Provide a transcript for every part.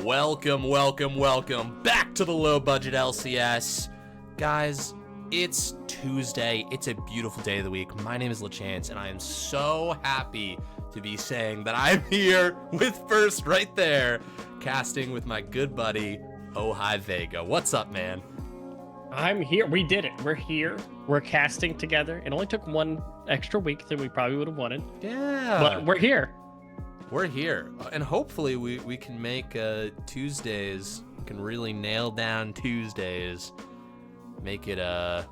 Welcome back to the Low Budget LCS. Guys, it's Tuesday. It's a beautiful day of the week. My name is LaChance, and I am so happy to be saying that I'm here with First right there, casting with my good buddy, Oh Hi Vega. What's up, man? I'm here. We did it. We're here. We're casting together. It only took one extra week than we probably would have wanted. Yeah. But we're here. We're here. And hopefully we can make Tuesdays, we can really nail down Tuesdays. Make it a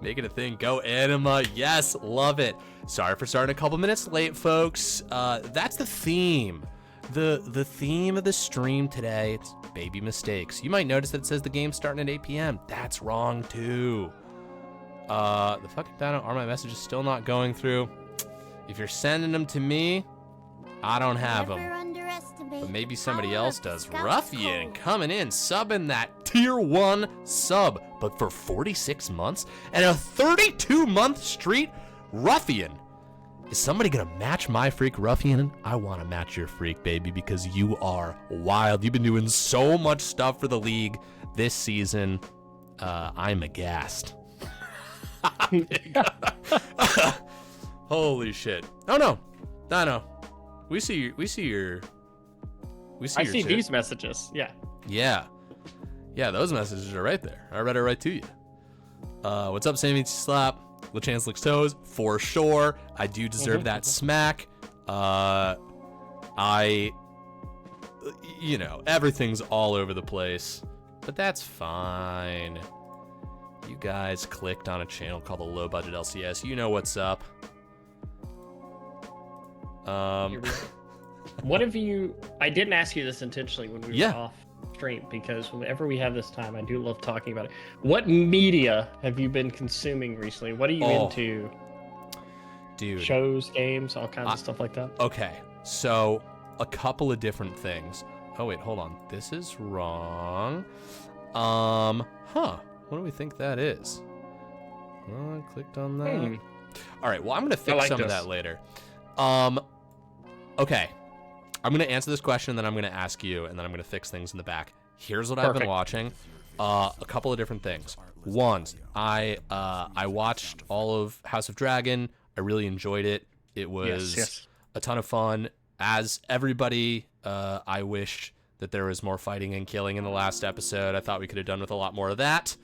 thing. Go Anima. Yes, love it. Sorry for starting a couple minutes late, folks. That's the theme. The theme of the stream today, it's baby mistakes. You might notice that it says the game's starting at 8 p.m. That's wrong too. The fucking down are my messages still not going through? If you're sending them to me, I don't have them. But maybe somebody else does. Ruffian coming in, subbing that tier 1 sub, but for 46 months and a 32-month streak. Ruffian, is somebody gonna match my freak, Ruffian? I want to match your freak, baby, because you are wild. You've been doing so much stuff for the league this season. I'm aghast. Holy shit! Oh no. I see these messages. Yeah, those messages are right there. I read it right to you. What's up, Sammy Slap? LaChance licks toes, for sure. I do deserve that smack. Everything's all over the place, but that's fine. You guys clicked on a channel called the Low Budget LCS. You know what's up. What have you... I didn't ask you this intentionally when we were off stream, because whenever we have this time, I do love talking about it. What media have you been consuming recently? What are you into? Dude. Shows, games, all kinds of stuff like that? Okay, so a couple of different things. Oh, wait, hold on. This is wrong. What do we think that is? I clicked on that. All right, well, I'm going to fix some of that later. Okay. I'm going to answer this question, then I'm going to ask you, and then I'm going to fix things in the back. Here's what I've been watching. A couple of different things. One, I watched all of House of Dragon. I really enjoyed it. It was a ton of fun. As everybody, I wish that there was more fighting and killing in the last episode. I thought we could have done with a lot more of that.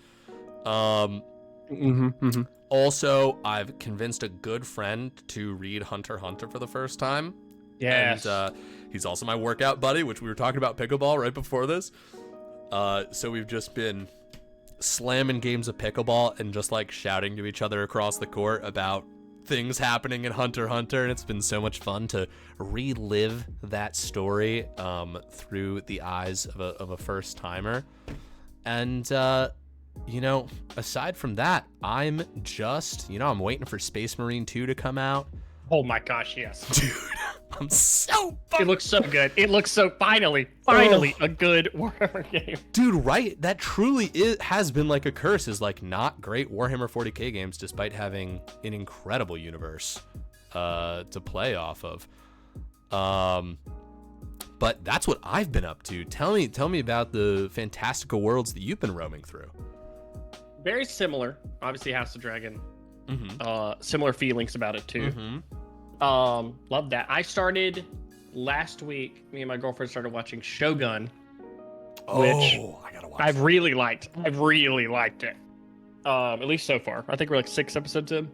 Also, I've convinced a good friend to read Hunter x Hunter for the first time. Yes. And he's also my workout buddy, which we were talking about pickleball right before this. So we've just been slamming games of pickleball and just like shouting to each other across the court about things happening in Hunter x Hunter, and it's been so much fun to relive that story through the eyes of a first timer. And aside from that, I'm just, I'm waiting for Space Marine 2 to come out. Oh my gosh, yes. Dude, I'm so fucking... It looks so good. It looks so finally a good Warhammer game. Dude, right? That truly has been like a curse, is like not great Warhammer 40k games despite having an incredible universe to play off of. But that's what I've been up to. Tell me about the fantastical worlds that you've been roaming through. Very similar. Obviously, House of Dragon. Similar feelings about it too. Love that. I started last week. Me and my girlfriend started watching Shogun, which I gotta watch. I've really liked. I've really liked it. At least so far. I think we're like 6 episodes in.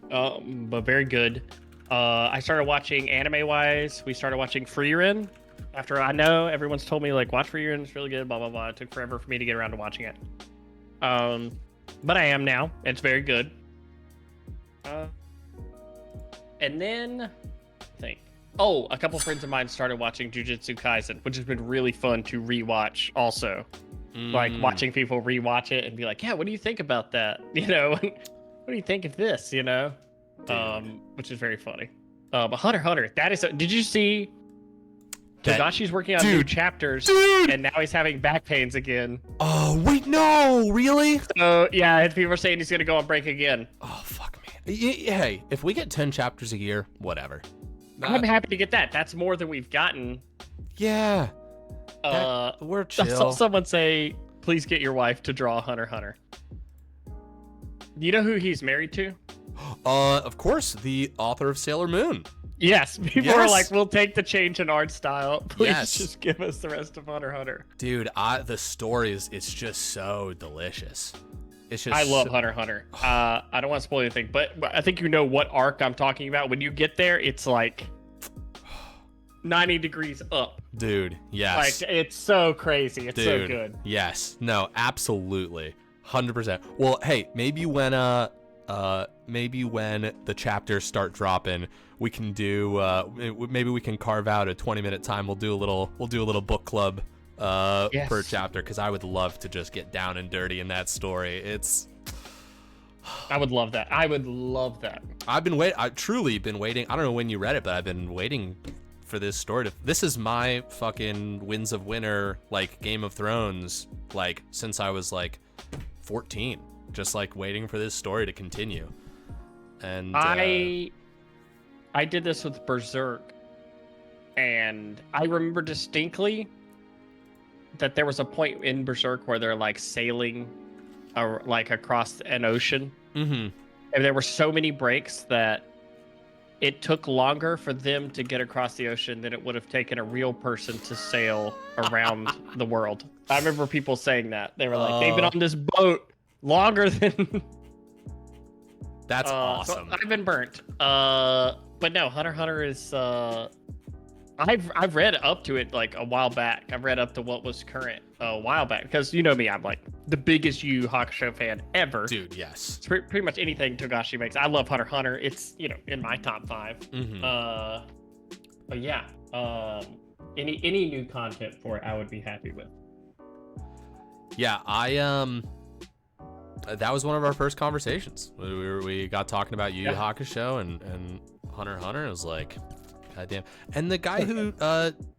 But very good. I started watching anime-wise. We started watching Frieren. After I know everyone's told me like watch Frieren, it's really good. Blah blah blah. It took forever for me to get around to watching it. But I am now. It's very good. And then, a couple friends of mine started watching Jujutsu Kaisen, which has been really fun to rewatch also. Like watching people rewatch it and be like, yeah, what do you think about that? What do you think of this? Which is very funny. But Hunter x Hunter, did you see Togashi's working on new chapters, and now he's having back pains again. Oh, wait, no, really? So, yeah, people are saying he's going to go on break again. Oh, fuck, man. Hey, if we get 10 chapters a year, whatever. I'm happy to get that. That's more than we've gotten. Yeah. We're I saw chill. someone say, "Please get your wife to draw Hunter x Hunter." You know who he's married to? Of course, the author of Sailor Moon. Yes, people are like, "We'll take the change in art style. Please just give us the rest of Hunter x Hunter." Dude, the stories, it's just so delicious. It's just I love Hunter x Hunter. I don't want to spoil anything, but I think you know what arc I'm talking about. When you get there, it's like 90 degrees up. Dude, yes. Like, it's so crazy. It's so Dude, good. Yes. No, absolutely. 100%. Well, hey, maybe when the chapters start dropping, we can do maybe we can carve out a 20-minute time. We'll do a little book club per chapter, because I would love to just get down and dirty in that story. I would love that. I've truly been waiting. I don't know when you read it, but I've been waiting for this story this is my fucking Winds of Winter, like Game of Thrones, like since I was like 14, just like waiting for this story to continue. And I did this with Berserk, and I remember distinctly that there was a point in Berserk where they're like sailing like across an ocean, and there were so many breaks that it took longer for them to get across the ocean than it would have taken a real person to sail around the world. I remember people saying that. They were like, they've been on this boat longer than... That's awesome. So I've been burnt. But no, Hunter x Hunter is... I've read up to it like a while back. I've read up to what was current a while back, because you know me, I'm like the biggest Yu Yu Hakusho fan ever. Dude, yes. It's pretty much anything Togashi makes. I love Hunter x Hunter. It's, you know, in my top 5. But yeah, any new content for it, I would be happy with. Yeah, that was one of our first conversations. We got talking about Yu Yu Hakusho and Hunter x Hunter. It was like, goddamn. And the guy who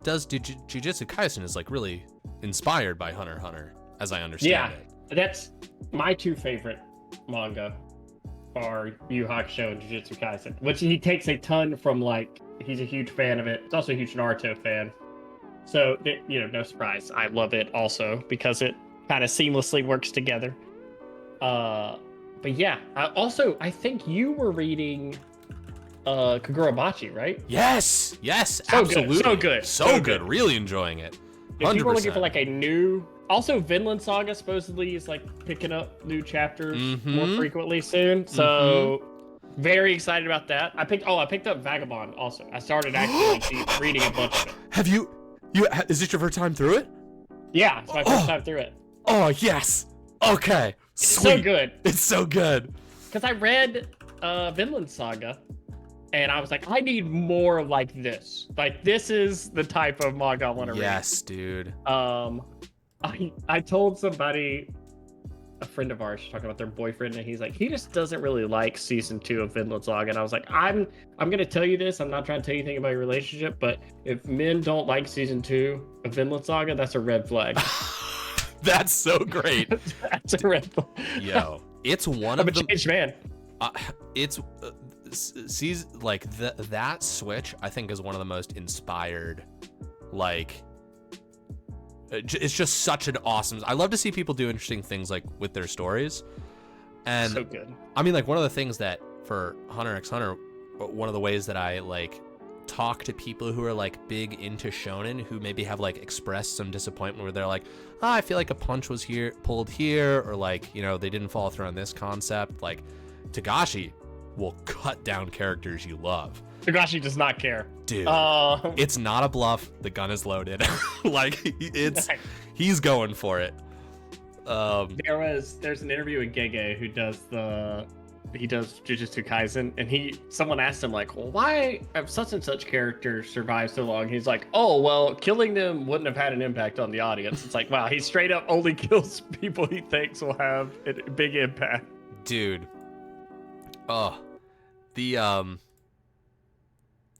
does Jujutsu Kaisen is like really inspired by Hunter x Hunter, as I understand it. Yeah, that's my 2 favorite manga are Yu Yu Hakusho and Jujutsu Kaisen, which he takes a ton from. Like, he's a huge fan of it. He's also a huge Naruto fan. So, you know, no surprise. I love it also because it kind of seamlessly works together. But yeah, I think you were reading Kagurabachi, right? Yes, absolutely. So good. Really enjoying it. 100%. If people are looking for like a new... Also, Vinland Saga supposedly is like picking up new chapters more frequently soon. So very excited about that. I picked up Vagabond also. I started actually reading a bunch of it. Have you is this your first time through it? Yeah, it's my first time through it. Oh, yes. Okay. Sweet. So good. It's so good. Because I read Vinland Saga, and I was like, I need more like this. Like, this is the type of manga I want to read. Yes, dude. I told somebody, a friend of ours, talking about their boyfriend, and he's like, he just doesn't really like season 2 of Vinland Saga. And I was like, I'm gonna tell you this. I'm not trying to tell you anything about your relationship, but if men don't like season 2 of Vinland Saga, that's a red flag. That's so great. That's a red flag. Yo, it's one I'm of a changed man. It's like that switch, I think, is one of the most inspired, like, it's just such an awesome... I love to see people do interesting things like with their stories. And so good. I mean, like, one of the things that for Hunter x Hunter, one of the ways that I like talk to people who are like big into shonen, who maybe have like expressed some disappointment where they're like, I feel like a punch was pulled here, or like, you know, they didn't follow through on this concept. Like, Togashi will cut down characters you love. Togashi does not care. Dude, it's not a bluff. The gun is loaded. Like, he's going for it. There's an interview with Gege who does Jujutsu Kaisen, and someone asked him like, well, why have such and such characters survived so long? He's like, oh, well, killing them wouldn't have had an impact on the audience. It's like, wow, he straight up only kills people he thinks will have a big impact. Dude.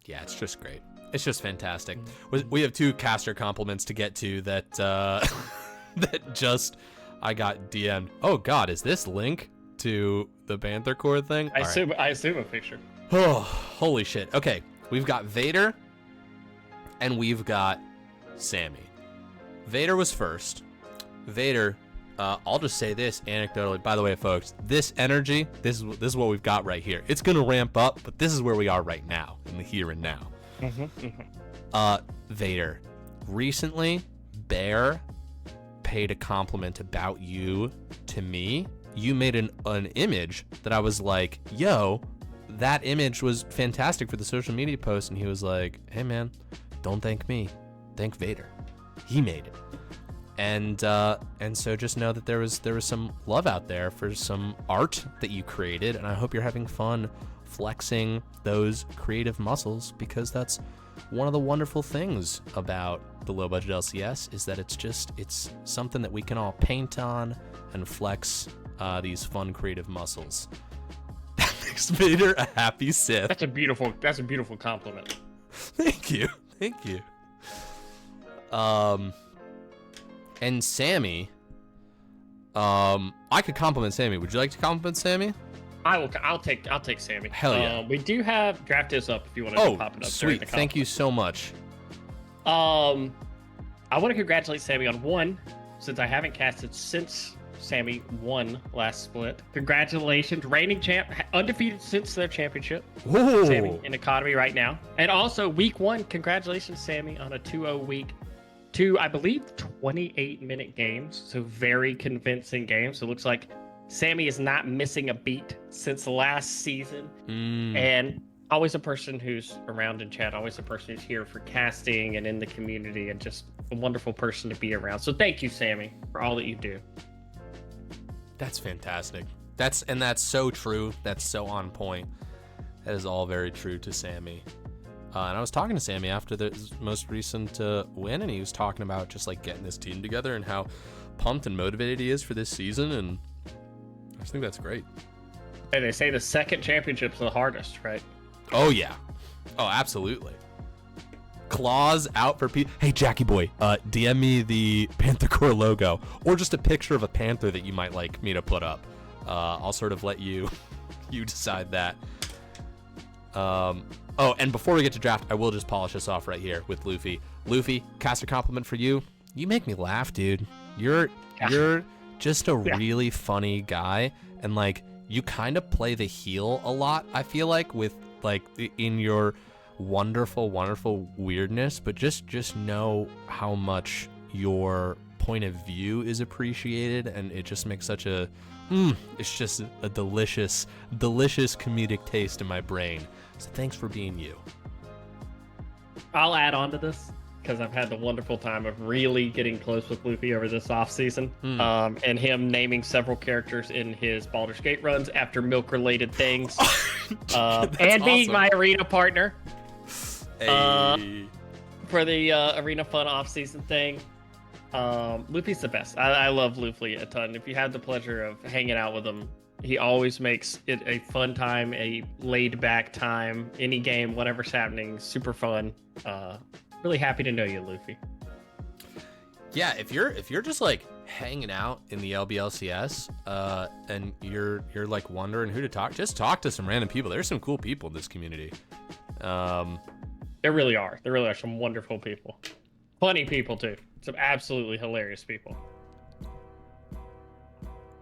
Yeah, it's just great. It's just fantastic. We have 2 caster compliments to get to that that just I got DM'd. Oh God, is this Link to the Panther core thing? I assume a picture. Oh, holy shit. Okay, we've got Vader and we've got Sammy. Vader was first. Vader, I'll just say this anecdotally. By the way, folks, this energy, this is what we've got right here. It's gonna ramp up, but this is where we are right now, in the here and now. Vader, recently, Bear paid a compliment about you to me. You made an image that I was like, yo, that image was fantastic for the social media post. And he was like, hey man, don't thank me, thank Vader. He made it. And so just know that there was some love out there for some art that you created, and I hope you're having fun flexing those creative muscles, because that's one of the wonderful things about the low budget LCS, is that it's something that we can all paint on and flex these fun creative muscles. That makes Vader a happy Sith. That's a beautiful compliment. Thank you. And Sammy, I could compliment Sammy. Would you like to compliment Sammy? I'll take Sammy. Hell yeah. We do have draft is up if you want to pop it up. Sweet. Thank you so much. I want to congratulate Sammy on one, since I haven't casted since Sammy won last split. Congratulations, reigning champ, undefeated since their championship. Whoa. Sammy in economy right now. And also week 1, congratulations Sammy on a 2-0 week. 2, I believe, 28-minute games, so very convincing games. So it looks like Sammy is not missing a beat since last season. And always a person who's around in chat, always a person who's here for casting and in the community, and just a wonderful person to be around. So thank you, Sammy, for all that you do. That's fantastic. That's so true. That's so on point. That is all very true to Sammy. And I was talking to Sammy after the most recent win, and he was talking about just like getting this team together and how pumped and motivated he is for this season, and I just think that's great. And they say the second championship's the hardest, right? Oh yeah. Oh, absolutely. Claws out for people. Hey, Jackie boy, DM me the Panther Core logo, or just a picture of a panther that you might like me to put up. I'll sort of let you decide that. Oh, and before we get to draft, I will just polish this off right here with Luffy. Luffy, caster compliment for you. You make me laugh, dude. You're just a really funny guy, and like you kind of play the heel a lot, I feel like, with like in your wonderful weirdness, but just know how much your point of view is appreciated, and it just makes such a it's just a delicious comedic taste in my brain. So thanks for being you. I'll add on to this because I've had the wonderful time of really getting close with Luffy over this offseason, and him naming several characters in his Baldur's Gate runs after milk-related things, and being awesome. My arena partner for the Arena Fun off-season thing. Luffy's the best. I love Luffy a ton. If you have the pleasure of hanging out with him, he always makes it a fun time, a laid-back time. Any game, whatever's happening, super fun. Really happy to know you, Luffy. Yeah, if you're just like hanging out in the LBLCS, and you're like wondering who to talk, just talk to some random people. There's some cool people in this community. There really are. There really are some wonderful people. Funny people too. Some absolutely hilarious people.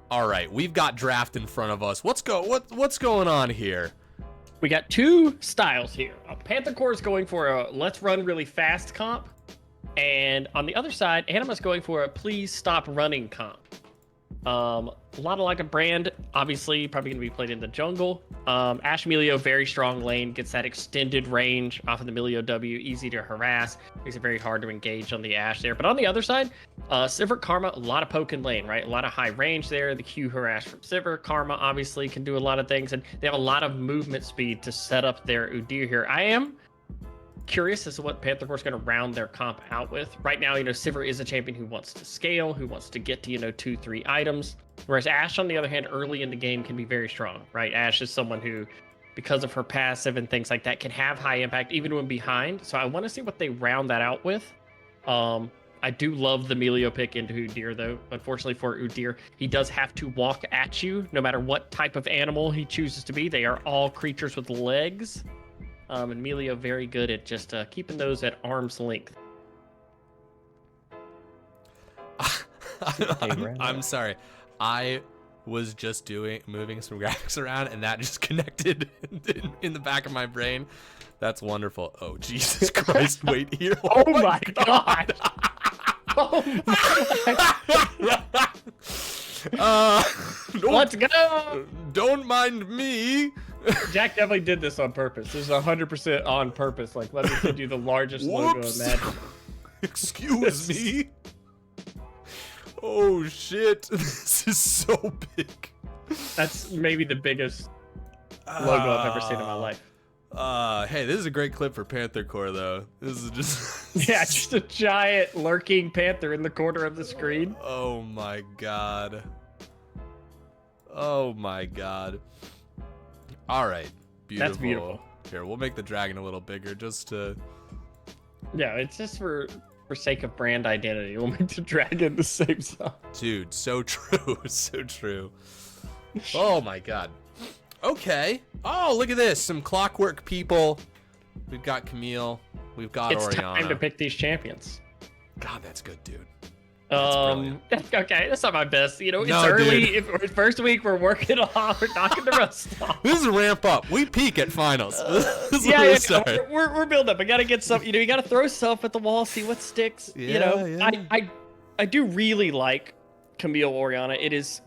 All right, we've got draft in front of us. What's going on here? We got two styles here. Panther Core is going for a let's run really fast comp, and on the other side, Anima's going for a please stop running comp. A lot of like a brand, obviously probably going to be played in the jungle. Ashe Melio, very strong lane, gets that extended range off of the Melio W, easy to harass, makes it very hard to engage on the Ashe there. But on the other side, Sivert Karma, a lot of poke and lane, right? A lot of high range there. The Q harass from Sivert Karma obviously can do a lot of things, and they have a lot of movement speed to set up their Udyr here. I am curious as to what Panther Core is going to round their comp out with. Right now, Sivert is a champion who wants to scale, who wants to get to, 2-3 items. Whereas Ashe, on the other hand, early in the game can be very strong, right? Ashe is someone who, because of her passive and things like that, can have high impact even when behind. So I want to see what they round that out with. I do love the Melio pick into Udyr, though. Unfortunately for Udyr, he does have to walk at you, no matter what type of animal he chooses to be. They are all creatures with legs. And Melio very good at just keeping those at arm's length. I'm sorry. I was just moving some graphics around, and that just connected in the back of my brain. That's wonderful. Oh, Jesus Christ. Wait here. Oh my God. Oh my God. Let's go. Don't mind me. Jack definitely did this on purpose. This is 100% on purpose. Like, let me send you the largest logo imaginable. Excuse me. Oh shit. This is so big. That's maybe the biggest logo I've ever seen in my life. Hey, this is a great clip for Panther Core, though. This is just... Yeah, just a giant lurking panther in the corner of the screen. Oh my God. Oh my God. All right. Beautiful. That's beautiful. Here, we'll make the dragon a little bigger just to... Yeah, it's just for sake of brand identity. We'll make the dragon the same size. Dude, so true. So true. Oh my God. Okay. Oh, look at this. Some clockwork people. We've got Camille. We've got It's Oriana. time to pick these champions. God, that's good, dude. That's brilliant. Okay, that's not my best. You know, it's No, early. First week, we're working off. We're knocking the rust off. This is a ramp up. We peak at finals. This is Yeah, where we yeah, start. we're building up. I gotta get some. You know, you gotta throw stuff at the wall, see what sticks. Yeah, you know, yeah. I do really like Camille Oriana.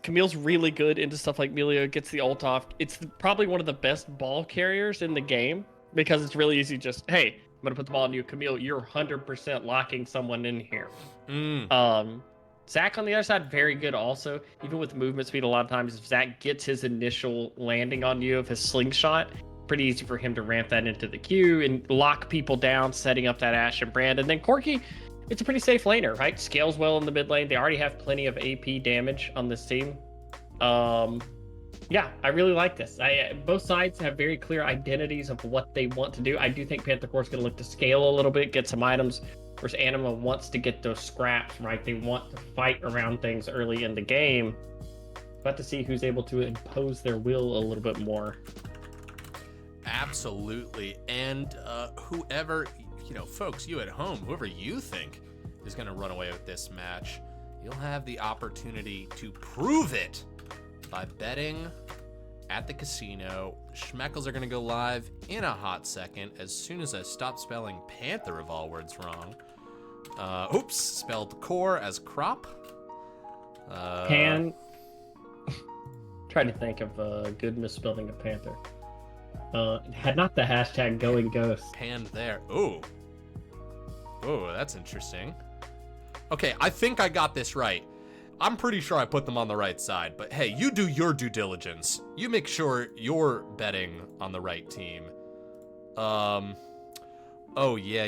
Camille's really good into stuff like Melia, gets the ult off. It's probably one of the best ball carriers in the game because it's really easy. Just, hey, I'm gonna put the ball on you, Camille. You're 100% locking someone in here. Zach on the other side, very good also. Even with movement speed, a lot of times if Zach gets his initial landing on you of his slingshot, pretty easy for him to ramp that into the queue and lock people down, setting up that Ashe and Brand. And then Corki, it's a pretty safe laner, right? Scales well in the mid lane. They already have plenty of AP damage on this team. Yeah, I really like this. Both sides have very clear identities of what they want to do. I do think Panther Core is going to look to scale a little bit, get some items, whereas Anima wants to get those scraps, right? They want to fight around things early in the game. About to see who's able to impose their will a little bit more. Absolutely. And whoever, folks, you at home, whoever you think is going to run away with this match, you'll have the opportunity to prove it by betting at the casino. Schmeckles are going to go live in a hot second as soon as I stop spelling Panther of all words wrong. Oops, spelled core as crop. Try to think of a good misspelling of Panther. Had not the hashtag going ghost. Panned there. Ooh, that's interesting. Okay, I think I got this right. I'm pretty sure I put them on the right side, but hey, you do your due diligence. You make sure you're betting on the right team. Oh, yeah.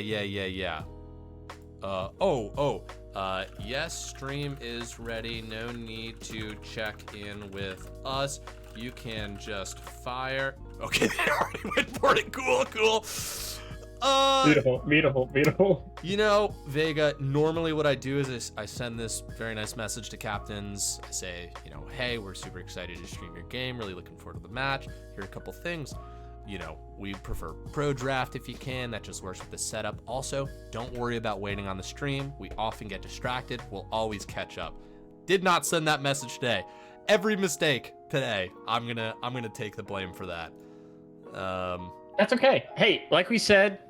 Yes, stream is ready. No need to check in with us. You can just fire. Okay, they already went for it. Cool. Beautiful. Vega, normally what I do is I send this very nice message to captains. I say, hey, we're super excited to stream your game. Really looking forward to the match. Here are a couple things. We prefer pro draft if you can. That just works with the setup. Also, don't worry about waiting on the stream. We often get distracted. We'll always catch up. Did not send that message today. Every mistake today, I'm gonna take the blame for that. That's okay. Hey, like we said,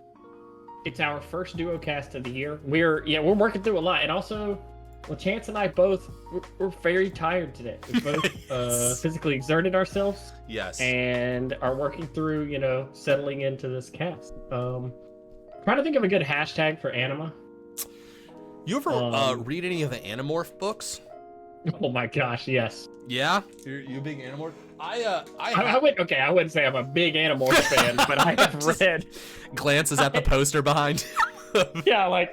it's our first duo cast of the year. We're working through a lot, and also, Chance and I both we're very tired today. We both physically exerted ourselves. Yes. And are working through, settling into this cast. Trying to think of a good hashtag for Anima. You ever read any of the Animorph books? Oh my gosh, yes. Yeah? You a big Animorph? I wouldn't say I'm a big Animorph fan, but I have read. Glances at the poster behind. Yeah,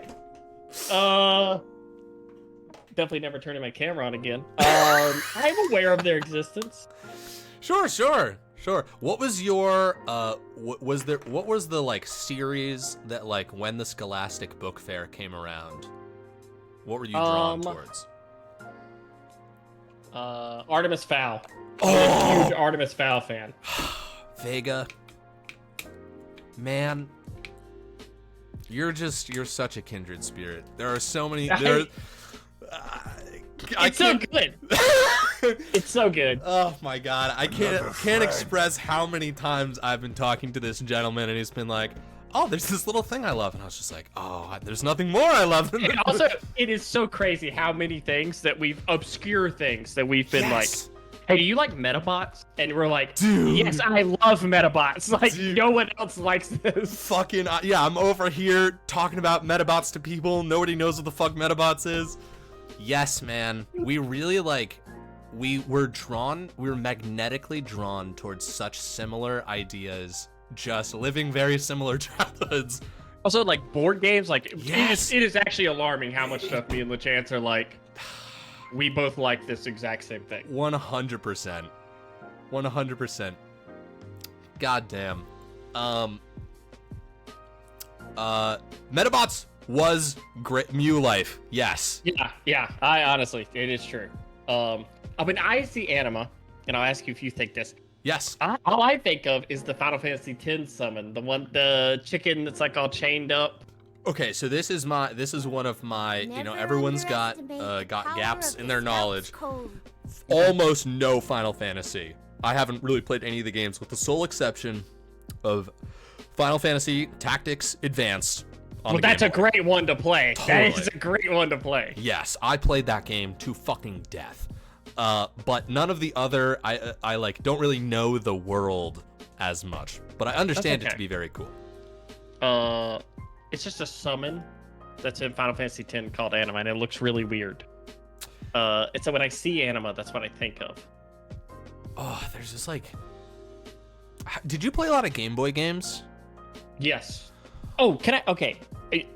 definitely never turning my camera on again. I'm aware of their existence. Sure. What was your what was the series that when the Scholastic Book Fair came around? What were you drawn towards? Artemis Fowl. Oh! I'm a huge Artemis Fowl fan. Vega. Man. You're such a kindred spirit. There are so many It's so good. It's so good. Oh my god, I can't express how many times I've been talking to this gentleman and he's been like, oh, there's this little thing I love, and I was just like, oh, there's nothing more I love than And also, it is so crazy how many things that obscure things that we've been like, hey, do you like Metabots? And we're like, dude, yes, I love Metabots. Like, dude, no one else likes this. Fucking, yeah, I'm over here talking about Metabots to people. Nobody knows what the fuck Metabots is. Yes, man. We really, like, we were magnetically drawn towards such similar ideas, just living very similar childhoods. Also, like, board games, like, yes. it is actually alarming how much stuff me and LeChance are like, we both like this exact same thing. 100%. 100%. God damn. Metabots was great. Mew Life. Yes. Yeah. I honestly, it is true. I mean, I see Anima, and I'll ask you if you think this. Yes. All I think of is the Final Fantasy X summon, the chicken that's like all chained up. Okay, so this is one of my, everyone's got gaps in their knowledge. Almost no Final Fantasy. I haven't really played any of the games, with the sole exception of Final Fantasy Tactics Advanced. Well, that's a great one to play. Totally. That is a great one to play. Yes, I played that game to fucking death. But none of the other, I like don't really know the world as much, but I understand it to be very cool. It's just a summon that's in Final Fantasy X called Anima, and it looks really weird. And so when I see Anima, that's what I think of. Oh, there's just like... Did you play a lot of Game Boy games? Yes. Oh, can I... Okay.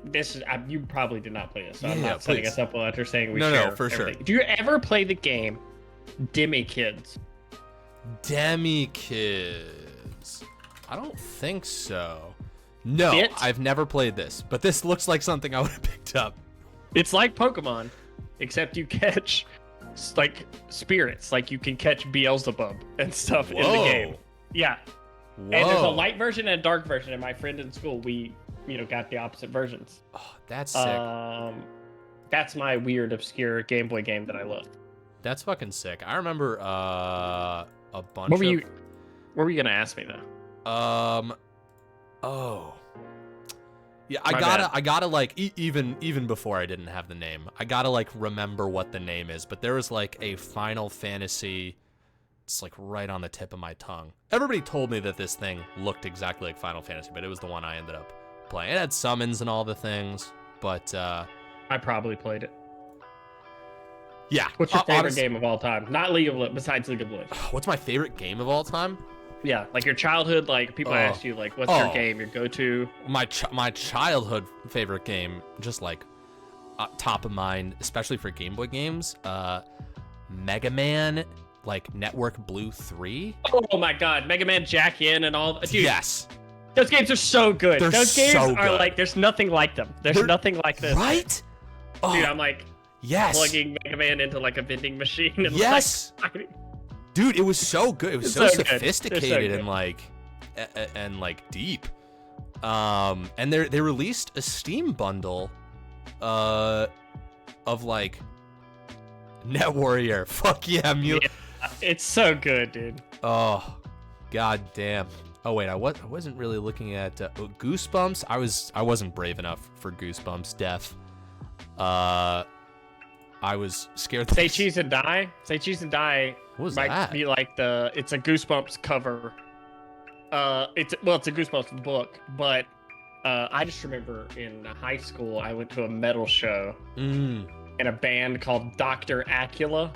This is... you probably did not play this, so I'm not setting us up while after saying we share No, for everything. Sure. Do you ever play the game Demi Kids? Demi Kids. I don't think so. No, I've never played this, but this looks like something I would have picked up. It's like Pokemon, except you catch like spirits, like you can catch Beelzebub and stuff in the game. Yeah. Whoa. And there's a light version and a dark version, and my friend in school, we got the opposite versions. Oh, that's sick. That's my weird, obscure Game Boy game that I love. That's fucking sick. I remember a bunch What were you gonna ask me though? Oh. Yeah, I gotta like even before I didn't have the name, I gotta like remember what the name is, but there was like a Final Fantasy, it's like right on the tip of my tongue. Everybody told me that this thing looked exactly like Final Fantasy, but it was the one I ended up playing. It had summons and all the things, but I probably played it. Yeah. What's your favorite game of all time? Not League of Legends, besides League of Legends. What's my favorite game of all time? Yeah, like your childhood, like people ask you, like, what's your game, your go-to? My childhood favorite game, just like top of mind, especially for Game Boy games, Mega Man, like Network Blue 3. Oh my God, Mega Man Jack In and all. Dude, yes. Those games are so good. Those games so are like, there's nothing like them. They're nothing like this. Right? Dude, I'm like, yes, plugging Mega Man into like a vending machine. And yes. Like, dude, it was so good. It was so sophisticated so and like deep. And they released a Steam bundle of like Net Warrior. Fuck yeah, yeah, it's so good, dude. Oh, god damn. Oh wait, I wasn't really looking at Goosebumps. I wasn't brave enough for Goosebumps Death. I was scared. Say Cheese and Die. Say Cheese and Die. What was might that? Be like it's a Goosebumps cover. It's a Goosebumps book, but I just remember in high school I went to a metal show, and a band called Dr. Acula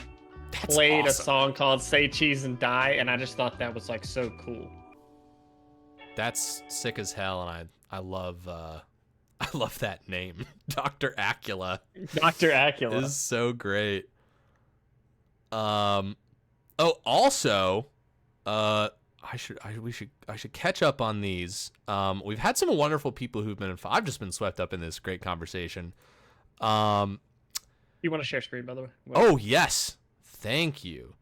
played a song called Say Cheese and Die, and I just thought that was like so cool. That's sick as hell, and I love that name, Dr. Acula. Dr. Acula is so great. Oh, also, I should catch up on these. We've had some wonderful people who've been. I've just been swept up in this great conversation. You want to share screen, by the way? Oh yes, thank you.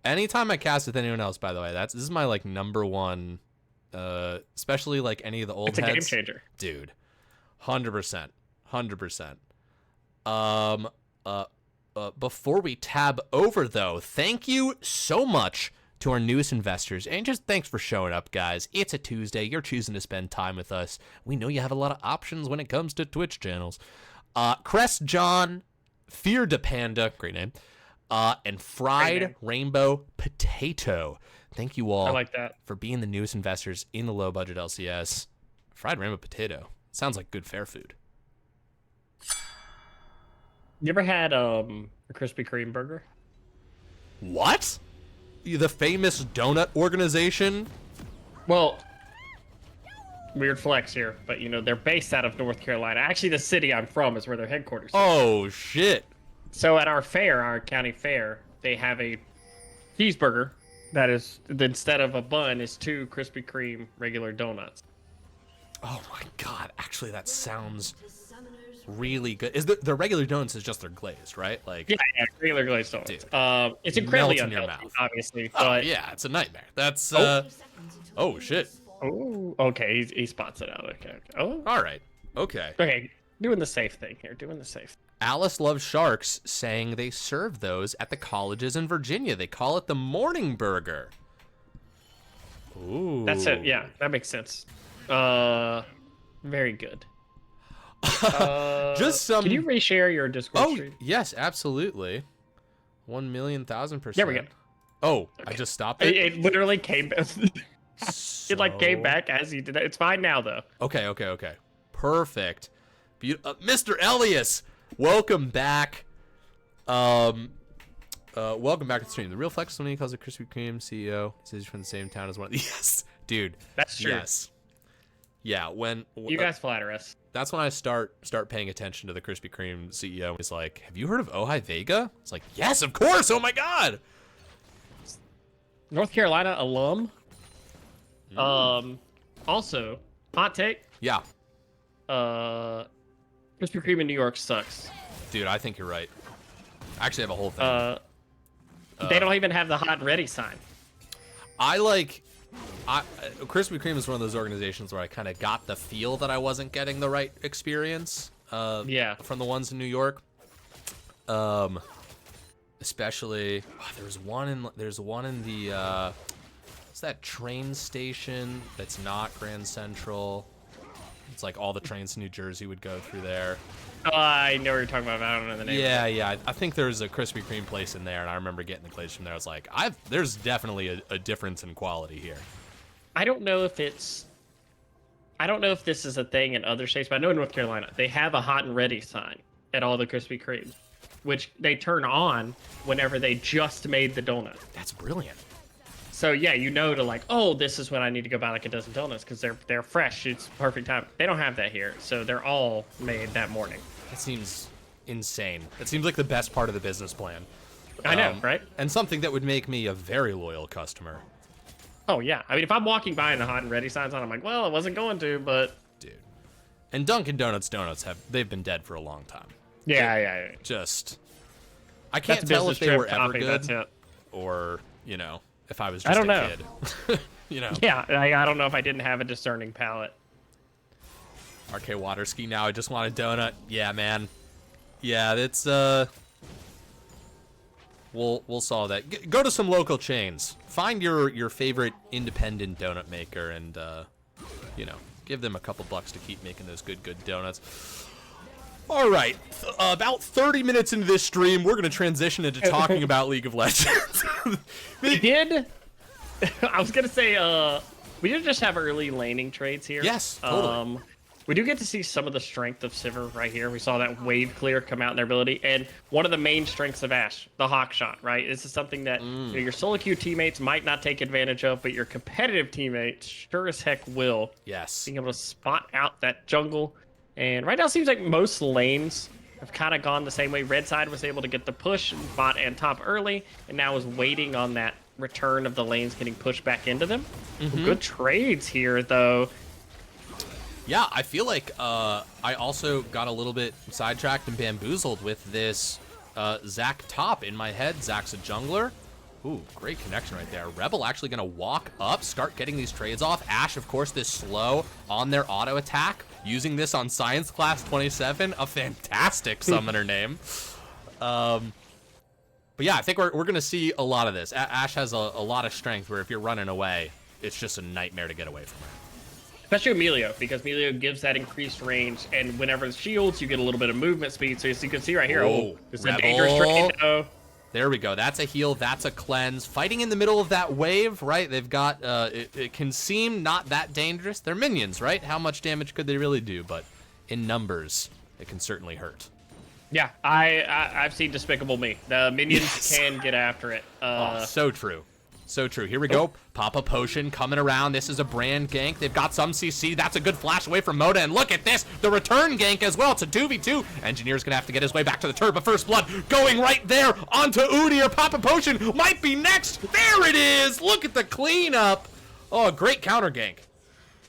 Anytime I cast with anyone else, by the way, this is my like number one. Especially like any of the old. It's a heads. game changer, dude. 100%. Before we tab over, though, thank you so much to our newest investors. And just thanks for showing up, guys. It's a Tuesday. You're choosing to spend time with us. We know you have a lot of options when it comes to Twitch channels. Crest John, Fear de Panda, great name, and Fried Rainbow Potato. Thank you all I like that. for being the newest investors in the low budget LCS. Fried Rainbow Potato. Sounds like good fair food. You ever had a Krispy Kreme burger? What? The famous donut organization? Well, weird flex here, but they're based out of North Carolina. Actually, the city I'm from is where their headquarters is. Oh, shit. So at our fair, our county fair, they have a cheeseburger that is, instead of a bun, is 2 Krispy Kreme regular donuts. Oh my god, actually that sounds really good. Is the regular donuts is just their glazed, right? Like Yeah, regular glazed donuts. Dude, It's incredibly melts in your unhealthy, mouth. obviously. Oh But yeah, it's a nightmare. That's oh shit. oh, okay, he spots it out. Okay. Oh, All right. Okay. okay. Doing the safe thing here. Doing the safe. Alice Loves Sharks saying they serve those at the colleges in Virginia. They call it the morning burger. Ooh. That's it. Yeah, that makes sense. Very good. Just some. Can you reshare your Discord Oh stream? yes, absolutely. 1,000,000%. There we go. Oh, I just stopped it. It literally came. It like came back as you did that. It's fine now though. Okay. Perfect. Mr. Elias, welcome back. Welcome back to the stream. The real flex is when he calls it Krispy Kreme CEO. He says he's from the same town as one of the yes, dude. That's true. Yes. Yeah, when You guys flatter us. that's when I start paying attention to the Krispy Kreme CEO. He's like, "Have you heard of Ojai Vega?" It's like, "Yes, of course. Oh my god." North Carolina alum. Also, hot take. Yeah, Krispy Kreme in New York sucks. dude, I think you're right. I actually have a whole thing. They don't even have the hot and ready sign. Krispy Kreme is one of those organizations where I kind of got the feel that I wasn't getting the right experience. Yeah. From the ones in New York. Especially, there's one in the what's that train station that's not Grand Central? It's like all the trains to New Jersey would go through there. I know what you're talking about. I don't know the name. Yeah. I think there's a Krispy Kreme place in there, and I remember getting the glaze from there. I was like, there's definitely a difference in quality here. I don't know if this is a thing in other states, but I know in North Carolina they have a hot and ready sign at all the Krispy Kremes, which they turn on whenever they just made the donut. That's brilliant. So yeah, to like, oh, this is when I need to go buy like a dozen donuts because they're fresh. It's perfect time. They don't have that here, so they're all made that morning. That seems insane. That seems like the best part of the business plan. I know, right? And something that would make me a very loyal customer. Oh yeah, I mean, if I'm walking by and the hot and ready signs on, I'm like, well, I wasn't going to, but Dude. And Dunkin' Donuts they've been dead for a long time. yeah. Just, I can't That's a tell business if they trip were ever topic, good, that's it. or if I was just I don't a know. kid. Yeah, I don't know if I didn't have a discerning palate. RK Waterski. Now I just want a donut. Yeah, man. Yeah, it's we'll solve that. Go to some local chains. Find your favorite independent donut maker, and give them a couple bucks to keep making those good donuts. All right, about 30 minutes into this stream, we're gonna transition into talking about League of Legends. We did. I was gonna say, we did just have early laning trades here. Yes, totally. We do get to see some of the strength of Sivir right here. We saw that wave clear come out in their ability, and one of the main strengths of Ashe, the hawk shot, right? This is something that your solo queue teammates might not take advantage of, but your competitive teammates sure as heck will. Yes. Being able to spot out that jungle, and right now it seems like most lanes have kind of gone the same way. Red side was able to get the push, bot and top early, and now is waiting on that return of the lanes getting pushed back into them. Good trades here, though. Yeah, I feel like I also got a little bit sidetracked and bamboozled with this Zac top in my head. Zac's a jungler. Ooh, great connection right there. Rebel actually going to walk up, start getting these trades off. Ashe, of course, this slow on their auto attack, using this on Science Class 27, a fantastic summoner name. But yeah, I think we're going to see a lot of this. Ashe has a lot of strength where if you're running away, it's just a nightmare to get away from her. Especially Emilio, because Emilio gives that increased range, and whenever it shields, you get a little bit of movement speed. So as you can see right here, this is a dangerous trade. There we go. That's a heal. That's a cleanse. Fighting in the middle of that wave, right? They've got, it can seem not that dangerous. They're minions, right? How much damage could they really do? But in numbers, it can certainly hurt. Yeah, I've seen Despicable Me. The minions can get after it. So true. So true. Here we go. Pop a potion coming around. This is a brand gank. They've got some CC. That's a good flash away from Moda. And look at this. The return gank as well. It's a 2v2. Engineer's going to have to get his way back to the turret. But first blood going right there onto Udyr. Pop a potion might be next. There it is. Look at the cleanup. Oh, great counter gank.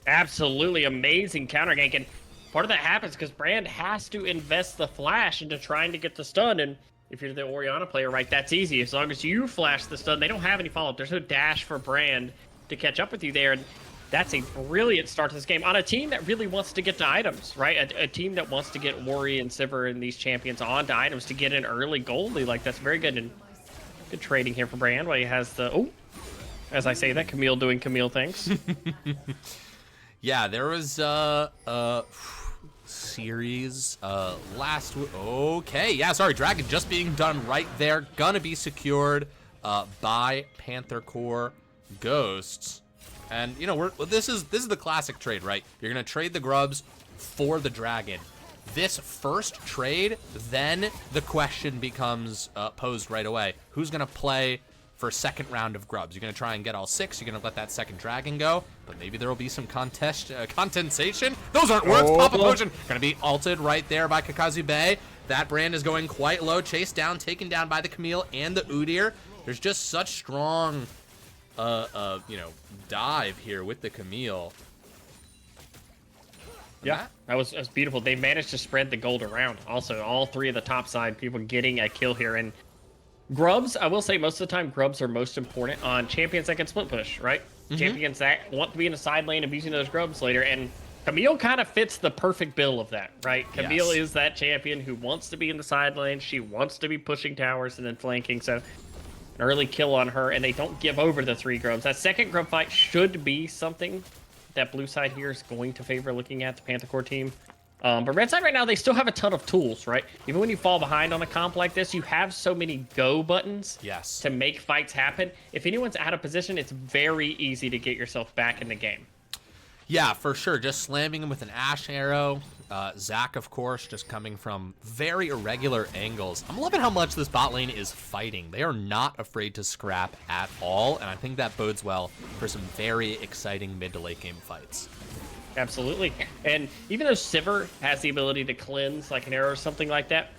Absolutely amazing counter gank. And part of that happens because Brand has to invest the flash into trying to get the stun. And if you're the Orianna player, right, that's easy. As long as you flash the stun, they don't have any follow-up. There's no dash for Brand to catch up with you there. And that's a brilliant start to this game on a team that really wants to get to items, right? A team that wants to get Worry and Sivir and these champions onto items to get an early goldie. Like, that's very good. And good trading here for Brand while he has the... as I say that, Camille doing Camille things. Yeah, there was series okay, yeah, sorry, dragon just being done right there, gonna be secured by Panther core ghosts. And you know, this is the classic trade, right? You're gonna trade the grubs for the dragon. This first trade, then the question becomes posed right away: who's gonna play for a second round of grubs? You're gonna try and get all 6. You're gonna let that second dragon go, but maybe there will be some contensation. Those aren't words. Pop a potion. Gonna be ulted right there by Kakazu Bay. That Brand is going quite low. Chased down, taken down by the Camille and the Udyr. There's just such strong, you know, dive here with the Camille. Yeah, that was beautiful. They managed to spread the gold around. Also, all 3 of the top side people getting a kill here. And grubs, I will say most of the time, grubs are most important on champions that can split push, right? Champions that want to be in a side lane and using those grubs later. And Camille kind of fits the perfect bill of that, right? Camille is that champion who wants to be in the side lane. She wants to be pushing towers and then flanking. So an early kill on her, and they don't give over the 3 grubs. That second grub fight should be something that blue side here is going to favor looking at the Panther core team. But red side right now, they still have a ton of tools, right? Even when you fall behind on a comp like this, you have so many go buttons to make fights happen. If anyone's out of position, it's very easy to get yourself back in the game. Yeah, for sure. Just slamming him with an Ashe arrow. Zac, of course, just coming from very irregular angles. I'm loving how much this bot lane is fighting. They are not afraid to scrap at all, and I think that bodes well for some very exciting mid to late game fights. Absolutely. And even though Sivir has the ability to cleanse like an arrow or something like that.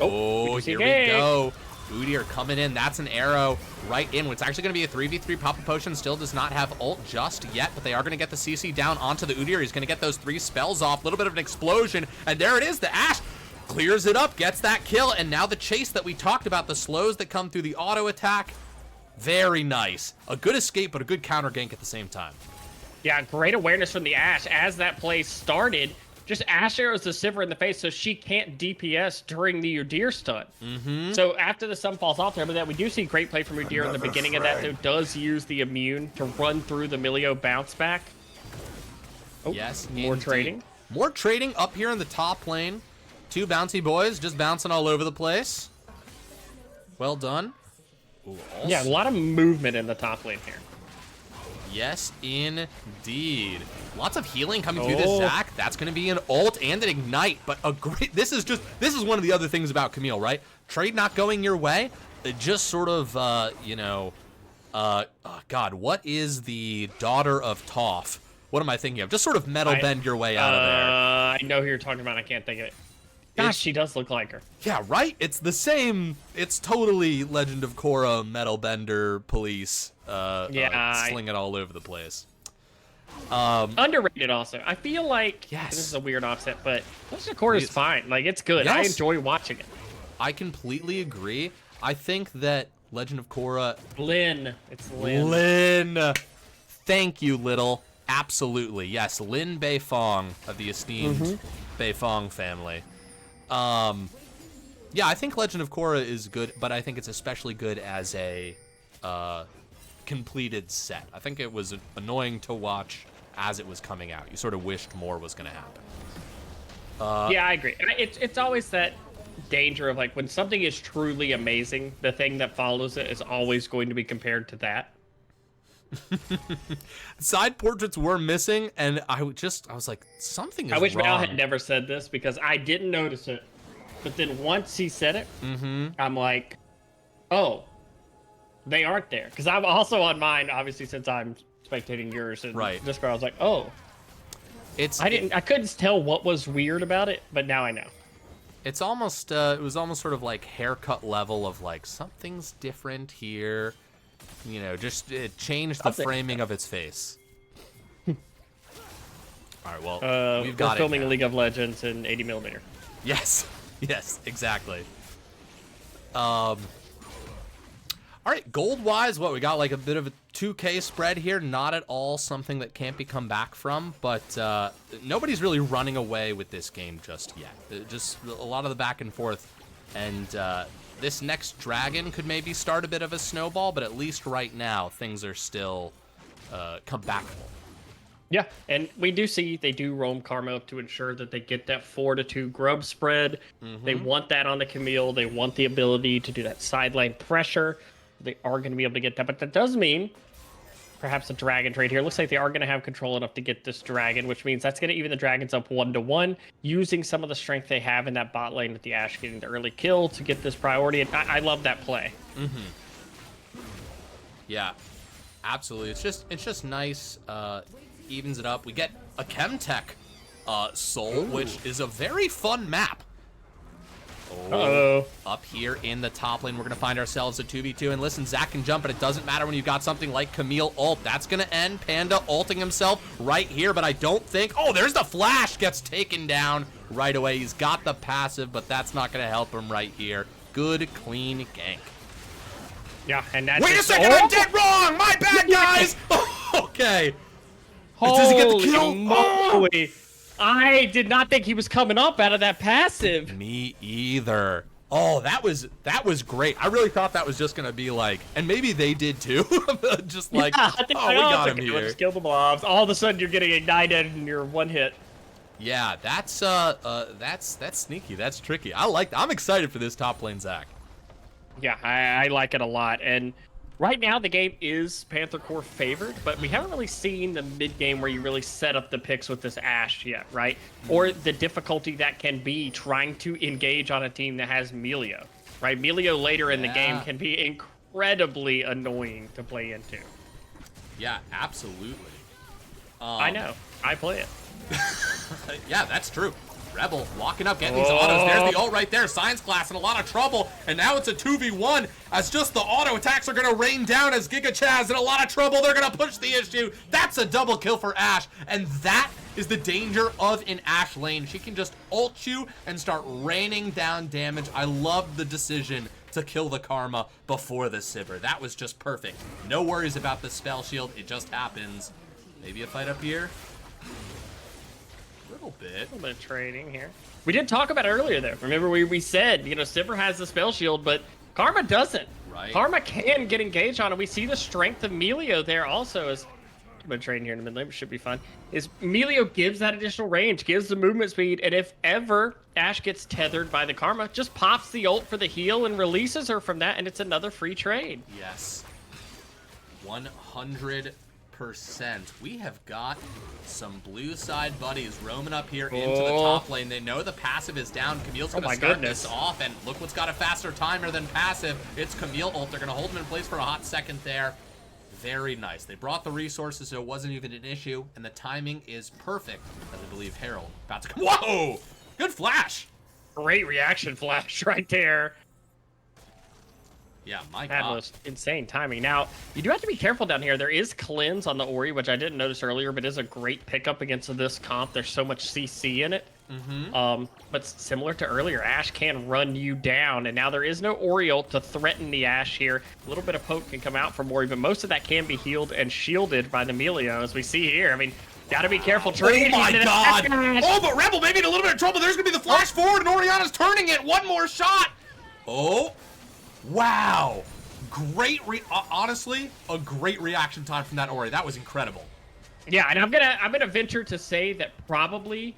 Oh, here we go. Udyr coming in. That's an arrow right in. It's actually going to be a 3v3. Pop a potion still does not have ult just yet, but they are going to get the CC down onto the Udyr. He's going to get those 3 spells off. A little bit of an explosion. And there it is. The Ashe clears it up, gets that kill. And now the chase that we talked about, the slows that come through the auto attack. Very nice. A good escape, but a good counter gank at the same time. Yeah, great awareness from the Ashe as that play started. Just Ashe arrows the Sivir in the face so she can't DPS during the Udyr stun. So after the stun falls off there, but that we do see great play from Udyr in the beginning of that, though, does use the immune to run through the Milio bounce back. Yes, more indeed. trading. More trading up here in the top lane. 2 bouncy boys just bouncing all over the place. Well done. Ooh, yeah, a lot of movement in the top lane here. Yes, indeed. Lots of healing coming through this Zac. That's going to be an ult and an ignite, but a great... This is one of the other things about Camille, right? Trade not going your way. It just sort of, you know... God, what is the daughter of Toph? What am I thinking of? Just sort of metal bend your way out of there. I know who you're talking about. I can't think of it. Gosh, she does look like her. Yeah, right? It's the same. It's totally Legend of Korra, metal bender, police. Sling it all over the place. Underrated also. I feel like this is a weird offset, but Legend of Korra is fine. Like, it's good. I enjoy watching it. I completely agree. I think that Legend of Korra... Lin. It's Lin. Lin. Thank you, Little. Absolutely. Yes, Lin Beifong of the esteemed Beifong family. Yeah, I think Legend of Korra is good, but I think it's especially good as a completed set. I think it was annoying to watch as it was coming out. You sort of wished more was going to happen. Yeah, I agree. It's always that danger of like when something is truly amazing, the thing that follows it is always going to be compared to that. Side portraits were missing, and I was like, something is wrong. I wish Mal had never said this because I didn't notice it. But then once he said it, I'm like, oh, they aren't there. Because I'm also on mine, obviously, since I'm spectating yours. And this girl, I was like, oh. I couldn't tell what was weird about it, but now I know. It's almost, it was almost sort of like haircut level of like, something's different here. You know, just it changed the framing of its face. All right, well, we've got we're filming League of Legends in 80mm. Yes. Yes, exactly. All right, gold-wise, what, we got like a bit of a 2K spread here. Not at all something that can't be come back from, but nobody's really running away with this game just yet. Just a lot of the back and forth, and this next dragon could maybe start a bit of a snowball, but at least right now, things are still comebackable. Yeah, and we do see they do roam Karma to ensure that they get that 4-2 grub spread. They want that on the Camille. They want the ability to do that sideline pressure. They are going to be able to get that, but that does mean perhaps a dragon trade here. Looks like they are going to have control enough to get this dragon, which means that's going to even the dragons up 1-1, using some of the strength they have in that bot lane with the Ashe getting the early kill to get this priority. And I love that play. Yeah, absolutely. It's just nice. Evens it up. We get a Chemtech Soul, which is a very fun map. Up here in the top lane, we're going to find ourselves a 2v2. And listen, Zac can jump, but it doesn't matter when you've got something like Camille ult. That's going to end Panda ulting himself right here, but I don't think... Oh, there's the flash! Gets taken down right away. He's got the passive, but that's not going to help him right here. Good, clean gank. Yeah, and that's... Wait a second, I did wrong! My bad, guys! Okay. Does he get the kill? Moly. I did not think he was coming up out of that passive. Me either. Oh, that was great. I really thought that was just gonna be like, and maybe they did too. Just like, yeah, we got him here. Just kill the mobs. All of a sudden, you're getting ignited and you're one hit. Yeah, that's sneaky. That's tricky. I'm excited for this top lane Zac. Yeah, I like it a lot. And right now, the game is Panther Core favored, but we haven't really seen the mid-game where you really set up the picks with this Ashe yet, right? Or the difficulty that can be trying to engage on a team that has Melio, right? Melio later in the game can be incredibly annoying to play into. Yeah, absolutely. I know. I play it. Yeah, that's true. Rebel walking up, getting these autos. There's the ult right there. Science class in a lot of trouble. And now it's a 2v1 as just the auto attacks are going to rain down as Giga Chaz in a lot of trouble. They're going to push the issue. That's a double kill for Ashe. And that is the danger of an Ashe lane. She can just ult you and start raining down damage. I love the decision to kill the Karma before the Sivir. That was just perfect. No worries about the spell shield. It just happens. Maybe a fight up here. A little bit of trading here. We did talk about it earlier, though. Remember, we said, you know, Sivir has the spell shield, but Karma doesn't. Right. Karma can get engaged on it. We see the strength of Melio there also. As I'm gonna trade here in the mid lane, should be fun. Is Melio gives that additional range, gives the movement speed, and if ever Ashe gets tethered by the Karma, just pops the ult for the heal and releases her from that, and it's another free trade. Yes. 100%. We have got some blue side buddies roaming up here into the top lane. They know the passive is down. Camille's going to start this off, and look what's got a faster timer than passive. It's Camille ult. They're going to hold him in place for a hot second there. Very nice. They brought the resources, so it wasn't even an issue, and the timing is perfect, as I believe Herald about to come. Whoa! Good flash! Great reaction flash right there. Yeah, my God. That was insane timing. Now, you do have to be careful down here. There is cleanse on the Ori, which I didn't notice earlier, but is a great pickup against this comp. There's so much CC in it. But similar to earlier, Ashe can run you down, and now there is no Ori ult to threaten the Ashe here. A little bit of poke can come out from Ori, but most of that can be healed and shielded by the Melio, as we see here. I mean, gotta be careful. Oh my God! Oh, but Rebel maybe in a little bit of trouble. There's gonna be the flash forward, and Oriana's turning it. One more shot. Oh, wow. Great, honestly, a great reaction time from that Ori. That was incredible. Yeah, and I'm gonna venture to say that probably,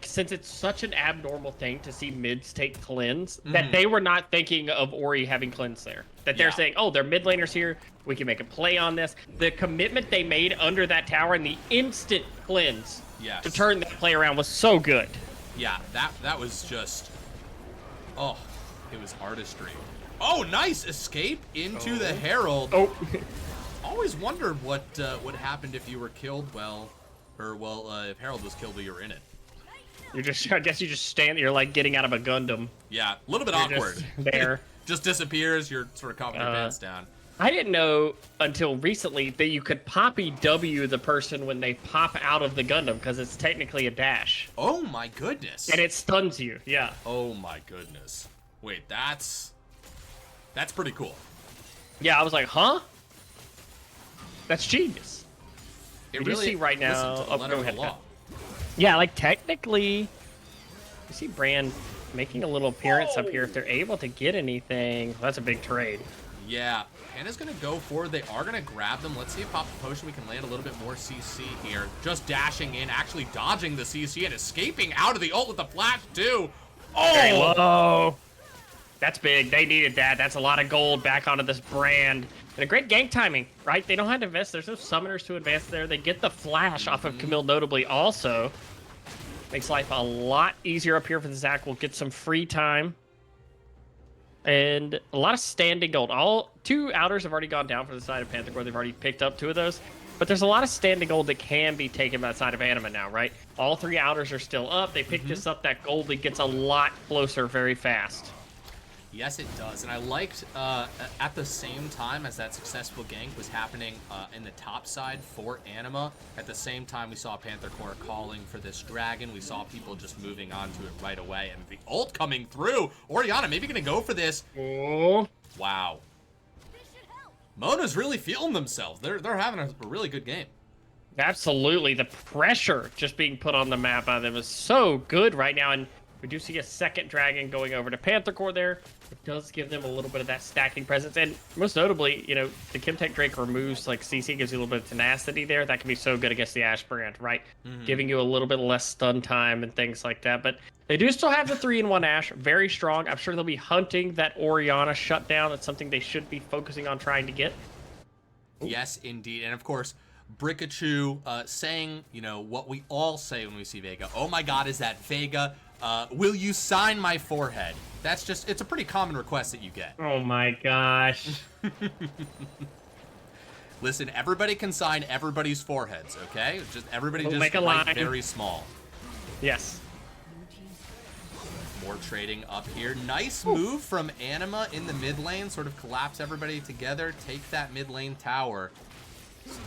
since it's such an abnormal thing to see mids take cleanse, that they were not thinking of Ori having cleanse there. That they're saying, oh, they're mid laners here, we can make a play on this. The commitment they made under that tower and the instant cleanse to turn that play around was so good. Yeah, that was just, oh, it was artistry. Oh, nice escape into the Herald. Oh. Always wondered what happened if you were killed, if Herald was killed while you were in it. I guess you just stand, you're like getting out of a Gundam. Yeah, a little bit awkward. Just there. Just disappears, you're sort of covering your pants down. I didn't know until recently that you could poppy W the person when they pop out of the Gundam, because it's technically a dash. Oh my goodness. And it stuns you, yeah. Oh my goodness. Wait, that's pretty cool. Yeah, I was like, huh? That's genius. It you see right now. To the letter of the law. Yeah, like technically, you see Brand making a little appearance up here. If they're able to get anything, that's a big trade. Yeah, Panda's gonna go forward. They are gonna grab them. Let's see if Pop the Potion we can land a little bit more CC here. Just dashing in, actually dodging the CC and escaping out of the ult with the flash too. Oh! Very low. That's big. They needed that. That's a lot of gold back onto this Brand. And a great gank timing, right? They don't have to invest. There's no summoners to advance there. They get the flash off of Camille notably also. Makes life a lot easier up here for the Zac. We'll get some free time. And a lot of standing gold. All 2 outers have already gone down for the side of Panther. They've already picked up 2 of those. But there's a lot of standing gold that can be taken by the side of Anima now, right? All 3 outers are still up. They picked this up. That gold lead gets a lot closer very fast. Yes, it does. And I liked, at the same time as that successful gank was happening in the top side for Anima, at the same time we saw Panther Core calling for this dragon. We saw people just moving on to it right away. And the ult coming through. Orianna maybe going to go for this. Oh. Wow. Mona's really feeling themselves. They're having a really good game. Absolutely. The pressure just being put on the map by them is so good right now. And we do see a second dragon going over to Panther Core there. It does give them a little bit of that stacking presence. And most notably, you know, the Chemtech Drake removes, like, CC gives you a little bit of tenacity there. That can be so good against the Ash Brand, right? Giving you a little bit less stun time and things like that. But they do still have the 3-in-1 Ash. Very strong. I'm sure they'll be hunting that Orianna shutdown. That's something they should be focusing on trying to get. Yes, indeed. And, of course, Brikachu saying, you know, what we all say when we see Vega. Oh, my God, is that Vega? Will you sign my forehead? That's just, it's a pretty common request that you get. Oh my gosh. Listen, everybody can sign everybody's foreheads, okay? Just everybody just make a write line. very small. Yes. More trading up here. Nice move from Anima in the mid lane. Sort of collapse everybody together. Take that mid lane tower.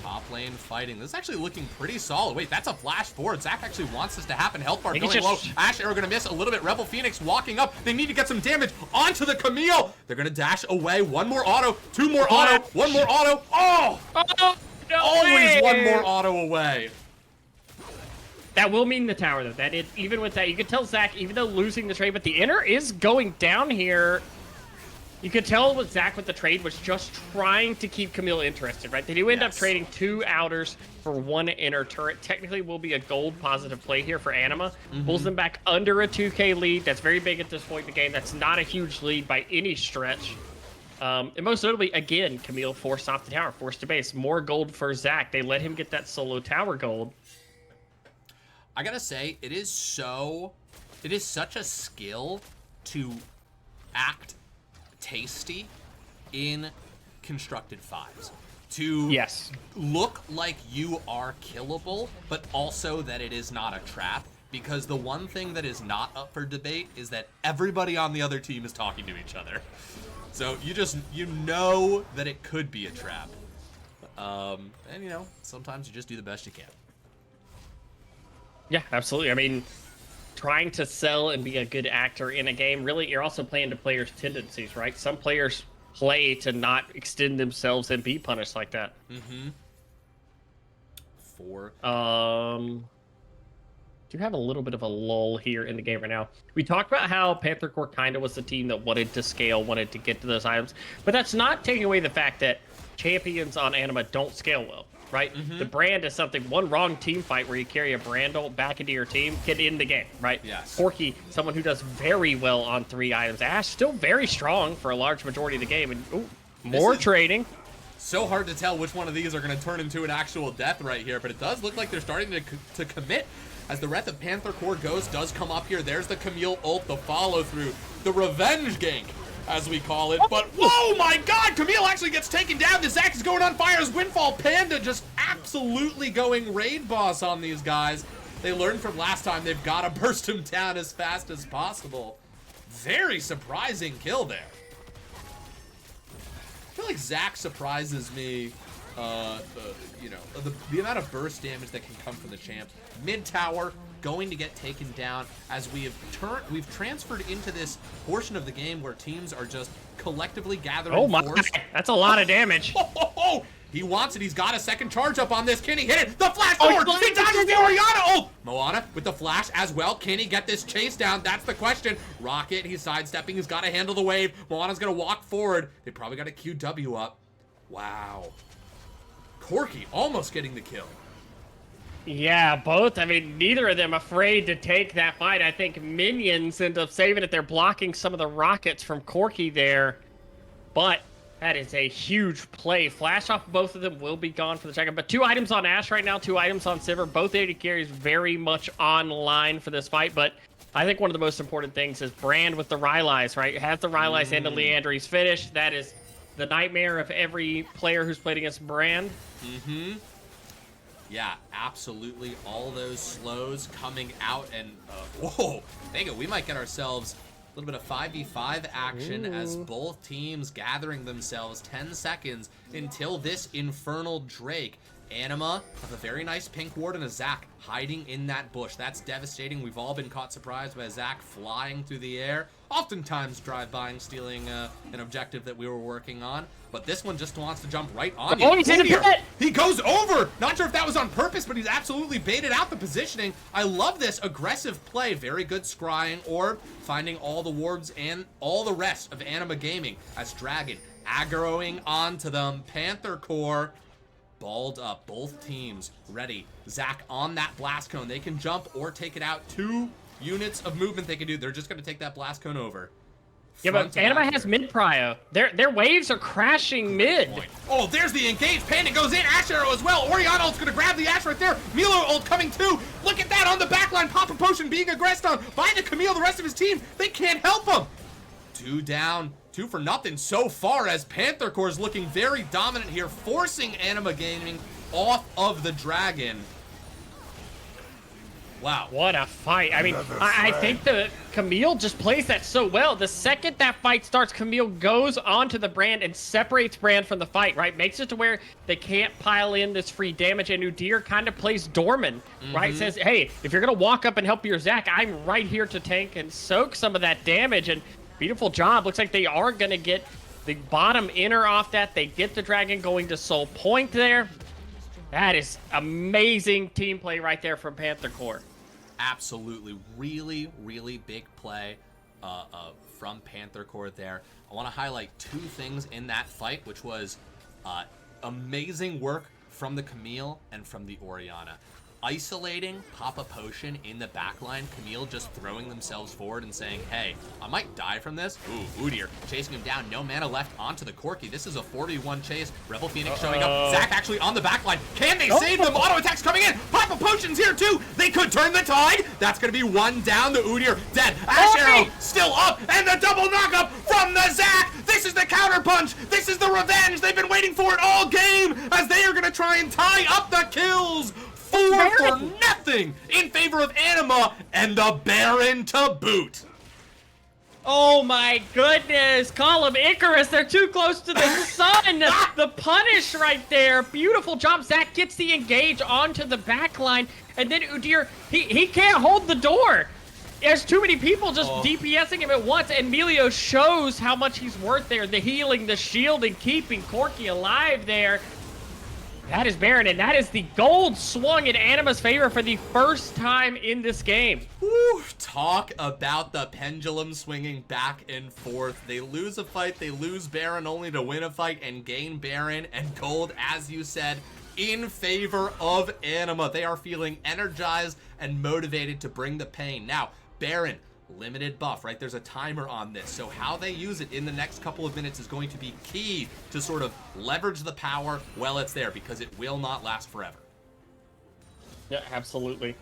Top lane fighting. This is actually looking pretty solid. Wait, that's a flash forward. Zac actually wants this to happen. Health bar going low. Ashe Arrow gonna miss a little bit. Rebel Phoenix walking up. They need to get some damage onto the Camille. They're gonna dash away. 1 more auto. 2 more auto. 1 more auto. Oh! No Always way. 1 more auto away. That will mean the tower, though. That is, even with that, you can tell Zac, even though losing the trade, but the inner is going down here. You could tell with Zac with the trade was just trying to keep Camille interested, right? They do end up trading 2 outers for 1 inner turret. Technically will be a gold positive play here for Anima. Pulls them back under a 2K lead. That's very big at this point in the game. That's not a huge lead by any stretch. And most notably, again, Camille forced off the tower, forced to base. More gold for Zac. They let him get that solo tower gold. I gotta say, it is such a skill to act tasty in constructed 5s. To look like you are killable, but also that it is not a trap. Because the one thing that is not up for debate is that everybody on the other team is talking to each other. So you know that it could be a trap. And you know, sometimes you just do the best you can. Yeah, absolutely. I mean, trying to sell and be a good actor in a game, really, you're also playing to players' tendencies, right? Some players play to not extend themselves and be punished like that. do have a little bit of a lull here in the game right now. We talked about how Panther Core kind of was the team that wanted to scale, wanted to get to those items, but that's not taking away the fact that champions on Anima don't scale well, right? The brand is something, one wrong team fight where you carry a brand ult back into your team can end the game, right? Yes. Corki, someone who does very well on 3 items. Ash, still very strong for a large majority of the game, and ooh, more trading. So hard to tell which one of these are going to turn into an actual death right here, but it does look like they're starting to commit as the Wrath of Panther Core Ghost does come up here. There's the Camille ult, the follow-through, the revenge gank, as we call it. But, whoa, my God, Camille actually gets taken down. The Zac is going on fire as Windfall Panda just absolutely going raid boss on these guys. They learned from last time they've got to burst him down as fast as possible. Very surprising kill there. I feel like Zac surprises me, you know, the amount of burst damage that can come from the champ. Mid tower going to get taken down as we've transferred into this portion of the game where teams are just collectively gathering. Oh my, force. that's a lot of damage. Oh, he wants it. He's got a second charge up on this. Can he hit it? The flash forward. He dodges the Orianna. Oh, Moana with the flash as well. Can he get this chase down? That's the question. Rocket, he's sidestepping. He's got to handle the wave. Moana's going to walk forward. They probably got a QW up. Wow. Corki almost getting the kill. Yeah, both. I mean, neither of them afraid to take that fight. I think minions end up saving it. They're blocking some of the rockets from Corki there. But that is a huge play. Flash off both of them will be gone for the second. But 2 items on Ashe right now, 2 items on Sivir. Both AD carries very much online for this fight. But I think one of the most important things is Brand with the Rylai's, right? Has the Rylai's and the Leandry's finish. That is the nightmare of every player who's played against Brand. Yeah, absolutely. All those slows coming out and whoa, Vega, we might get ourselves a little bit of 5v5 action as both teams gathering themselves. 10 seconds until this Infernal Drake. Anima with a very nice pink ward and a Zac hiding in that bush. That's devastating. We've all been caught surprised by Zac flying through the air. Oftentimes drive-by and stealing an objective that we were working on. But this one just wants to jump right on you. Oh, he's in a pit! He goes over! Not sure if that was on purpose, but he's absolutely baited out the positioning. I love this aggressive play. Very good scrying or finding all the wards and all the rest of Anima Gaming as Dragon aggroing onto them. Panther Core balled up. Both teams ready. Zac on that blast cone. They can jump or take it out. 2 units of movement they can do. They're just going to take that blast cone over. Yeah, but Anima has mid prio. Their waves are crashing mid. Oh, there's the engage. Panda goes in. Ashe arrow as well. Orianna ult's going to grab the Ashe right there. Milo ult coming too. Look at that on the backline. Papa Potion being aggressed on by the Camille. The rest of his team, they can't help him. 2 down. 2 for nothing so far as Panther Core is looking very dominant here, forcing Anima Gaming off of the Dragon. Wow. What a fight. I mean, I think the Camille just plays that so well. The second that fight starts, Camille goes onto the Brand and separates Brand from the fight, right? Makes it to where they can't pile in this free damage, and Udyr kind of plays Dorman, right? Says, hey, if you're going to walk up and help your Zac, I'm right here to tank and soak some of that damage, and beautiful job. Looks like they are going to get the bottom inner off that. They get the Dragon going to Soul Point there. That is amazing team play right there from Panther Core. Absolutely. Really, really big play from Panther Core there. I want to highlight 2 things in that fight, which was amazing work from the Camille and from the Orianna. Isolating Papa Potion in the backline, Camille just throwing themselves forward and saying, hey, I might die from this. Ooh, Udyr chasing him down. No mana left onto the Corki. This is a 41 chase. Rebel Phoenix showing up. Zac actually on the backline. Can they save them? Auto attacks coming in. Papa Potion's here too. They could turn the tide. That's going to be 1 down. The Udyr dead. Ashe arrow still up. And the double knockup from the Zac. This is the counter punch. This is the revenge. They've been waiting for it all game as they are going to try and tie up the kills. 4 for nothing in favor of Anima and the Baron to boot. Oh my goodness, call him Icarus. They're too close to the sun. The punish right there. Beautiful job. Zac gets the engage onto the backline, and then Udyr, he can't hold the door. There's too many people just DPSing him at once, and Melio shows how much he's worth there. The healing, the shielding, keeping Corki alive there. That is Baron, and that is the gold swung in Anima's favor for the first time in this game. Woo, talk about the pendulum swinging back and forth. They lose a fight, they lose Baron only to win a fight and gain Baron and gold, as you said, in favor of Anima. They are feeling energized and motivated to bring the pain. Now, Baron, limited buff, right? There's a timer on this, so how they use it in the next couple of minutes is going to be key to sort of leverage the power while it's there, because it will not last forever. Yeah, absolutely.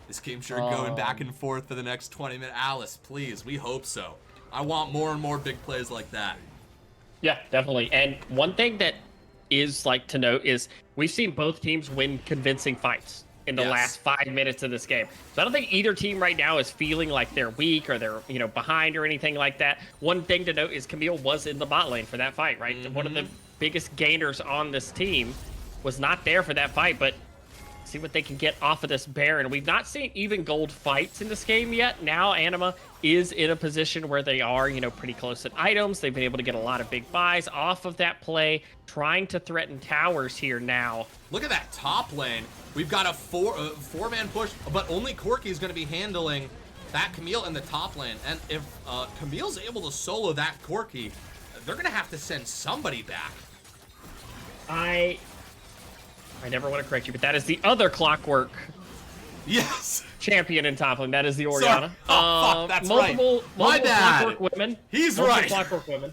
This game sure going back and forth for the next 20 minutes. Alice, please, we hope so. I want more and more big plays like that. Yeah, definitely. And one thing that is like to note is we've seen both teams win convincing fights in the last 5 minutes of this game. So I don't think either team right now is feeling like they're weak or they're, you know, behind or anything like that. One thing to note is Camille was in the bot lane for that fight, right? One of the biggest gainers on this team was not there for that fight, but see what they can get off of this Baron. We've not seen even gold fights in this game yet. Now Anima is in a position where they are, you know, pretty close at items. They've been able to get a lot of big buys off of that play, trying to threaten towers here now. Look at that top lane. We've got a four-man push, but only Corki is going to be handling that Camille in the top lane. And if Camille's able to solo that Corki, they're going to have to send somebody back. I never want to correct you, but that is the other Clockwork champion in top lane. That is the Orianna. Oh, fuck, that's multiple My bad. Clockwork women. He's multiple right. Clockwork women.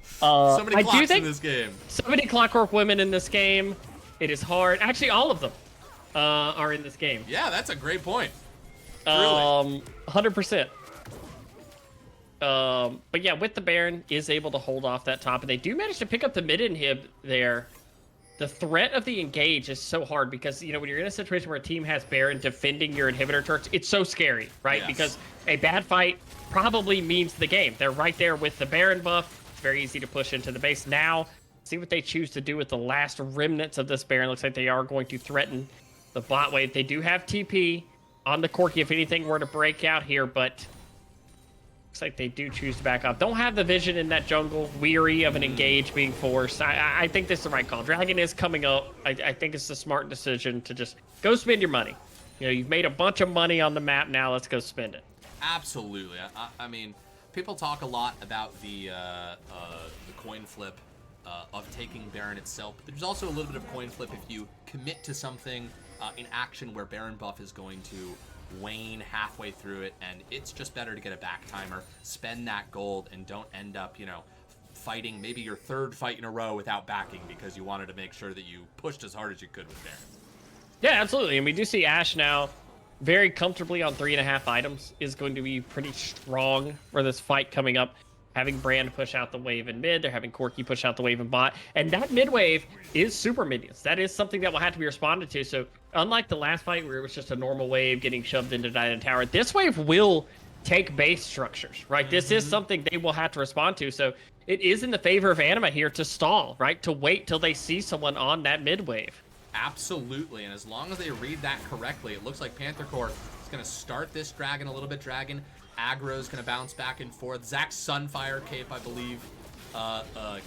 So many I clocks do think in this game. So many Clockwork women in this game. It is hard. Actually, all of them are in this game. Yeah, that's a great point. 100%. But yeah, with the Baron is able to hold off that top, and they do manage to pick up the mid inhib there. The threat of the engage is so hard because, you know, when you're in a situation where a team has Baron defending your inhibitor turrets, it's so scary, right? Yes. Because a bad fight probably means the game. They're right there with the Baron buff. It's very easy to push into the base. Now, see what they choose to do with the last remnants of this Baron. Looks like they are going to threaten the bot wave. They do have TP on the Corki if anything were to break out here, but looks like they do choose to back up. Don't have the vision in that jungle, weary of an engage being forced. I think this is the right call. Dragon is coming up. I think it's a smart decision to just go spend your money. You know, you've made a bunch of money on the map now. Let's go spend it. Absolutely. I mean, people talk a lot about the coin flip of taking Baron itself, but there's also a little bit of coin flip if you commit to something in action where Baron buff is going to wane halfway through it, and it's just better to get a back timer, spend that gold, and don't end up, you know, fighting maybe your third fight in a row without backing because you wanted to make sure that you pushed as hard as you could with Baron. Yeah, absolutely. And we do see Ashe now very comfortably on 3.5 items is going to be pretty strong for this fight coming up. Having Brand push out the wave in mid, they're having Corki push out the wave in bot, and that mid wave is super minions. That is something that will have to be responded to. So unlike the last fight where it was just a normal wave getting shoved into Diana Tower, this wave will take base structures, right? This is something they will have to respond to. So it is in the favor of Anima here to stall, right? To wait till they see someone on that mid wave. Absolutely, and as long as they read that correctly, it looks like Panther Core is going to start this Dragon a little bit. Dragon aggro is going to bounce back and forth. Zach's Sunfire Cape, I believe,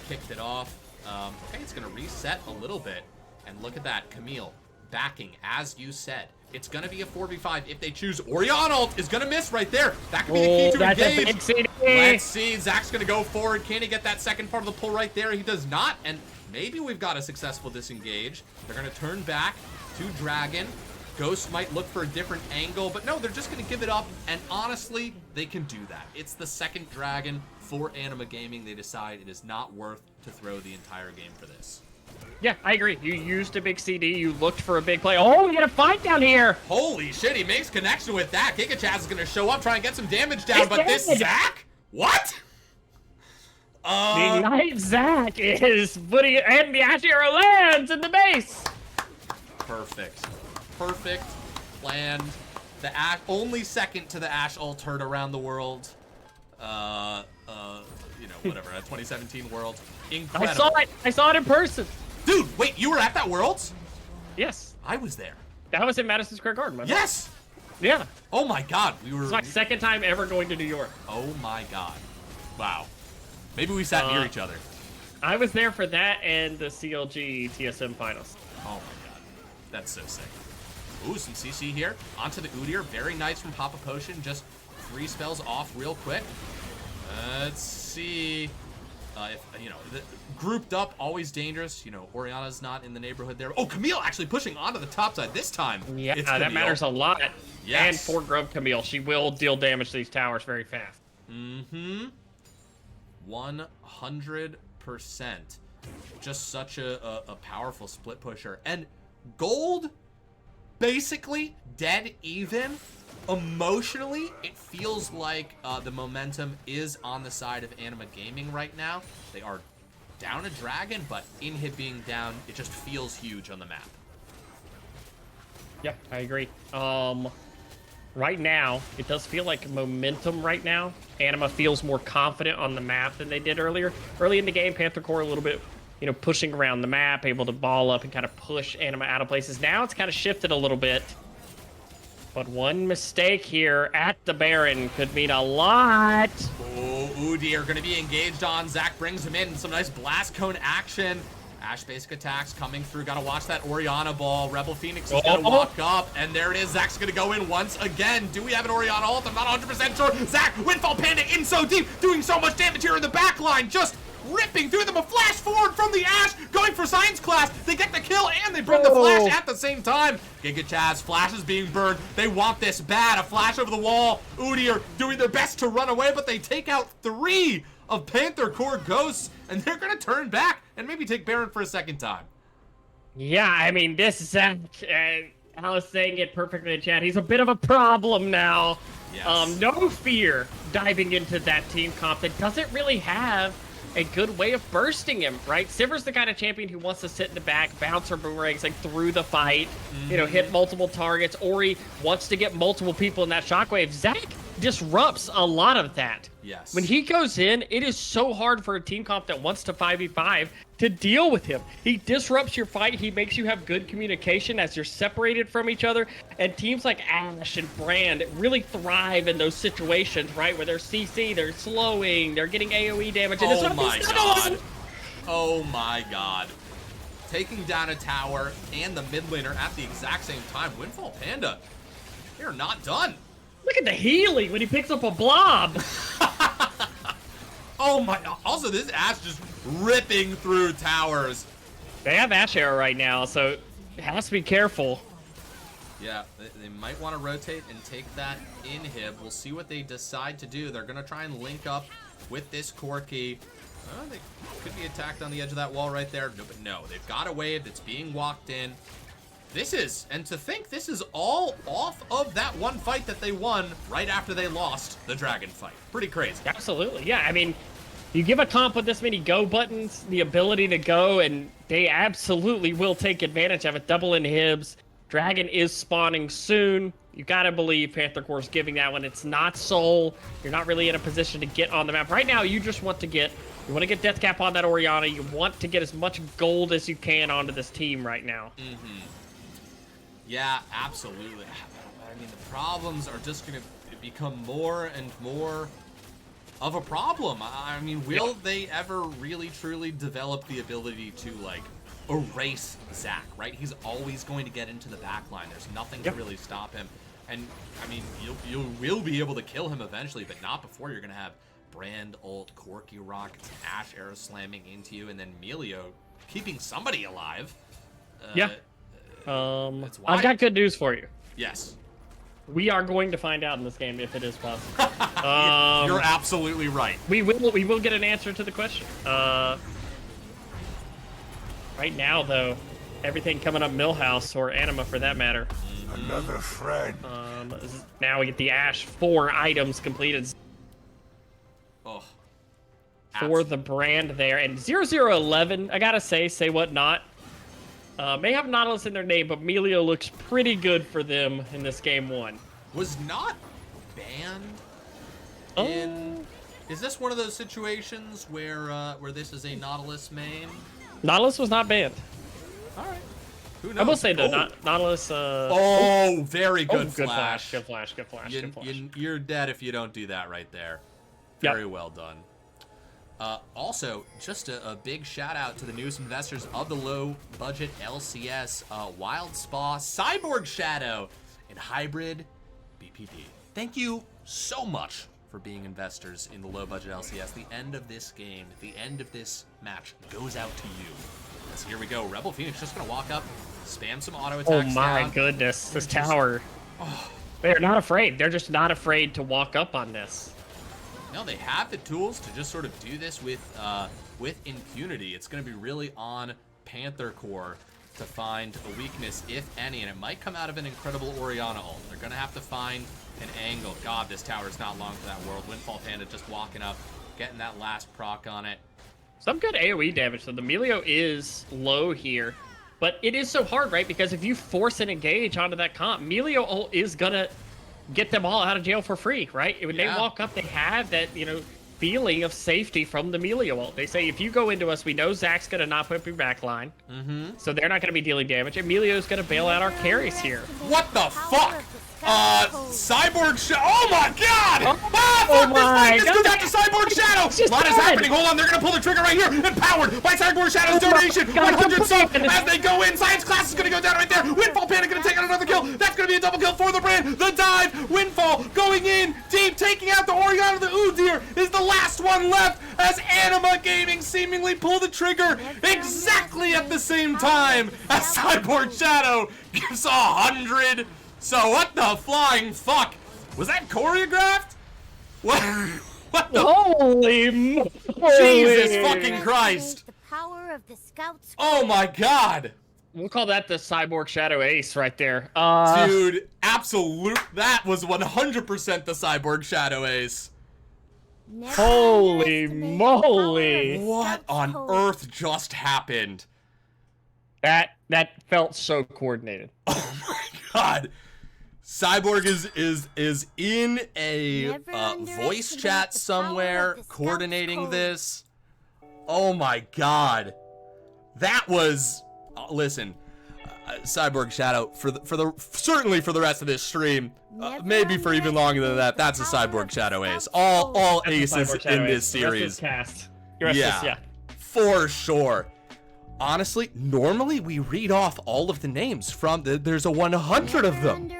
kicked it off. Okay, it's going to reset a little bit. And look at that, Camille backing, as you said. It's going to be a 4v5 if they choose. Orianna ult is going to miss right there. That could be the key to engage. Let's see, Zach's going to go forward. Can he get that second part of the pull right there? He does not, and maybe we've got a successful disengage. They're going to turn back to Dragon. Ghost might look for a different angle, but no, they're just going to give it up, and honestly, they can do that. It's the second Dragon for Anima Gaming. They decide it is not worth to throw the entire game for this. Yeah, I agree. You used a big CD, you looked for a big play. Oh, we got a fight down here! Holy shit, he makes connection with that. Gigachaz is going to show up, try and get some damage down, but this Zach? What? The Knight Zach is putting it, and the Ashe arrow lands in the base! Perfect. Perfect planned. The Ashe, only second to the Ashe ult heard around the world. You know, whatever, a 2017 world. Incredible. I saw it in person. Dude, wait, you were at that Worlds? Yes. I was there. That was in Madison Square Garden, my Yes! Yeah. Oh my god, we were... It's my second time ever going to New York. Oh my god. Wow. Maybe we sat near each other. I was there for that and the CLG TSM finals. Oh my god. That's so sick. Ooh, some CC here. Onto the Udyr. Very nice from Papa Potion. Just 3 spells off real quick. Let's see. If, you know, grouped up, always dangerous. You know, Oriana's not in the neighborhood there. Oh, Camille actually pushing onto the top side this time. Yeah, that matters a lot. Yes. And for Grub Camille, she will deal damage to these towers very fast. 100%. Just such a powerful split pusher. And gold, basically dead even. Emotionally, it feels like the momentum is on the side of Anima Gaming right now. They are down a dragon, but Inhib being down, it just feels huge on the map. Yep, I agree. Right now, it does feel like momentum right now. Anima feels more confident on the map than they did earlier. Early in the game, Panther Core a little bit, you know, pushing around the map, able to ball up and kind of push Anima out of places. Now it's kind of shifted a little bit. But one mistake here at the Baron could mean a lot. Oh, Udyr going to be engaged on. Zach brings him in. Some nice blast cone action. Ash basic attacks coming through. Got to watch that Oriana ball. Rebel Phoenix is going to walk up. And there it is. Zach's going to go in once again. Do we have an Oriana ult? I'm not 100% sure. Zach, Windfall Panda in so deep. Doing so much damage here in the back line. Just ripping through them. A flash forward from the Ash. Going for science class. They get the kill and they burn the flash at the same time. Giga Chaz, flash is being burned. They want this bad. A flash over the wall. Udyr doing their best to run away, but they take out 3 of Panther Core Ghosts, and they're going to turn back and maybe take Baron for a second time. Yeah, I mean, this Zach, I was saying it perfectly in chat. He's a bit of a problem now. Yes. No fear diving into that team comp that doesn't really have a good way of bursting him, right? Sivir's the kind of champion who wants to sit in the back, bounce her boomerangs like through the fight, you know, hit multiple targets. Ori wants to get multiple people in that shockwave. Zach disrupts a lot of that. Yes. When he goes in, it is so hard for a team comp that wants to 5v5 to deal with him. He disrupts your fight. He makes you have good communication as you're separated from each other. And teams like Ash and Brand really thrive in those situations, right? Where they're CC, they're slowing, they're getting AoE damage. And Oh my god. Oh my god. Taking down a tower and the mid laner at the exact same time. Windfall Panda, they're not done. Look at the healing when he picks up a blob. Oh my, also this Ash just ripping through towers. They have Ash Arrow right now, so it has to be careful. Yeah, they might want to rotate and take that inhib. We'll see what they decide to do. They're going to try and link up with this Corki. They could be attacked on the edge of that wall right there. No, but no, they've got a wave that's being walked in. This is, and to think this is all off of that one fight that they won right after they lost the dragon fight. Pretty crazy. Absolutely, yeah. I mean, you give a comp with this many go buttons, the ability to go, and they absolutely will take advantage of it. Double inhibs. Dragon is spawning soon. You gotta believe Panther Core's giving that one. It's not Soul. You're not really in a position to get on the map. Right now, you just want to get, you want to get Death Cap on that Oriana. You want to get as much gold as you can onto this team right now. Yeah, absolutely. I mean, the problems are just going to become more and more of a problem. I mean, will they ever really, truly develop the ability to, like, erase Zach, right? He's always going to get into the back line. There's nothing to really stop him. And, I mean, you will be able to kill him eventually, but not before you're going to have Brand ult, Corki Rock, Ash Arrow slamming into you, and then Melio keeping somebody alive. I've got good news for you. Yes. We are going to find out in this game if it is possible. You're absolutely right. We will get an answer to the question. Right now, though, everything coming up Millhouse, or Anima for that matter. Another friend. Now we get the Ash 4 items completed. Oh. For the Brand there. And 0011, I gotta say what not. May have Nautilus in their name, but Melio looks pretty good for them in this game 1. Was not banned in... Is this one of those situations where this is a Nautilus main? Nautilus was not banned. All right. Who knows? I will say, though, Nautilus... very good good flash. Good flash, good flash, good flash. You're dead if you don't do that right there. Very well done. Also, just a big shout out to the newest investors of the low budget LCS, Wild Spa, Cyborg Shadow, and Hybrid BPD. Thank you so much for being investors in the low budget LCS. The end of this game, the end of this match goes out to you. So here we go. Rebel Phoenix just gonna walk up, spam some auto attacks. Oh my down. goodness, this tower. Oh. They're not afraid. They're just not afraid to walk up on this. No, they have the tools to just sort of do this with impunity. It's going to be really on Panther Core to find a weakness, if any, and it might come out of an incredible Orianna ult. They're going to have to find an angle. God, this tower is not long for that world. Windfall Panda just walking up, getting that last proc on it. Some good AoE damage, so the Melio is low here, but it is so hard, right? Because if you force an engage onto that comp, Melio ult is going to get them all out of jail for free, right? When they walk up, they have that, feeling of safety from the Melio ult. They say, if you go into us, we know Zach's going to not put up your back line, so they're not going to be dealing damage, and Melio's going to bail out our carries here. What the fuck? Cyborg Shadow. Oh my god! Oh my This goes out to Cyborg Shadow! A lot is happening. Hold on, they're gonna pull the trigger right here. Empowered by Cyborg Shadow's donation. 100 sub as they go in. Science Class is gonna go down right there. Windfall Panda gonna take out another kill. That's gonna be a double kill for the brand. The dive. Windfall going in deep, taking out the Orianna. The Udyr is the last one left as Anima Gaming seemingly pull the trigger exactly at the same time as Cyborg Shadow gives 100. So what the flying fuck? Was that choreographed? What? What the? Holy moly! Jesus fucking Christ! The power of the scouts. Oh my god! We'll call that the Cyborg Shadow Ace right there. Dude, absolute. That was 100% the Cyborg Shadow Ace. Holy moly! What on earth just happened? That felt so coordinated. Oh my god! Cyborg is in a voice chat somewhere, coordinating this. Oh my god, that was. Listen, Cyborg Shadow certainly for the rest of this stream, maybe for even longer than that. That's a Cyborg Shadow ace. All aces in this series. Yeah, for sure. Honestly, normally we read off all of the names from there's a 100 of them.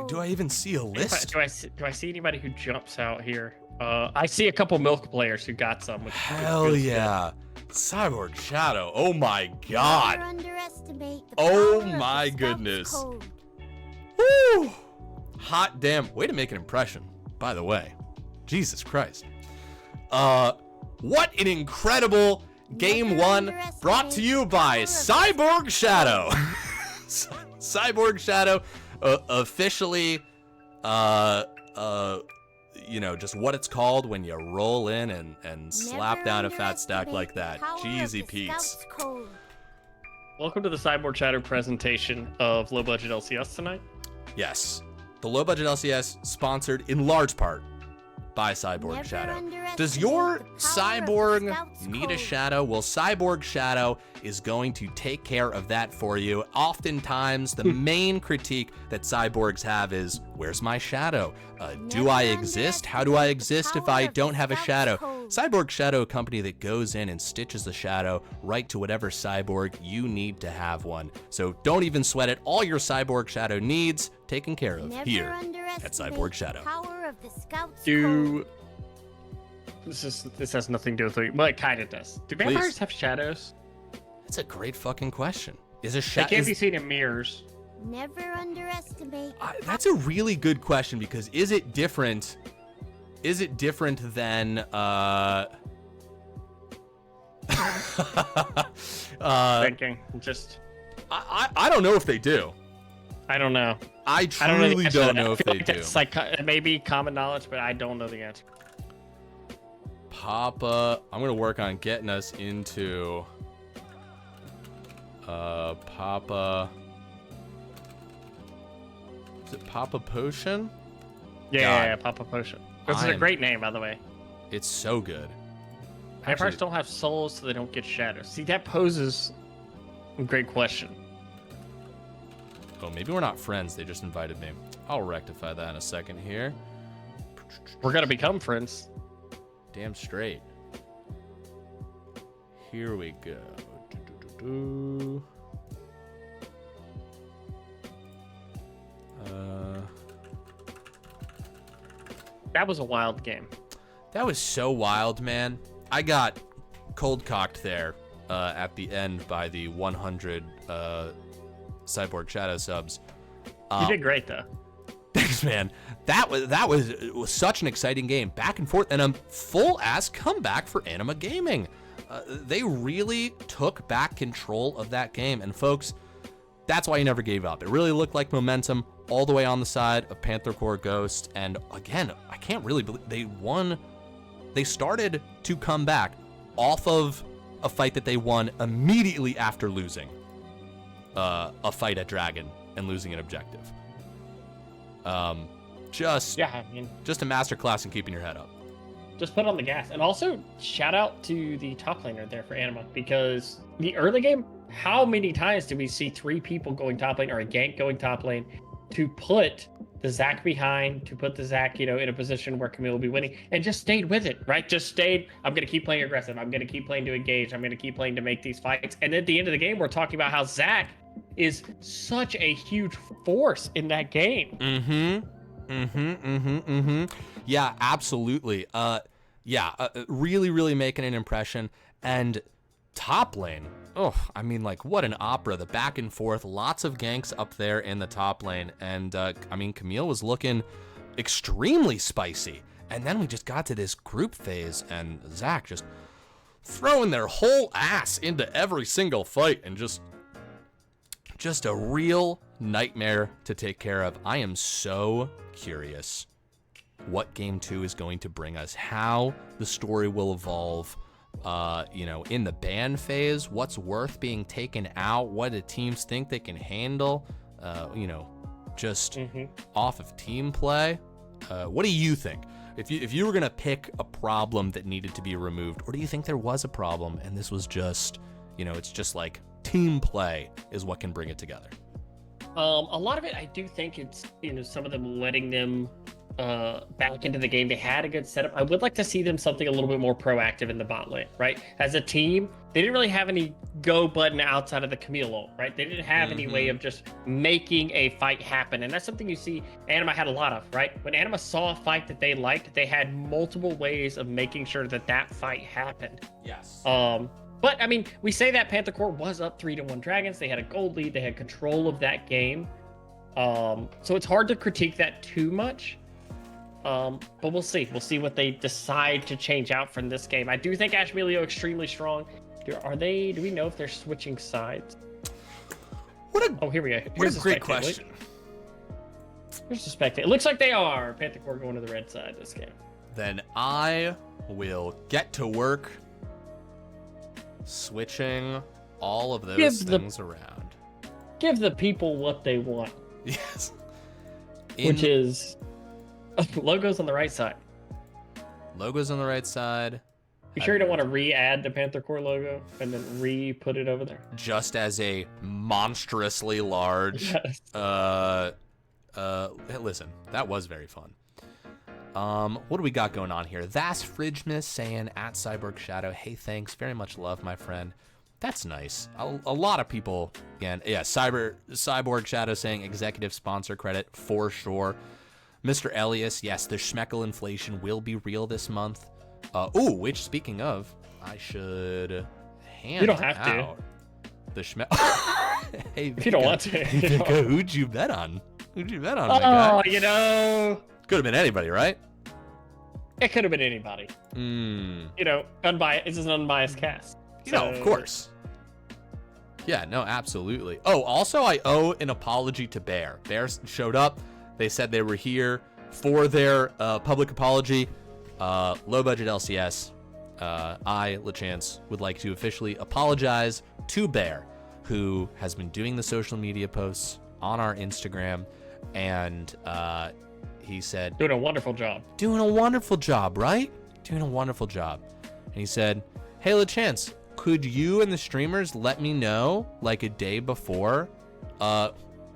Do I even see a list? Do I see anybody who jumps out here? I see a couple Milk players who got some. Which Hell yeah. Cyborg Shadow. Oh my god. Oh my goodness. Woo. Hot damn. Way to make an impression, by the way. Jesus Christ. What an incredible game one brought to you by Cyborg Shadow. Cyborg Shadow, officially, just what it's called when you roll in and slap down a fat stack like that. Jeezy Pete's. Welcome to the Cyborg Shadow presentation of Low Budget LCS tonight. Yes, the Low Budget LCS sponsored in large part by Cyborg Shadow. Does your Cyborg need a shadow? Well, Cyborg Shadow is going to take care of that for you. Oftentimes, the main critique that Cyborgs have is, where's my shadow? Do I exist? How do I exist if I don't have a shadow? Cyborg Shadow, a company that goes in and stitches the shadow right to whatever Cyborg you need to have one. So don't even sweat it. All your Cyborg Shadow needs taken care of here at Cyborg Shadow. This has nothing to do with it, but it kind of does. Do vampires have shadows? That's a great fucking question. Is a They can't be seen in mirrors. Never underestimate. That's a really good question, because is it different? Is it different than Thinking, just. I don't know if they do. I don't know. I truly don't know if they do. It's like maybe common knowledge, but I don't know the answer. Papa, I'm gonna work on getting us into Papa. Is it Papa Potion? Yeah, Papa Potion. This is a great name, by the way. It's so good. Vampires don't have souls, so they don't get shadows. See, that poses a great question. Oh, maybe we're not friends. They just invited me. I'll rectify that in a second here. We're gonna become friends. Damn straight. Here we go. That was a wild game. That was so wild, man. I got cold cocked there at the end by the 100 Cyborg Shadow subs. You did great though. Thanks, man. That was such an exciting game, back and forth, and a full ass comeback for Anima Gaming. They really took back control of that game, and folks, that's why you never gave up. It really looked like momentum all the way on the side of Panther Core Ghost, and again, I can't really believe they won. They started to come back off of a fight that they won immediately after losing a fight at Dragon and losing an objective. Just a masterclass in keeping your head up. Just put on the gas. And also, shout out to the top laner there for Anima, because the early game, how many times did we see 3 people going top lane or a gank going top lane to put the Zac behind, to put the Zac, in a position where Camille will be winning, and just stayed with it, right? Just stayed, I'm going to keep playing aggressive. I'm going to keep playing to engage. I'm going to keep playing to make these fights. And at the end of the game, we're talking about how Zac is such a huge force in that game. Yeah, absolutely. Really, really making an impression. And top lane, what an opera. The back and forth, lots of ganks up there in the top lane. And, Camille was looking extremely spicy. And then we just got to this group phase, and Zac just throwing their whole ass into every single fight, and just a real nightmare to take care of. I am so curious what Game 2 is going to bring us, how the story will evolve, in the ban phase, what's worth being taken out, what do teams think they can handle, off of team play. What do you think? If you were going to pick a problem that needed to be removed, or do you think there was a problem and this was just, it's just like team play is what can bring it together? A lot of it, I do think it's, some of them letting them back into the game. They had a good setup. I would like to see them something a little bit more proactive in the bot lane, right? As a team, they didn't really have any go button outside of the Camille ult, right? They didn't have any way of just making a fight happen. And that's something you see Anima had a lot of, right? When Anima saw a fight that they liked, they had multiple ways of making sure that fight happened. Yes. But we say that Panther Core was up 3-1 Dragons. They had a gold lead. They had control of that game. So it's hard to critique that too much. But we'll see. We'll see what they decide to change out from this game. I do think Ashmelio extremely strong. Do we know if they're switching sides? Here we go. What a great question. Here's the spectator. It looks like they are. Panther Core going to the red side this game. Then I will get to work switching all of those things around. Give the people what they want. Yes. Which is logos on the right side. Logos on the right side. You sure you don't want to re-add the Panther Core logo and then re-put it over there? Just as a monstrously large. Yes. Listen, that was very fun. What do we got going on here? That's Fridgmas saying at Cyborg Shadow, hey, thanks, very much love, my friend. That's nice. A lot of people, again, yeah, Cyborg Shadow saying executive sponsor credit for sure. Mr. Elias, yes, the Schmeckel inflation will be real this month. Which, speaking of, I should hand you don't have out to. The Schmeckel. Hey, if you don't want to. Vika, who'd you bet on? Who'd you bet on, my guy? Could have been anybody, right? It could have been anybody. Unbiased. This is an unbiased cast. Of course. Yeah, no, absolutely. Oh, also, I owe an apology to Bear. Bear showed up. They said they were here for their public apology. Low budget LCS. I, LeChance, would like to officially apologize to Bear, who has been doing the social media posts on our Instagram, and he said, doing a wonderful job. Doing a wonderful job, right? Doing a wonderful job. And he said, hey, LeChance, could you and the streamers let me know, like a day before,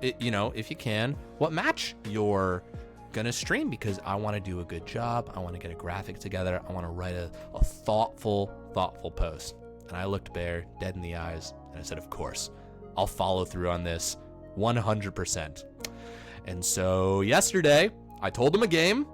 if you can, what match you're gonna stream because I want to do a good job. I want to get a graphic together. I want to write a thoughtful post. And I looked Bear dead in the eyes and I said, of course, I'll follow through on this 100%. And so yesterday I told him a game,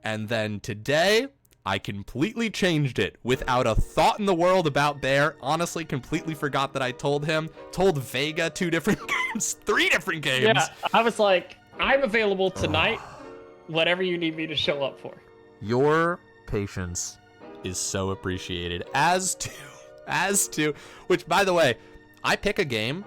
and then today I completely changed it without a thought in the world about Bear. Honestly, completely forgot that I told him. Told Vega 2 different games, 3 different games. Yeah, I was like, I'm available tonight, whatever you need me to show up for. Your patience is so appreciated. As to, which by the way, I pick a game,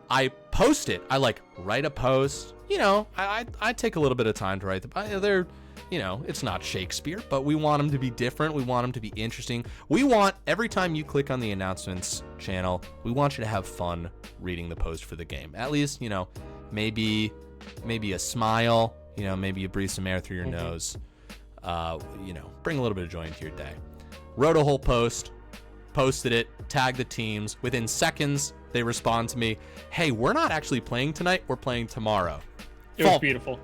I post it, I like write a post. You know, I take a little bit of time to write they're, you know, it's not Shakespeare, but we want them to be different. We want them to be interesting. We want, every time you click on the announcements channel, we want you to have fun reading the post for the game. At least, you know, maybe a smile, you know, maybe you breathe some air through your nose, you know, bring a little bit of joy into your day. Wrote a whole post, posted it, tagged the teams. Within seconds, they respond to me, hey, we're not actually playing tonight, we're playing tomorrow. It was beautiful.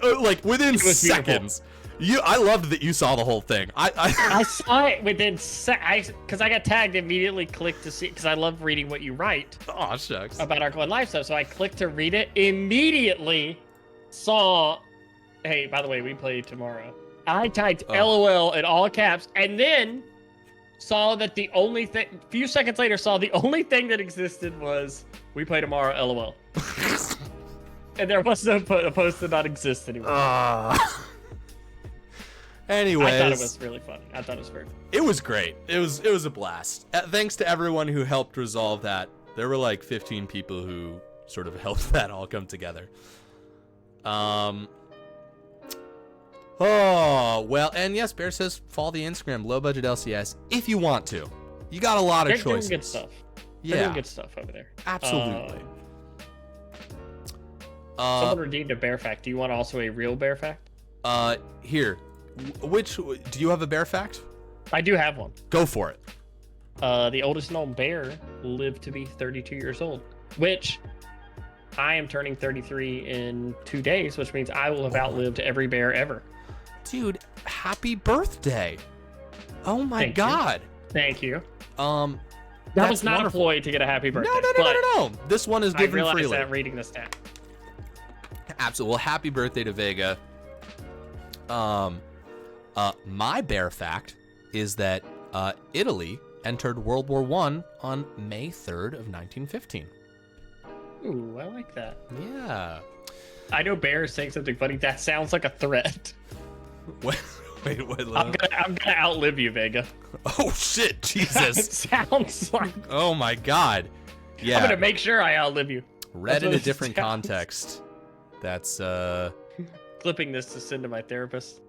Like within seconds. I loved that you saw the whole thing. I saw it within because I got tagged, immediately clicked to see, because I love reading what you write. Oh, shucks. About Arco and Life stuff. So I clicked to read it, immediately saw, hey, by the way, we play tomorrow. I typed LOL in all caps, and then saw that the only thing, a few seconds later, saw the only thing that existed was we play tomorrow, LOL. And there was no a post that not exist anymore. Anyways, I thought it was really funny. I thought it was very funny. It was great. It was a blast. Thanks to everyone who helped resolve that. There were like 15 people who sort of helped that all come together. Oh, well, and yes, Bear says follow the Instagram, low budget LCS, if you want to. You got a lot of choices. They're doing good stuff. Yeah. They're doing good stuff over there. Absolutely. Someone redeemed a bear fact. Do you want also a real bear fact? Here. Which, do you have a bear fact? I do have one. Go for it. The oldest known bear lived to be 32 years old, which I am turning 33 in 2 days, which means I will have outlived every bear ever. Dude, happy birthday. Oh my Thank God. You. Thank you. That was not wonderful. a ploy to get a happy birthday. No. This one is given I realized freely. that reading the stat. Absolutely. Well, happy birthday to Vega. My bear fact is that Italy entered World War I on May 3rd of 1915. Ooh, I like that. Yeah. I know Bear is saying something funny. That sounds like a threat. Wait. I'm gonna outlive you, Vega. Oh shit, It Jesus. sounds like. Oh my God. Yeah. I'm gonna make sure I outlive you. Read That's in what a it different sounds. context. That's Clipping this to send to my therapist.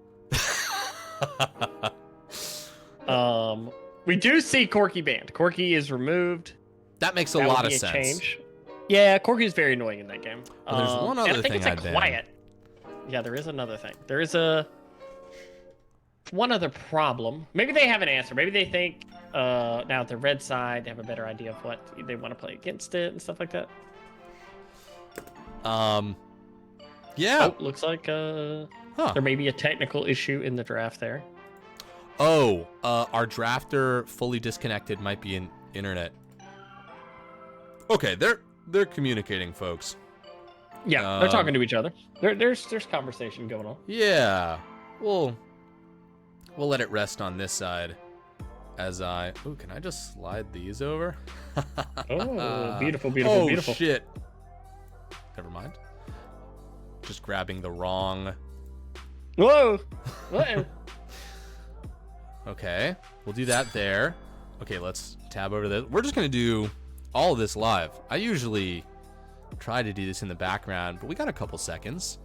We do see Corky banned. Corky is removed. that makes a That would lot be of sense. Change. Yeah, Corky is very annoying in that game. Well, there's one other and I think thing it's I'd ban. quiet. Yeah, there is another thing. There is one other problem. Maybe they have an answer. Maybe they think now at the red side they have a better idea of what they want to play against it and stuff like that. Yeah. Oh, looks like there may be a technical issue in the draft there. Oh, our drafter fully disconnected, might be in internet. Okay, they're communicating, folks. Yeah, they're talking to each other. There's conversation going on. Yeah. We'll let it rest on this side as ooh, can I just slide these over? Oh, beautiful. Oh shit. Never mind. Just grabbing the wrong. Whoa! What? Okay, we'll do that there. Okay, let's tab over this. We're just gonna do all of this live. I usually try to do this in the background, but we got a couple seconds.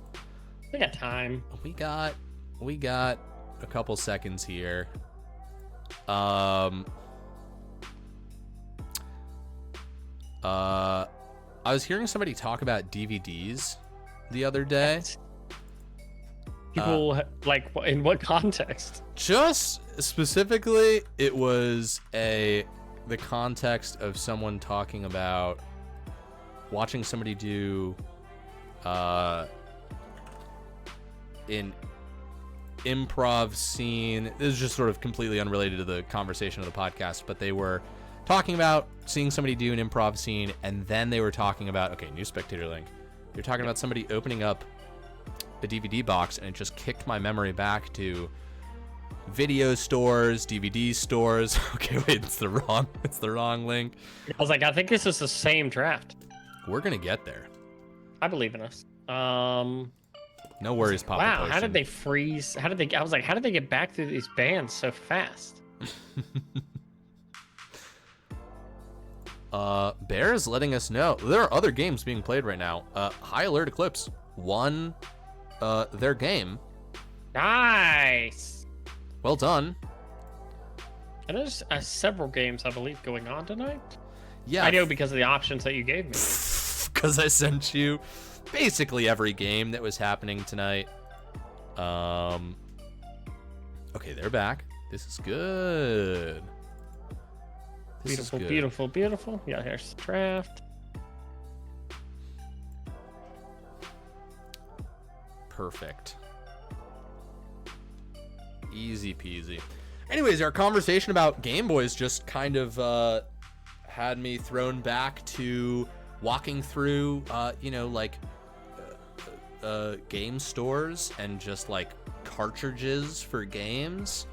We got time. We got a couple seconds here. I was hearing somebody talk about DVDs the other day. People like in what context? Just specifically, it was the context of someone talking about watching somebody do an improv scene. This is just sort of completely unrelated to the conversation of the podcast, but they were talking about seeing somebody do an improv scene, and then they were talking about, okay, new spectator link. You're talking about somebody opening up a DVD box, and it just kicked my memory back to video stores, DVD stores. Okay, wait, it's the wrong link. I was like, I think this is the same draft. We're gonna get there. I believe in us. No worries, Papa. Wow, Potion. how did they freeze? I was like, how did they get back through these bands so fast? Bear's letting us know there are other games being played right now. High Alert Eclipse won their game. Nice. Well done. And there's several games, I believe, going on tonight. Yeah, I know because of the options that you gave me. because I sent you basically every game that was happening tonight. Okay, they're back. This is good. Beautiful, beautiful, beautiful. Yeah, here's the draft. Perfect. Easy peasy. Anyways, our conversation about Game Boys just kind of had me thrown back to walking through, game stores and just like cartridges for games.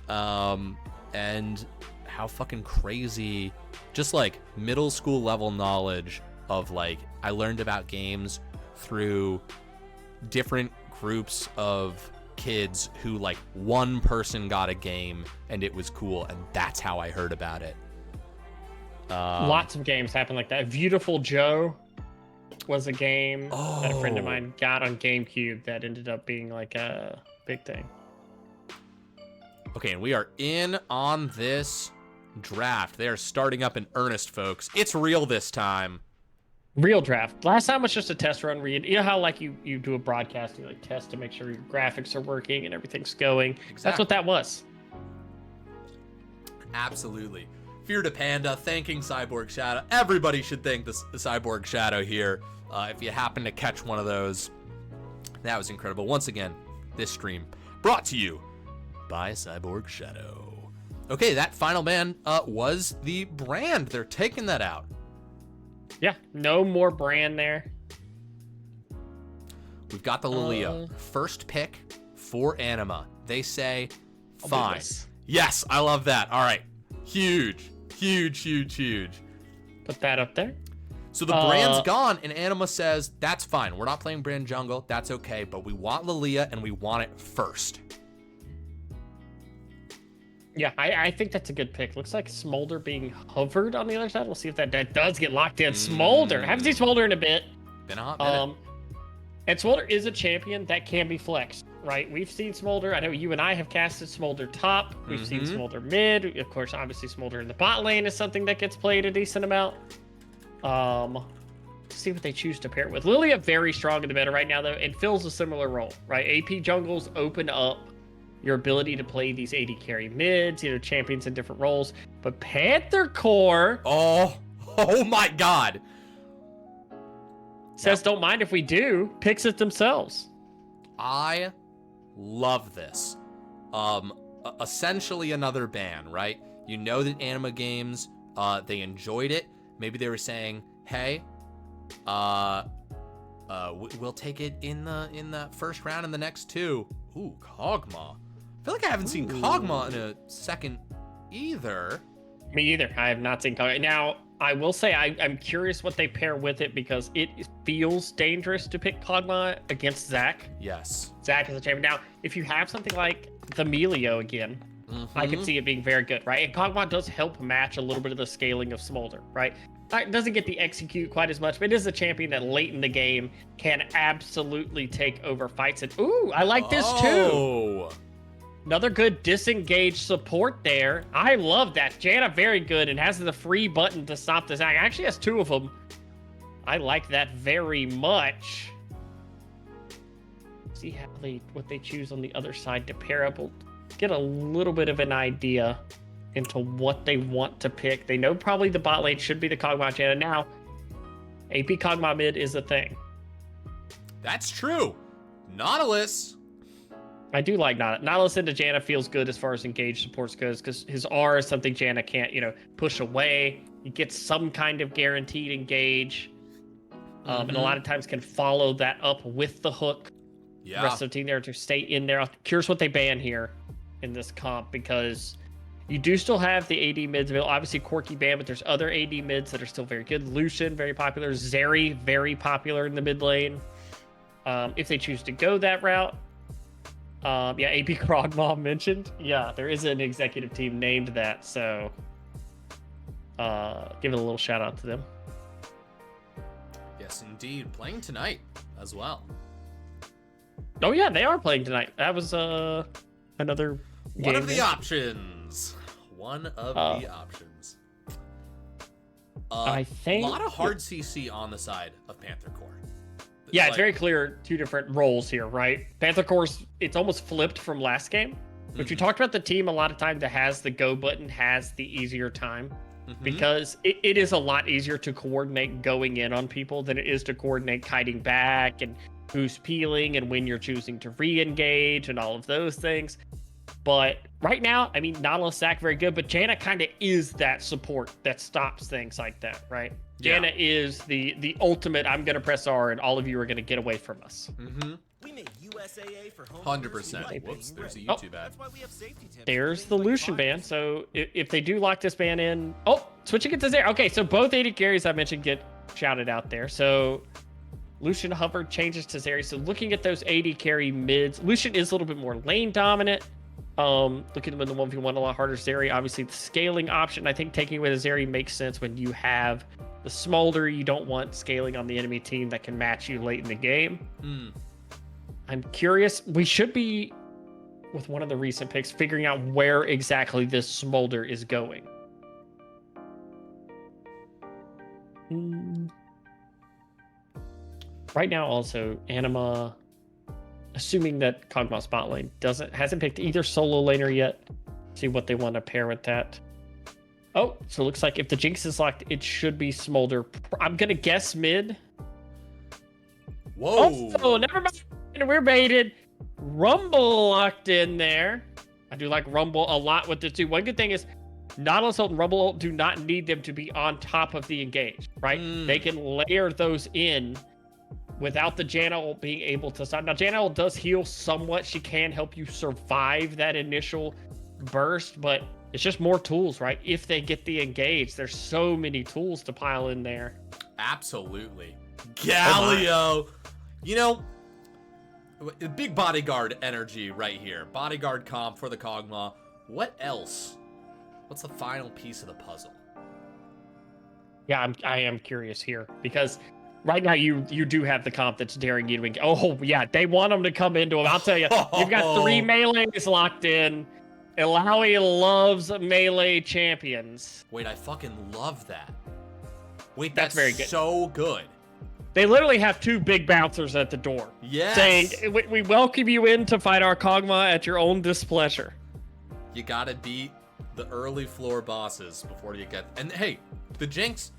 And how fucking crazy, just like middle school level knowledge of like, I learned about games through different groups of kids who like one person got a game and it was cool, and that's how I heard about it. Lots of games happen like that. Beautiful Joe was a game that a friend of mine got on GameCube that ended up being like a big thing. Okay, and we are in on this draft. They are starting up in earnest, folks. It's real this time. Real draft. Last time was just a test run. You know how like you do a broadcast, you like test to make sure your graphics are working and everything's going. Exactly. That's what that was. Absolutely. Fear to Panda, thanking Cyborg Shadow. Everybody should thank the Cyborg Shadow here. If you happen to catch one of those, that was incredible. Once again, this stream brought to you by Cyborg Shadow. Okay, that final band was the brand. They're taking that out. Yeah, no more brand there. We've got the Lilia. First pick for Anima. They say, fine. Yes, I love that. All right. Huge. Put that up there. So the brand's gone, and Anima says, that's fine. We're not playing brand jungle. That's okay, but we want Lilia, and we want it first. Yeah, I think that's a good pick. Looks like Smolder being hovered on the other side. We'll see if that does get locked in. Smolder. Haven't seen Smolder in a bit. Been a hot minute. And Smolder is a champion that can be flexed, right? We've seen Smolder. I know you and I have casted Smolder top. We've seen Smolder mid. Of course, obviously Smolder in the bot lane is something that gets played a decent amount. See what they choose to pair it with. Lilia very strong in the meta right now, though, and fills a similar role, right? AP jungles open up your ability to play these AD carry mids, champions in different roles. But Panther core... Oh my god. Says don't mind if we do. Picks it themselves. I love this. Essentially another ban, right? You know that Anima games, they enjoyed it. Maybe they were saying, hey, we'll take it in the first round and the next two. Ooh, Kog'Maw. I feel like I haven't seen Kog'Maw in a second either. Me either. I have not seen Kog'Maw. Now, I will say I'm curious what they pair with it, because it feels dangerous to pick Kog'Maw against Zac. Yes. Zac is a champion. Now, if you have something like the Melio again, I can see it being very good, right? And Kog'Maw does help match a little bit of the scaling of Smolder, right? It doesn't get the execute quite as much, but it is a champion that late in the game can absolutely take over fights. And ooh, I like this too. Another good disengage support there. I love that. Janna very good and has the free button to stop the Zac. Actually has two of them. I like that very much. See how what they choose on the other side to pair up. We'll get a little bit of an idea into what they want to pick. They know probably the bot lane should be the Kog'Maw Janna. Now, AP Kog'Maw mid is a thing. That's true. Nautilus. I do like Nautilus into Janna feels good as far as engage supports goes, because his R is something Janna can't, push away. He gets some kind of guaranteed engage. And a lot of times can follow that up with the hook. Yeah. The rest of the team there to stay in there. Curious what they ban here in this comp, because you do still have the AD mids available. Obviously, Corki ban, but there's other AD mids that are still very good. Lucian, very popular. Zeri, very popular in the mid lane. If they choose to go that route. AP Krogmaw mentioned. Yeah, there is an executive team named that, so give it a little shout out to them. Yes, indeed. Playing tonight as well. Oh yeah, they are playing tonight. That was another game. One of the options. One of the options. I think a lot of hard CC on the side of Panther Core. Yeah, it's very clear two different roles here, right? Panther Core's, it's almost flipped from last game. But you talked about the team a lot of times that has the go button has the easier time. Because it is a lot easier to coordinate going in on people than it is to coordinate kiting back and who's peeling and when you're choosing to re-engage and all of those things. But right now, I mean, Nautilus Sack very good, but Janna kind of is that support that stops things like that, right? Yeah. Janna is the ultimate, I'm going to press R and all of you are going to get away from us. We made USAA for home 100%. Whoops, there's a YouTube ad. That's why we have safety tips. There's the Lucian ban. So if they do lock this ban in... Oh, switching it to Zeri. Okay, so both AD carries I mentioned get shouted out there. So Lucian hover changes to Zeri. So looking at those AD carry mids, Lucian is a little bit more lane dominant. Looking at them in the 1v1 a lot harder. Zeri, obviously the scaling option. I think taking away the Zeri makes sense when you have the Smolder. You don't want scaling on the enemy team that can match you late in the game. I'm curious. We should be, with one of the recent picks, figuring out where exactly this Smolder is going. Right now, also, Anima, assuming that Kog'Maw spot lane hasn't picked either solo laner yet. See what they want to pair with that. Oh, so it looks like if the Jinx is locked, it should be Smolder. I'm going to guess mid. Whoa. Oh, never mind. We're baited. Rumble locked in there. I do like Rumble a lot with this too. One good thing is Nautilus ult and Rumble ult do not need them to be on top of the engage, right? They can layer those in without the Janna ult being able to stop. Now, Janna ult does heal somewhat. She can help you survive that initial burst, but it's just more tools, right? If they get the engage, there's so many tools to pile in there. Absolutely. Galio. Big bodyguard energy right here. Bodyguard comp for the Kog'Maw. What else? What's the final piece of the puzzle? Yeah, I am curious here because right now you do have the comp that's daring you to engage. Oh yeah, they want them to come into him. I'll tell you, you've got 3 melees locked in. Ilaoi loves melee champions. Wait, I fucking love that. Wait, That's very good. So good. They literally have 2 big bouncers at the door. Yes. Saying, we welcome you in to fight our Kog'Maw at your own displeasure. You gotta beat the early floor bosses before you get... And hey, the Jinx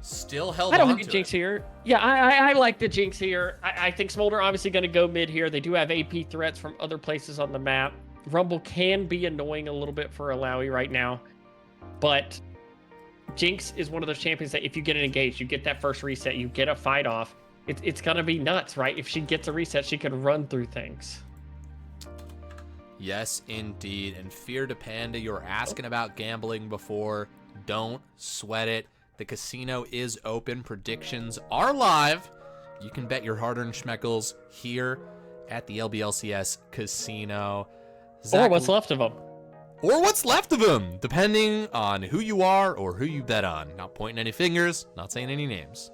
still held on to it. I don't like the Jinx here. Yeah, I like the Jinx here. I think Smolder obviously going to go mid here. They do have AP threats from other places on the map. Rumble can be annoying a little bit for Ilaoi right now. But Jinx is one of those champions that if you get an engage, you get that first reset, you get a fight off. It's going to be nuts, right? If she gets a reset, she can run through things. Yes, indeed. And Fear to Panda, you were asking about gambling before. Don't sweat it. The casino is open. Predictions are live. You can bet your hard-earned schmeckles here at the LBLCS casino. Or what's left of them. Or what's left of them, depending on who you are or who you bet on. Not pointing any fingers, not saying any names.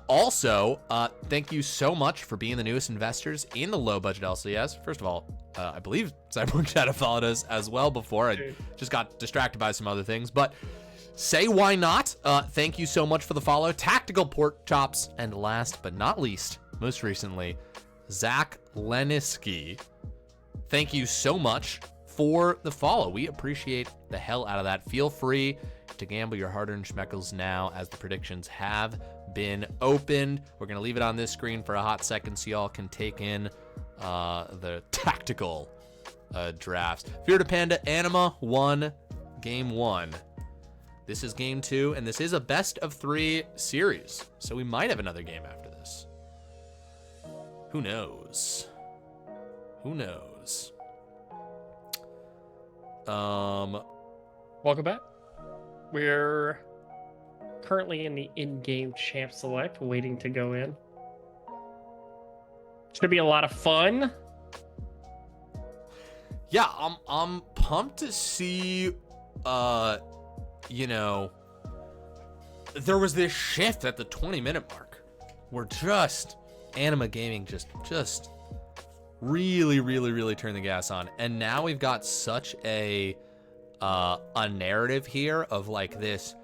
Also, thank you so much for being the newest investors in the low-budget LCS. First of all, I believe Cyborg Shadow followed us as well before. I just got distracted by some other things, but say why not. Thank you so much for the follow. Tactical Pork Chops, and last but not least, most recently, Zach Leniski. Thank you so much for the follow. We appreciate the hell out of that. Feel free to gamble your hard-earned schmeckles now, as the predictions have been opened. We're going to leave it on this screen for a hot second so y'all can take in the tactical drafts. Fear to Panda, Anima won game 1. This is game 2, and this is a best of 3 series, so we might have another game after this. Who knows? Who knows? Welcome back. We're currently in the in-game champ select, waiting to go in. Should be a lot of fun. Yeah, I'm pumped to see, you know, there was this shift at the 20-minute mark where just Anima Gaming just really turned the gas on. And now we've got such a narrative here of like this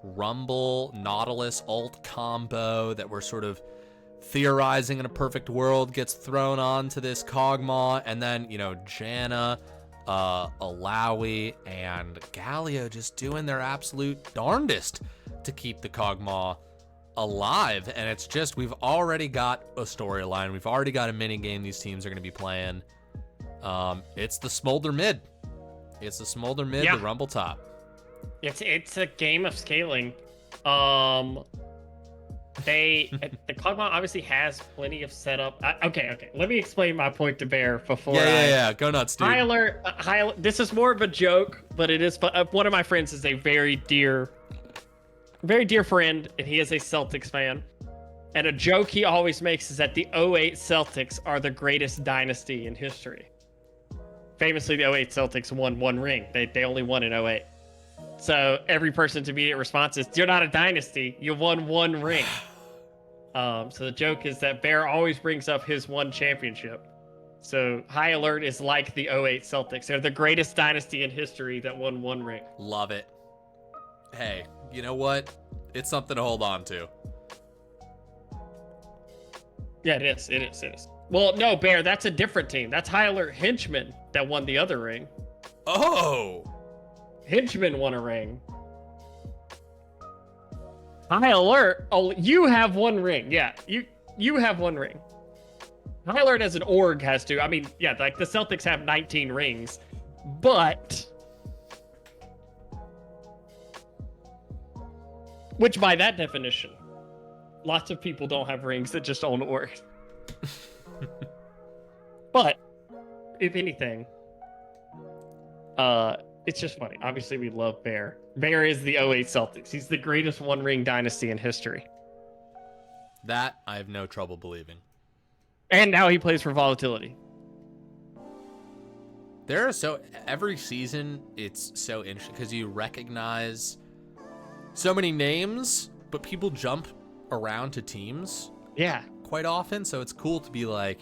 Rumble Nautilus ult combo that we're sort of theorizing in a perfect world gets thrown onto this Kog'Maw, and then, you know, Janna, Alawi, and Galio just doing their absolute darndest to keep the Kog'Maw alive. And it's just, we've already got a storyline. We've already got a mini game these teams are going to be playing. It's the Smolder mid. It's the Smolder mid, Yeah. the Rumble top. It's a game of scaling. The Kog'Maw obviously has plenty of setup. Okay. Let me explain my point to Bear before. Yeah. Go nuts, dude. Hyler, this is more of a joke, but it is. One of my friends is a very dear friend, and he is a Celtics fan. And a joke he always makes is that the '08 Celtics are the greatest dynasty in history. Famously, the '08 Celtics won 1 ring. They only won in '08. So every person's immediate response is, "You're not a dynasty. You won 1 ring." So the joke is that Bear always brings up his 1 championship. So High Alert is like the '08 Celtics. They're the greatest dynasty in history that won 1 ring. Love it. Hey, you know what? It's something to hold on to. Yeah, it is. Well, no, Bear, that's a different team. That's High Alert Henchman that won the other ring. Oh! Henchman won a ring. High Alert, oh, you have 1 ring. Yeah, you have 1 ring. High Alert as an org has to. I mean, yeah, like the Celtics have 19 rings, but which by that definition, lots of people don't have rings that just own org. But if anything, it's just funny. Obviously, we love Bear. Bear is the '08 Celtics. He's the greatest 1 ring dynasty in history. That I have no trouble believing. And now he plays for Volatility. Every season it's so interesting because you recognize so many names, but people jump around to teams Yeah. quite often. So it's cool to be like,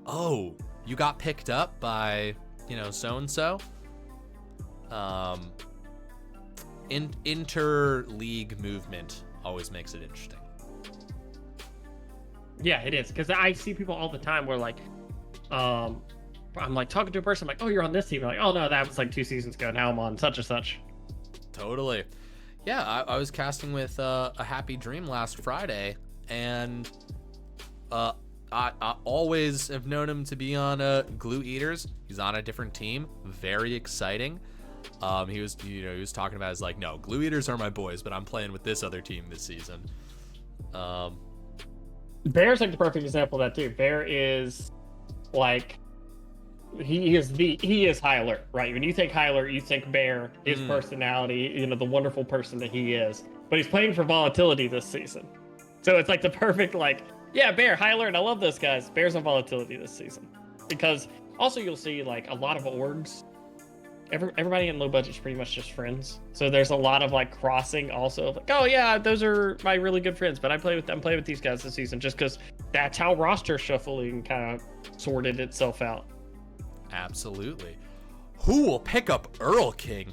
oh, you got picked up by, you know, so-and-so. Inter-league movement always makes it interesting. Yeah, it is. Because I see people all the time where, like, I'm like talking to a person, I'm like, oh, you're on this team. They're like, oh, no, that was like 2 seasons ago. Now I'm on such and such. Totally. Yeah, I was casting with a Happy Dream last Friday, and I always have known him to be on Glue Eaters. He's on a different team. Very exciting. He was talking about, like, no, Glue Eaters are my boys, but I'm playing with this other team this season. Bear's like the perfect example of that too. Bear is like, he is High Alert, right? When you think High Alert, you think Bear, his personality, you know, the wonderful person that he is. But he's playing for Volatility this season, so it's like the perfect, like, yeah, Bear, High Alert, I love those guys. Bear's on Volatility this season, because also you'll see like a lot of orgs. Everybody in low budget is pretty much just friends. So there's a lot of like crossing also. Like, oh yeah, those are my really good friends, but I'm playing with these guys this season just because that's how roster shuffling kind of sorted itself out. Absolutely. Who will pick up Earl King?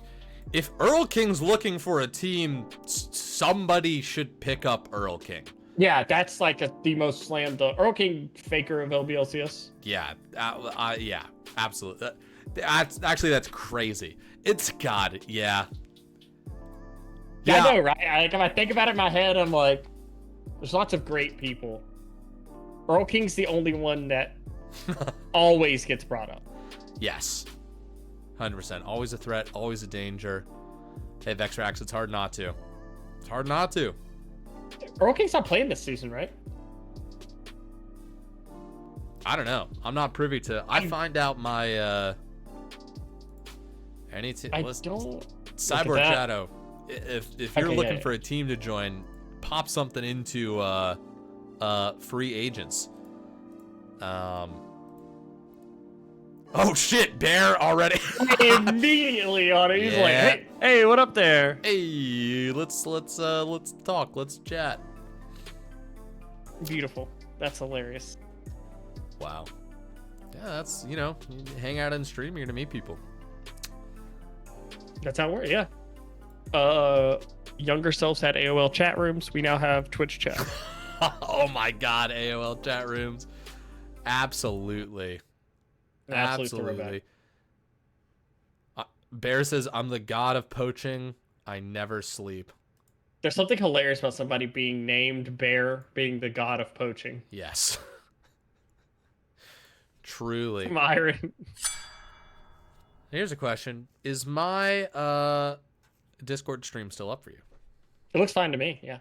If Earl King's looking for a team, somebody should pick up Earl King. Yeah, that's like the most slammed. The Earl King faker of LBLCS. Yeah, yeah, absolutely. That's crazy. It's God, yeah. Yeah, I know, right? Like, if I think about it in my head, I'm like, There's lots of great people. Earl King's the only one that always gets brought up. Yes. 100%. Always a threat, always a danger. Hey, Vexrax, it's hard not to. It's hard not to. Earl King's not playing this season, right? I don't know. I'm not privy to. I find out my I don't. Cyborg that. Shadow. If you're Okay, looking yeah. for a team to join, pop something into free agents. Oh shit, Bear already. Immediately on it. He's like, Yeah. hey, what up there? Hey, let's talk. Let's chat. Beautiful. That's hilarious. Wow. Yeah, that's, you hang out and stream, you're gonna meet people. That's how it works, yeah. Younger selves had AOL chat rooms. We now have Twitch chat. Oh my god, AOL chat rooms. Absolutely. Absolute throwback. Bear says, I'm the god of poaching. I never sleep. There's something hilarious about somebody being named Bear being the god of poaching. Yes. Truly. Myron. Here's a question. Is my Discord stream still up for you? It looks fine to me, yeah.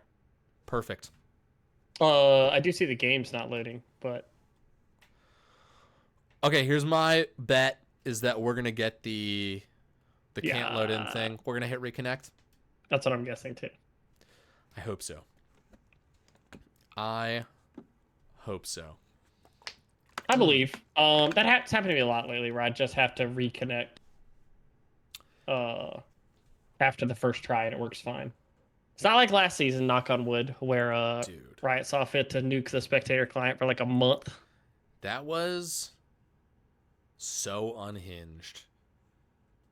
Perfect. I do see the game's not loading, but Okay, here's my bet is that we're gonna get the can't load in Yeah. thing. We're gonna hit reconnect. that's what I'm guessing too. I hope so. I hope so. I believe. That's happened to me a lot lately where I just have to reconnect after the first try and it works fine. It's not like last season, knock on wood, where Dude. Riot saw fit to nuke the spectator client for like a month. That was so unhinged.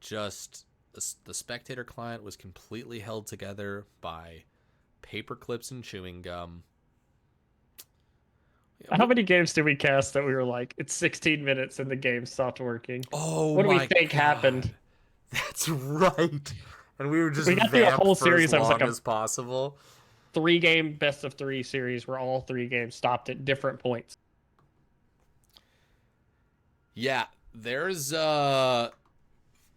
Just the spectator client was completely held together by paper clips and chewing gum. How many games did we cast that we were like, it's 16 minutes and the game stopped working? Oh, What do we my think God. happened? That's right. And we were just We got through a vamped whole for series as that was like long a- as possible. 3-game best of 3 series where all 3 games stopped at different points. Yeah, there's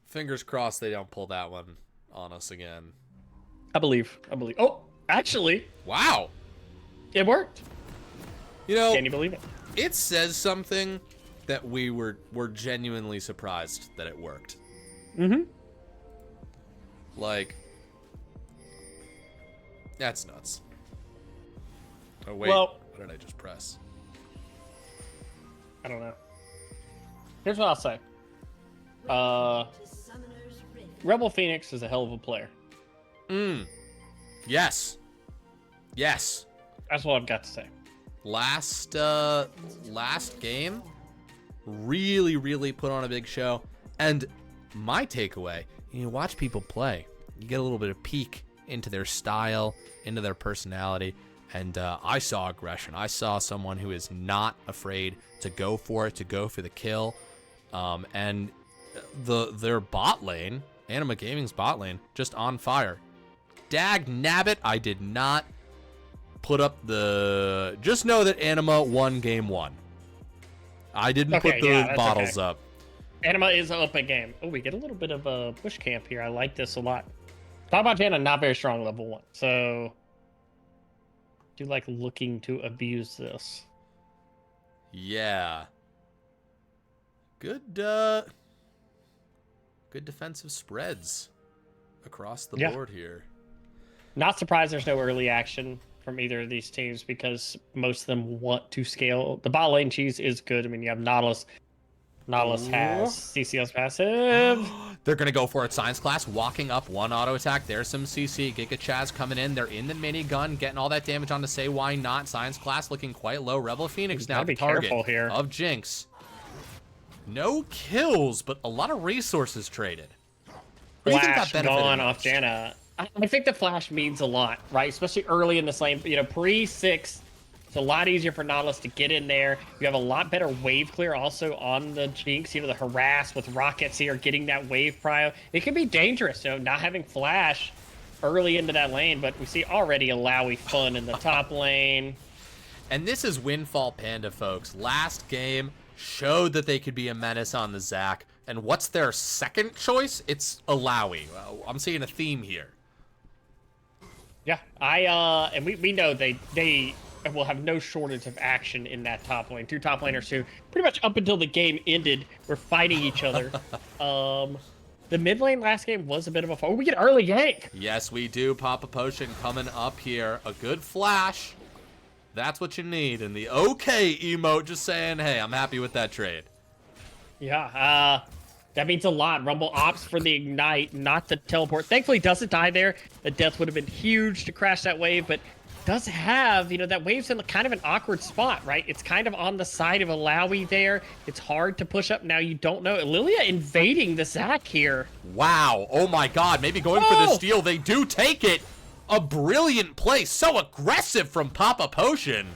fingers crossed they don't pull that one on us again. I believe. Oh, actually, Wow. it worked. You know, Can you believe it? it says something that we're genuinely surprised that it worked. Mm-hmm. Like, that's nuts. Oh wait, Well- what did I just press? I don't know. Here's what I'll say. Rebel Phoenix is a hell of a player. Yes. Yes. That's what I've got to say. Last game really put on a big show. And my takeaway, you watch people play, you get a little bit of peek into their style, into their personality, and I saw aggression. I saw someone who is not afraid to go for it, to go for the kill. And their bot lane, Anima Gaming's bot lane, just on fire. Dag nabbit, I did not put up the... Just know that Anima won game 1. I didn't Okay, put the yeah, that's bottles okay. up. Anima is up a game. Oh, we get a little bit of a push camp here. I like this a lot. Talk about Jana, not very strong level 1. So, do like looking to abuse this. Yeah. Good defensive spreads across the Yeah. board here. Not surprised there's no early action from either of these teams because most of them want to scale. The bot lane cheese is good. I mean, you have Nautilus. Nautilus has CCS passive. They're going to go for it. Science Class walking up, one auto attack. There's some CC. Giga Chaz coming in. They're in the minigun, getting all that damage on to say why not. Science Class looking quite low. Rebel Phoenix now Gotta the be target careful here. of Jinx. No kills, but a lot of resources traded. What do you think that Flash benefited gone most? off Jana. I think the flash means a lot, right? Especially early in this lane. You know, pre-6, it's a lot easier for Nautilus to get in there. You have a lot better wave clear also on the Jinx. You know, the harass with rockets here, getting that wave prio. It can be dangerous, you know, not having flash early into that lane, but we see already Alawi fun in the top lane. And this is Windfall Panda, folks. Last game showed that they could be a menace on the Zac. And what's their second choice? It's Alawi. I'm seeing a theme here. Yeah, and we know they will have no shortage of action in that top lane. 2 top laners who pretty much up until the game ended were fighting each other. The mid lane last game was a bit of a we get early gank. Yes, we do. Papa Potion coming up here. A good flash. That's what you need. And the okay emote just saying, hey, I'm happy with that trade. Yeah, that means a lot. Rumble opts for the ignite, not the teleport. Thankfully, doesn't die there. The death would have been huge to crash that wave, but does have, that wave's in kind of an awkward spot, right? It's kind of on the side of Alawi there. It's hard to push up. Now you don't know. Lilia invading the Zac here. Wow. Oh my god. Maybe going for the steal. They do take it. A brilliant play. So aggressive from Papa Potion.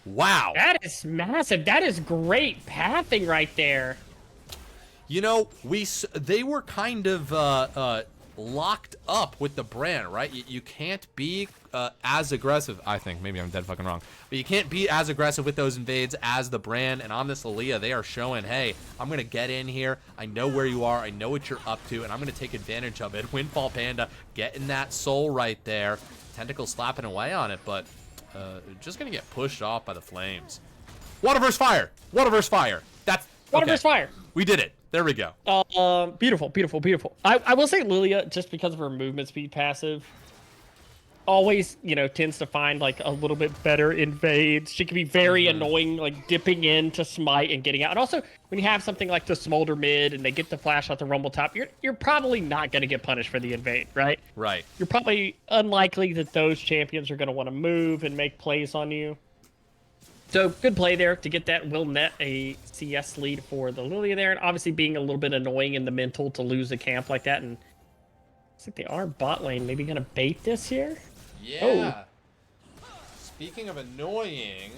Wow. That is massive. That is great pathing right there. They were kind of locked up with the brand, right? You can't be as aggressive. I think maybe I'm dead fucking wrong, but you can't be as aggressive with those invades as the brand. And on this Lilia, they are showing, hey, I'm gonna get in here. I know where you are. I know what you're up to, and I'm gonna take advantage of it. Windfall Panda getting that soul right there. Tentacle slapping away on it, but just gonna get pushed off by the flames. Water versus fire. Water versus fire. That's Water versus fire. We did it. There we go. Beautiful, beautiful, beautiful. I will say Lilia, just because of her movement speed passive, always, tends to find like a little bit better invades. She can be very annoying, like dipping in to smite and getting out. And also, when you have something like the Smolder mid and they get the flash out the Rumble top, you're probably not going to get punished for the invade, right? Right. You're probably unlikely that those champions are going to want to move and make plays on you. So good play there to get that. Will net a CS lead for the Lilia there, and obviously being a little bit annoying in the mental to lose a camp like that. And looks like they are bot lane. Maybe gonna bait this here. Yeah. Oh. Speaking of annoying,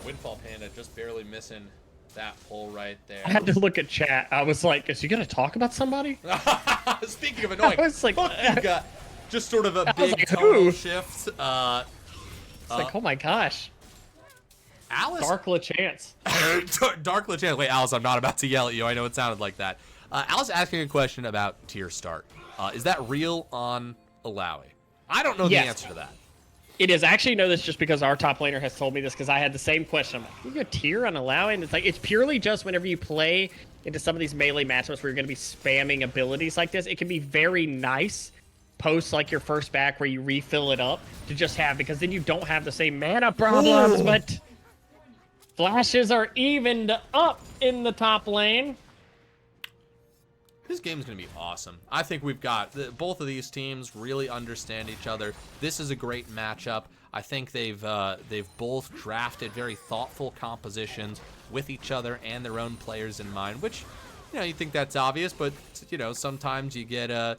Windfall Panda just barely missing that pull right there. I had to look at chat. I was like, is he gonna talk about somebody? Speaking of annoying, I was like, you got just sort of a big like, tonal who? shift. It's like, oh my gosh. Alice. Dark LeChance. Dark LeChance. Wait, Alice, I'm not about to yell at you. I know it sounded like that. Alice asking a question about tier start. Is that real on Alawi? I don't know the answer to that. It is. I actually know this just because our top laner has told me this, because I had the same question. I'm like, you go tier on Alawi? And it's like, it's purely just whenever you play into some of these melee matchups where you're going to be spamming abilities like this, it can be very nice post like your first back where you refill it up to just have, because then you don't have the same mana problems. Ooh. But flashes are evened up in the top lane. This game's going to be awesome. I think we've got both of these teams really understand each other. This is a great matchup. I think they've both drafted very thoughtful compositions with each other and their own players in mind, which, you think that's obvious, but, sometimes you get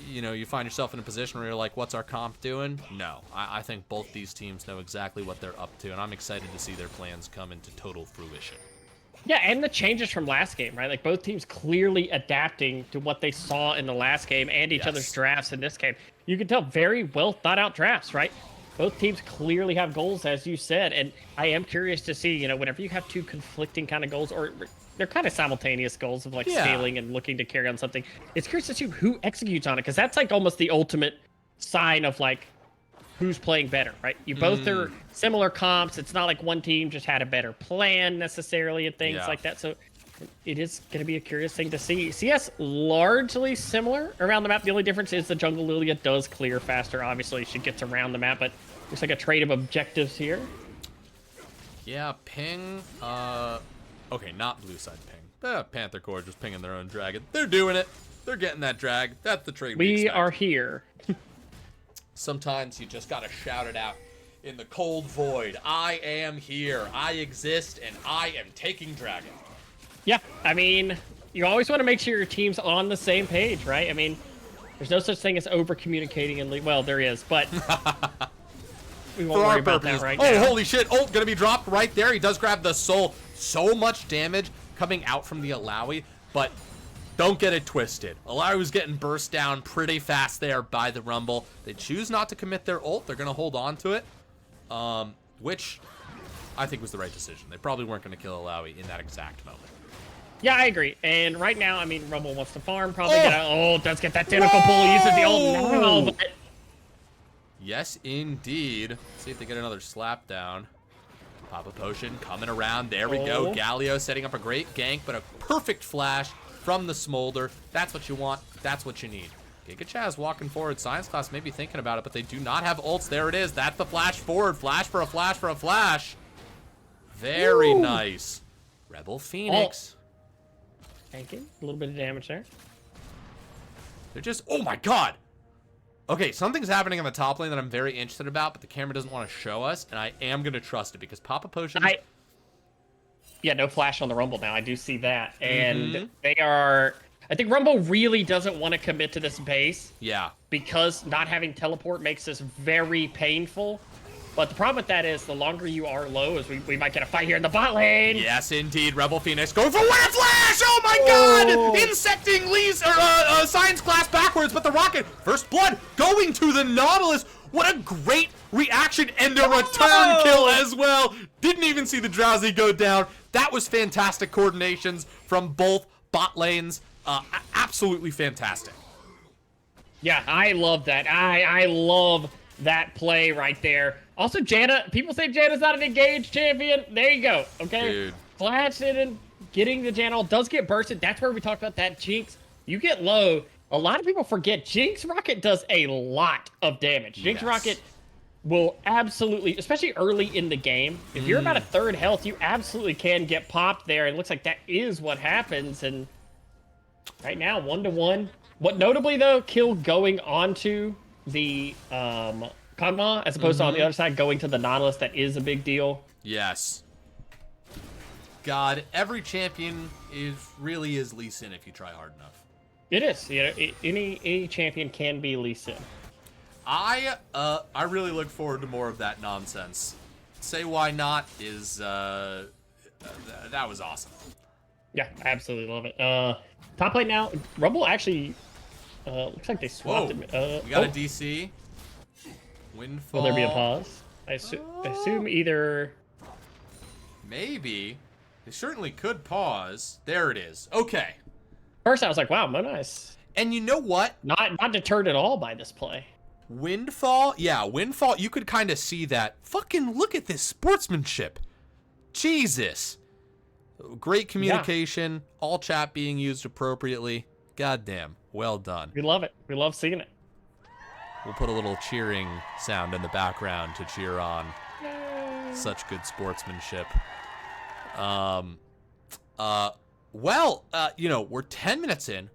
you find yourself in a position where you're like, what's our comp doing? No, I think both these teams know exactly what they're up to, and I'm excited to see their plans come into total fruition. Yeah, and the changes from last game, right? Like, both teams clearly adapting to what they saw in the last game and each other's drafts in this game. You can tell very well thought out drafts, right? Both teams clearly have goals, as you said, and I am curious to see, whenever you have two conflicting kind of goals, or they're kind of simultaneous goals of like scaling and looking to carry on something. It's curious to see who executes on it, because that's like almost the ultimate sign of like who's playing better, right? You both are similar comps. It's not like one team just had a better plan necessarily and things like that. So it is going to be a curious thing to see. CS largely similar around the map. The only difference is the jungle Lilia does clear faster. Obviously, she gets around the map, but looks like a trade of objectives here. Yeah, ping. Okay, not blue side ping. Panther Core just pinging their own dragon. They're doing it. They're getting that drag. That's the trade we are here. Sometimes you just gotta shout it out in the cold void. I am here. I exist, and I am taking dragon. Yeah, I mean, you always want to make sure your team's on the same page, right? I mean, there's no such thing as over-communicating and well, there is, but we won't worry about that right now. Oh, holy shit. Ult gonna be dropped right there. He does grab the soul. So much damage coming out from the Alawi, but don't get it twisted. Alawi was getting burst down pretty fast there by the Rumble. They choose not to commit their ult. They're going to hold on to it, which I think was the right decision. They probably weren't going to kill Alawi in that exact moment. Yeah, I agree. And right now, I mean, Rumble wants to farm. Probably does get that tentacle pull. Uses the ult now. But... Yes, indeed. Let's see if they get another slap down. Pop a potion coming around. There we go. Galio setting up a great gank, but a perfect flash from the Smolder. That's what you want. That's what you need. Giga Chaz walking forward. Science class may be thinking about it, but they do not have ults. There it is. That's the flash forward. Flash for a flash for a flash. Very nice. Rebel Phoenix. Tanking. A little bit of damage there. They're just... Oh, my God. Okay, something's happening on the top lane that I'm very interested about, but the camera doesn't want to show us, and I am going to trust it because Papa Potions... Yeah, no flash on the Rumble now. I do see that. And they are... I think Rumble really doesn't want to commit to this base. Yeah. Because not having teleport makes this very painful. But the problem with that is the longer you are low is we might get a fight here in the bot lane. Yes, indeed. Rebel Phoenix going for Wind Flash! Oh my God! Insecting Lee's Science class backwards, but the rocket, first blood, going to the Nautilus. What a great reaction and a return kill as well. Didn't even see the Drowsy go down. That was fantastic coordinations from both bot lanes. Absolutely fantastic. Yeah, I love that. I love that play right there. Also, Janna, people say Janna's not an engaged champion. There you go. Okay. Dude. Flash in and getting the Janna does get bursted. That's where we talked about that Jinx. You get low. A lot of people forget Jinx Rocket does a lot of damage. Jinx Rocket will absolutely, especially early in the game, if you're about a third health, you absolutely can get popped there. It looks like that is what happens. And right now, 1-1. What notably though, kill going onto the Kanma as opposed to on the other side going to the Nautilus. That is a big deal. Yes. God, every champion really is Lee Sin if you try hard enough. It is. You know, any champion can be Lee Sin. I really look forward to more of that nonsense. Say why not is that was awesome. Yeah, absolutely love it. Top lane now. Rumble actually looks like they swapped it. We got a DC. Windfall. Will there be a pause? I assume either. Maybe. They certainly could pause. There it is. Okay. First, I was like, "Wow, nice." And you know what? Not deterred at all by this play. Windfall? Yeah, Windfall. You could kind of see that. Fucking look at this sportsmanship. Jesus. Great communication. All chat being used appropriately. Goddamn. Well done. We love it. We love seeing it. We'll put a little cheering sound in the background to cheer on. Such good sportsmanship. You know, we're 10 minutes in,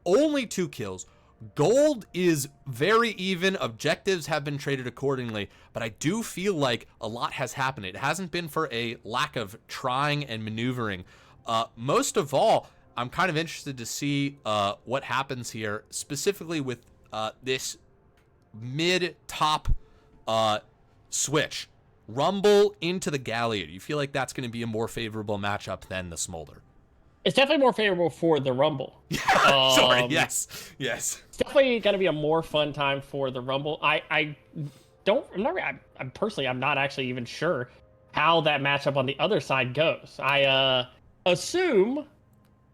only 2 kills. Gold is very even. Objectives have been traded accordingly, but I do feel like a lot has happened. It hasn't been for a lack of trying and maneuvering. Most of all, I'm kind of interested to see what happens here, specifically with this mid-top switch. Rumble into the Galliot. You feel like that's going to be a more favorable matchup than the Smolder? It's definitely more favorable for the Rumble. Sorry, yes. It's definitely going to be a more fun time for the Rumble. I'm not actually even sure how that matchup on the other side goes. I assume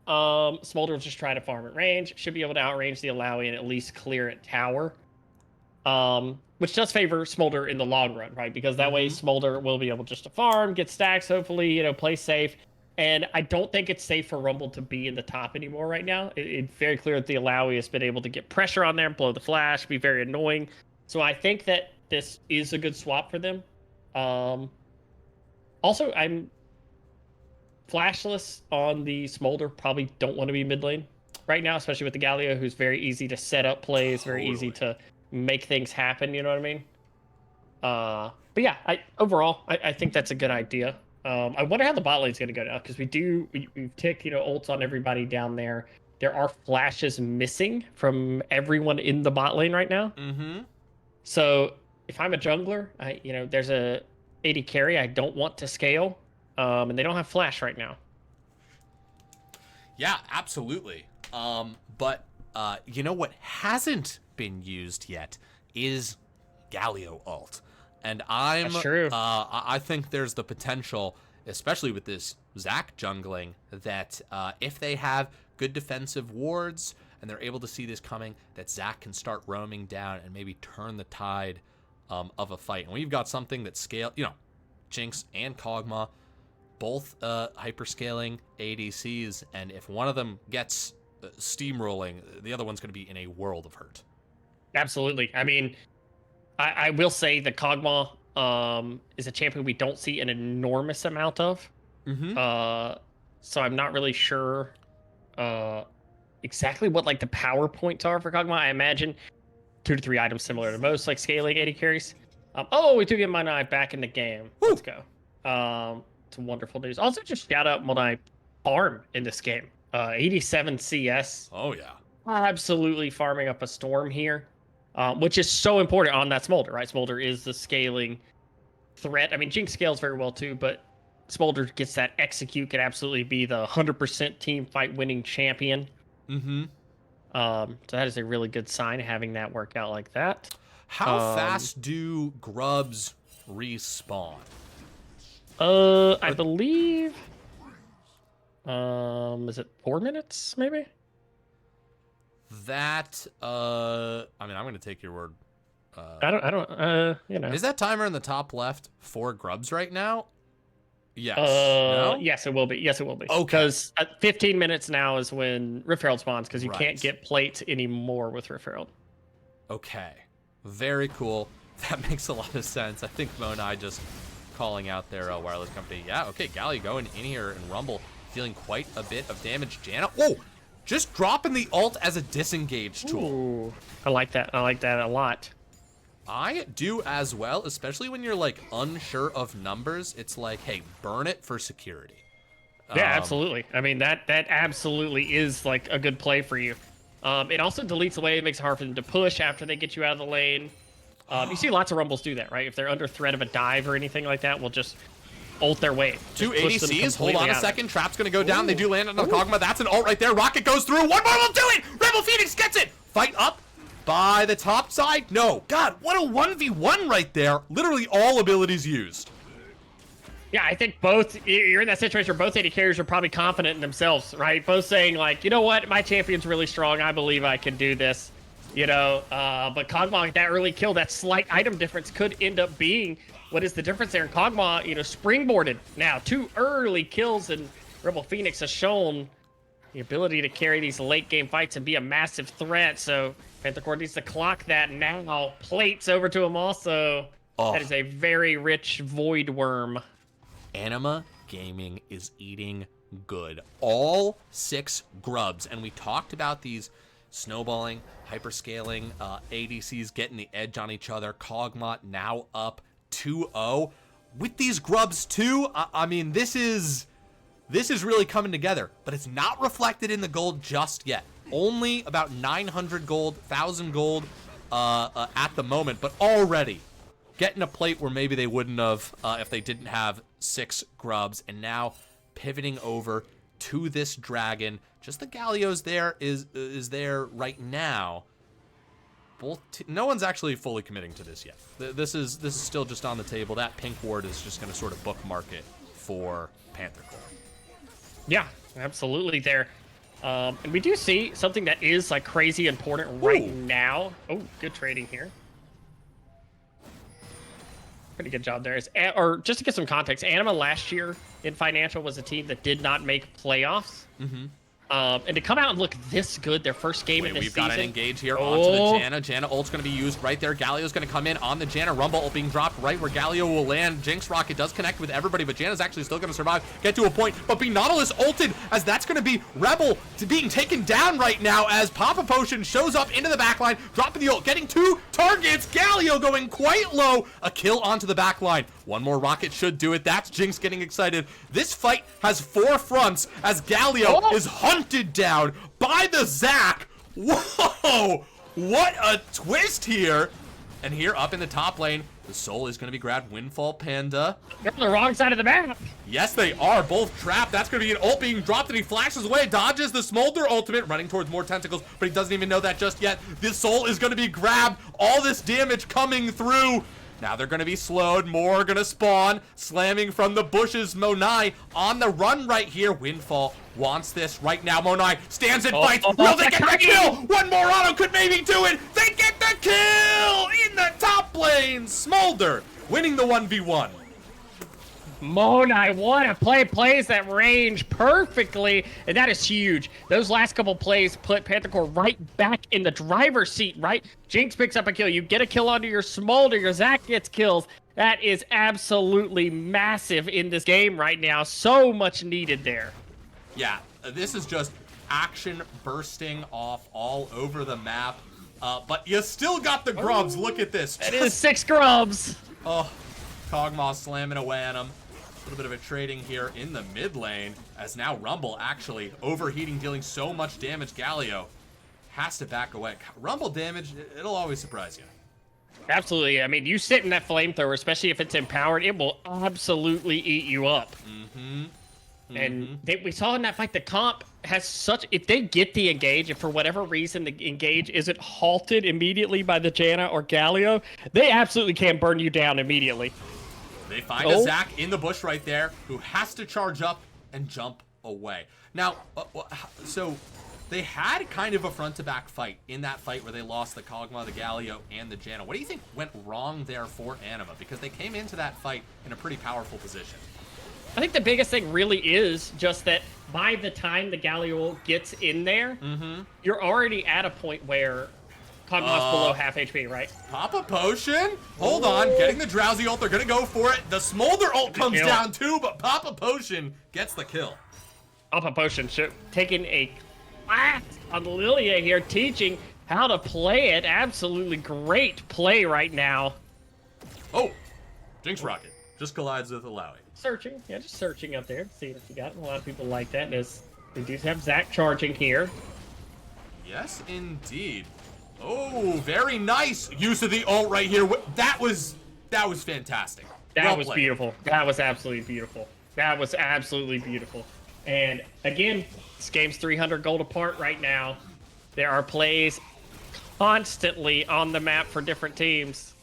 Smolder will just try to farm at range, should be able to outrange the Alawi and at least clear at tower. Which does favor Smolder in the long run, right? Because that way Smolder will be able just to farm, get stacks, hopefully, you know, play safe. And I don't think it's safe for Rumble to be in the top anymore right now. It's very clear that the Alawi has been able to get pressure on there, blow the flash, be very annoying. So I think that this is a good swap for them. Also, I'm flashless on the Smolder. Probably don't want to be mid lane right now, especially with the Galio, who's very easy to set up plays, very easy to make things happen. You know what I mean? But yeah, overall, I think that's a good idea. I wonder how the bot lane's going to go now, because we've ticked, you know, ults on everybody down there. There are flashes missing from everyone in the bot lane right now. So if I'm a jungler, there's a AD carry I don't want to scale, and they don't have flash right now. Yeah, absolutely. But you know what hasn't been used yet is Galio ult. And I'm That's true. I think there's the potential, especially with this Zac jungling, that if they have good defensive wards and they're able to see this coming, that Zac can start roaming down and maybe turn the tide of a fight. And we've got something that scale, Jinx and Kog'Maw, both hyperscaling ADCs, and if one of them gets steamrolling, the other one's going to be in a world of hurt. Absolutely. I mean, I will say that Kog'Maw is a champion we don't see an enormous amount of. Mm-hmm. So I'm not really sure exactly what like the power points are for Kog'Maw. I imagine 2 to 3 items similar to most like scaling AD carries. We do get Monai back in the game. Woo! Let's go. It's wonderful news. Also, just shout out Monai farm in this game. 87 CS. Oh yeah. Absolutely farming up a storm here, which is so important on that Smolder, right? Smolder is the scaling threat. I mean, Jinx scales very well too, but Smolder gets that execute, can absolutely be the 100% team fight winning champion. Mm-hmm. So that is a really good sign, having that work out like that. How fast do grubs respawn? I believe, is it 4 minutes, maybe? That, I mean, I'm going to take your word. I don't. Is that timer in the top left for grubs right now? Yes. No? Yes, it will be. Yes, it will be. Okay. Because 15 minutes now is when Rift Herald spawns, because you Right. can't get plates anymore with Rift Herald. Okay. Very cool. That makes a lot of sense. I think Monai just calling out their wireless company. Yeah, okay, Galio going in here and Rumble dealing quite a bit of damage. Janna, just dropping the ult as a disengage tool. Ooh, I like that. I like that a lot. I do as well, especially when you're like unsure of numbers. It's like, hey, burn it for security. Yeah, absolutely. I mean, that absolutely is like a good play for you. It also deletes away. It makes it hard for them to push after they get you out of the lane. You see lots of Rumbles do that, right? If they're under threat of a dive or anything like that, we'll just ult their way. Two Just push them ADCs. Hold completely on a out of it. second. Trap's going to go down. They do land on the Kog'Maw. That's an ult right there. Rocket goes through. One more will do it. Rebel Phoenix gets it. Fight up by the top side. No. God, what a 1v1 right there. Literally all abilities used. Yeah, I think both, you're in that situation where both AD carriers are probably confident in themselves, right? Both saying like, you know what, my champion's really strong. I believe I can do this, but Kog'Maw, that early kill, that slight item difference could end up being what is the difference there. And Kog'Maw, springboarded now. 2 early kills, and Rebel Phoenix has shown the ability to carry these late game fights and be a massive threat. So Panther Core needs to clock that now. Plates over to him also. Oh. That is a very rich void worm. Anima Gaming is eating good. All 6 grubs. And we talked about these snowballing, hyperscaling, ADCs getting the edge on each other. Kog'Maw now up 2-0. With these grubs too, I mean, this is really coming together. But it's not reflected in the gold just yet. Only about 900 gold, 1,000 gold at the moment. But already getting a plate where maybe they wouldn't have if they didn't have 6 grubs, and now pivoting over to this dragon. Just the Galio's there is there right now. No one's actually fully committing to this yet. This is still just on the table. That pink ward is just going to sort of bookmark it for Panther Core. Yeah, absolutely there. And we do see something that is like crazy important right now. Oh, good trading here. Pretty good job there. Or just to get some context, Anima last year in Financial was a team that did not make playoffs. Mm-hmm. And to come out and look this good, their first game in this we've season. got an engage here onto the Janna. Janna ult's going to be used right there. Galio's going to come in on the Janna. Rumble ult being dropped right where Galio will land. Jinx Rocket does connect with everybody, but Janna's actually still going to survive, get to a point. But Big Nautilus ulted, as that's going to be Rebel being taken down right now as Papa Potion shows up into the backline, dropping the ult, getting 2 targets. Galio going quite low. A kill onto the backline. One more rocket should do it. That's Jinx getting excited. This fight has 4 fronts as Galio is hunted down by the Zac. Whoa! What a twist here. And here up in the top lane, The soul is going to be grabbed. Windfall Panda. They're on the wrong side of the map. Yes, they are both trapped. That's going to be an ult being dropped, and he flashes away, dodges the Smolder ultimate, running towards more tentacles, but he doesn't even know that just yet. This soul is going to be grabbed. All this damage coming through. Now they're going to be slowed. More going to spawn. Slamming from the bushes. Monai on the run right here. Windfall wants this right now. Monai stands and fights. Will they get the kill? One more auto could maybe do it. They get the kill in the top lane. Smolder winning the 1v1. Monai, what a play, plays that range perfectly, and that is huge. Those last couple plays put Panther Core right back in the driver's seat, right? Jinx picks up a kill, you get a kill onto your Smolder, your Zac gets kills. That is absolutely massive in this game right now. So much needed there. Yeah, this is just action bursting off all over the map, but you still got the grubs. Look at this. That is 6 grubs. Oh, Kog'Maw slamming away at him. A little bit of a trading here in the mid lane, as now Rumble actually overheating, dealing so much damage. Galio has to back away. Rumble damage, it'll always surprise you. Absolutely. I mean, you sit in that flamethrower, especially if it's empowered, it will absolutely eat you up. And we saw in that fight, the comp has such, if they get the engage, if for whatever reason the engage isn't halted immediately by the Janna or Galio, they absolutely can burn you down immediately. They find a Zac in the bush right there who has to charge up and jump away. Now, so they had kind of a front-to-back fight in that fight where they lost the Kog'Maw, the Galio, and the Janna. What do you think went wrong there for Anima? Because they came into that fight in a pretty powerful position. I think the biggest thing really is just that by the time the Galio gets in there, you're already at a point where Kog'Maw's below half HP, right? Pop a potion. Hold on. Getting the Drowsy ult. They're going to go for it. The Smolder ult comes down too, but Pop a potion gets the kill. Pop a potion. Taking a class on Lilia here, teaching how to play it. Absolutely great play right now. Oh, Jinx Rocket just collides with Alawi. Searching. Yeah, just searching up there. Seeing if you got it. A lot of people like that. They do have Zac charging here. Yes, indeed. Oh, very nice use of the ult right here. That was fantastic. That was beautiful. That was absolutely beautiful. That was absolutely beautiful. And again, this game's 300 gold apart right now. There are plays constantly on the map for different teams.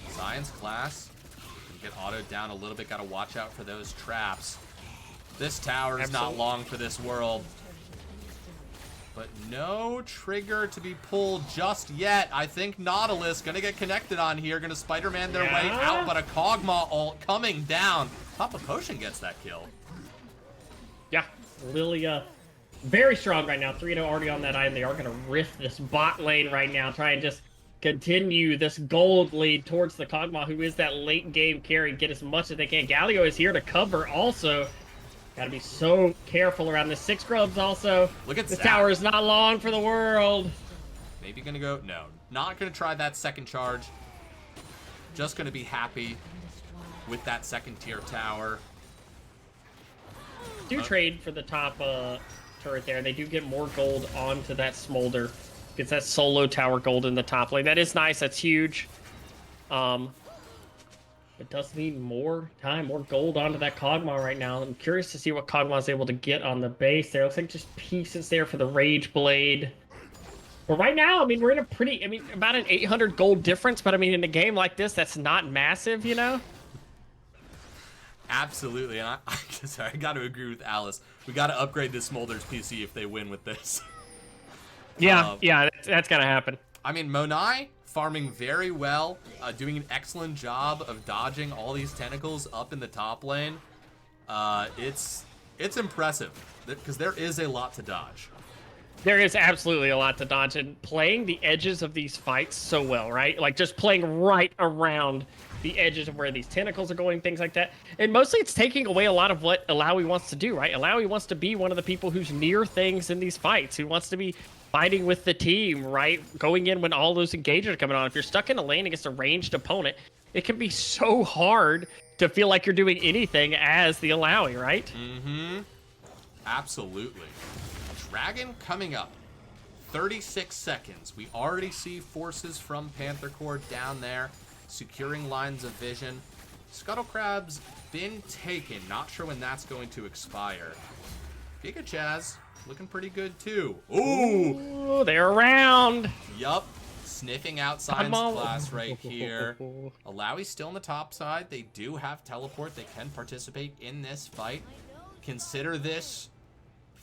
Science class. Can get autoed down a little bit. Got to watch out for those traps. This tower is not long for this world. But no trigger to be pulled just yet. I think Nautilus gonna get connected on here, gonna Spider-Man their way out, but a Kog'Maw ult coming down. Papa Potion gets that kill. Yeah, Lilia, very strong right now. 3-0 already on that item. They are gonna riff this bot lane right now, try and just continue this gold lead towards the Kog'Maw, who is that late game carry, get as much as they can. Galio is here to cover also. Gotta be so careful around the 6 grubs also. Look at this Zac. tower is not long for the world. Maybe gonna go, no. Not gonna try that second charge. Just gonna be happy with that second tier tower. Do trade for the top turret there. They do get more gold onto that Smolder. Gets that solo tower gold in the top lane. That is nice, that's huge. It does need more time, more gold onto that Kog'Maw right now. I'm curious to see what Kog'Maw is able to get on the base there. Looks like just pieces there for the Rage Blade. But right now, I mean, we're in a pretty, about an 800 gold difference. But I mean, in a game like this, that's not massive, you know? Absolutely, and sorry, I got to agree with Alice. We got to upgrade this Smolder's PC if they win with this. Yeah, that's got to happen. I mean, Monai farming very well, doing an excellent job of dodging all these tentacles up in the top lane. It's impressive because there is a lot to dodge. There is absolutely a lot to dodge, and playing the edges of these fights so well, right? Like just playing right around the edges of where these tentacles are going, things like that. And mostly it's taking away a lot of what Alawi wants to do, right? Alawi wants to be one of the people who's near things in these fights, who wants to be fighting with the team, right? Going in when all those engages are coming on. If you're stuck in a lane against a ranged opponent, it can be so hard to feel like you're doing anything as the Alawi, right? Absolutely. Dragon coming up. 36 seconds. We already see forces from Panther Core down there. securing lines of vision. Scuttle Crab's been taken. Not sure when that's going to expire. Giga Chaz looking pretty good too. Ooh, they're around. Yup. Sniffing out Science Class right here. Alawi's still on the top side. They do have teleport. They can participate in this fight. Consider this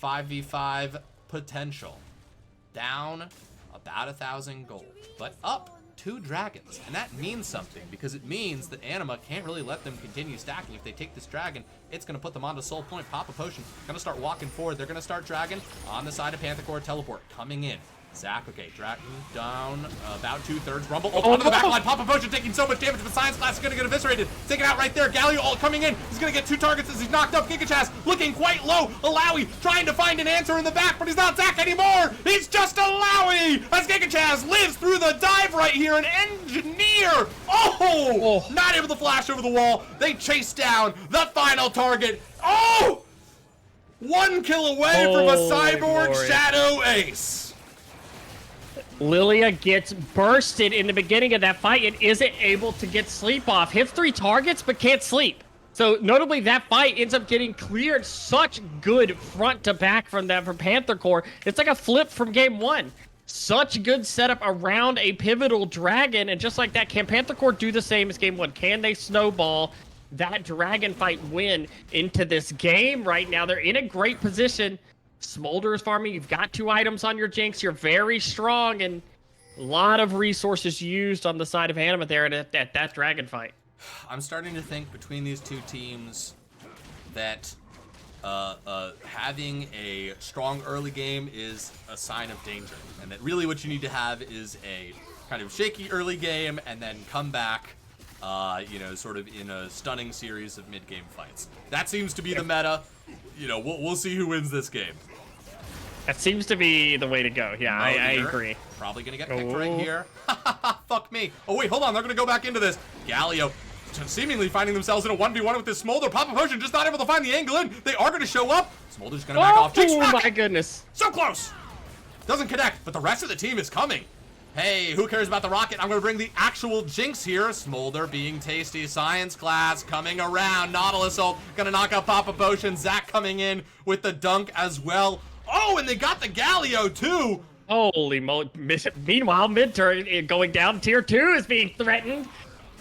5v5 potential. Down about 1,000 gold, but up 2 dragons. And that means something, because it means that Anima can't really let them continue stacking. If they take this dragon, it's going to put them onto Soul Point. Pop a potion. Going to start walking forward. They're going to start dragon on the side of Panther Core. Teleport coming in. Zach, okay, dragon down about 2/3. Rumble, onto the back line. Pop a potion taking so much damage, but Science Class is going to get eviscerated. Taken out right there. Galio coming in. He's going to get 2 targets as he's knocked up. Giga Chaz looking quite low. Alawi trying to find an answer in the back, but he's not Zach anymore. He's just Alawi as Giga Chaz lives through the dive right here. An engineer. Oh, not able to flash over the wall. They chase down the final target. Oh, 1 kill away from a Cyborg Shadow Ace. Lilia gets bursted in the beginning of that fight and isn't able to get sleep off. Hits 3 targets, but can't sleep. So notably, that fight ends up getting cleared. Such good front to back from Panther Core. It's like a flip from game 1. Such good setup around a pivotal dragon. And just like that, can Panther Core do the same as game 1? Can they snowball that dragon fight win into this game right now? They're in a great position. Smolder is farming. You've got 2 items on your Jinx. You're very strong, and a lot of resources used on the side of Anima there at that dragon fight. I'm starting to think between these 2 teams that having a strong early game is a sign of danger, and that really what you need to have is a kind of shaky early game and then come back, you know, sort of in a stunning series of mid-game fights. That seems to be the meta. You know, we'll see who wins this game. That seems to be the way to go. Yeah, I agree. Probably gonna get picked right here. Fuck me. Oh wait, hold on. They're gonna go back into this. Galio seemingly finding themselves in a 1v1 with this Smolder. Pop a potion, just not able to find the angle in. They are gonna show up. Smolder's gonna back off. Jinx, oh my goodness. So close. Doesn't connect, but the rest of the team is coming. Hey, who cares about the rocket? I'm gonna bring the actual Jinx here. Smolder being tasty. Science Class coming around. Nautilus ult gonna knock out Pop a potion. Zach coming in with the dunk as well. Oh, and they got the Galio too. Holy moly. Meanwhile, mid-turn going down. Tier 2 is being threatened.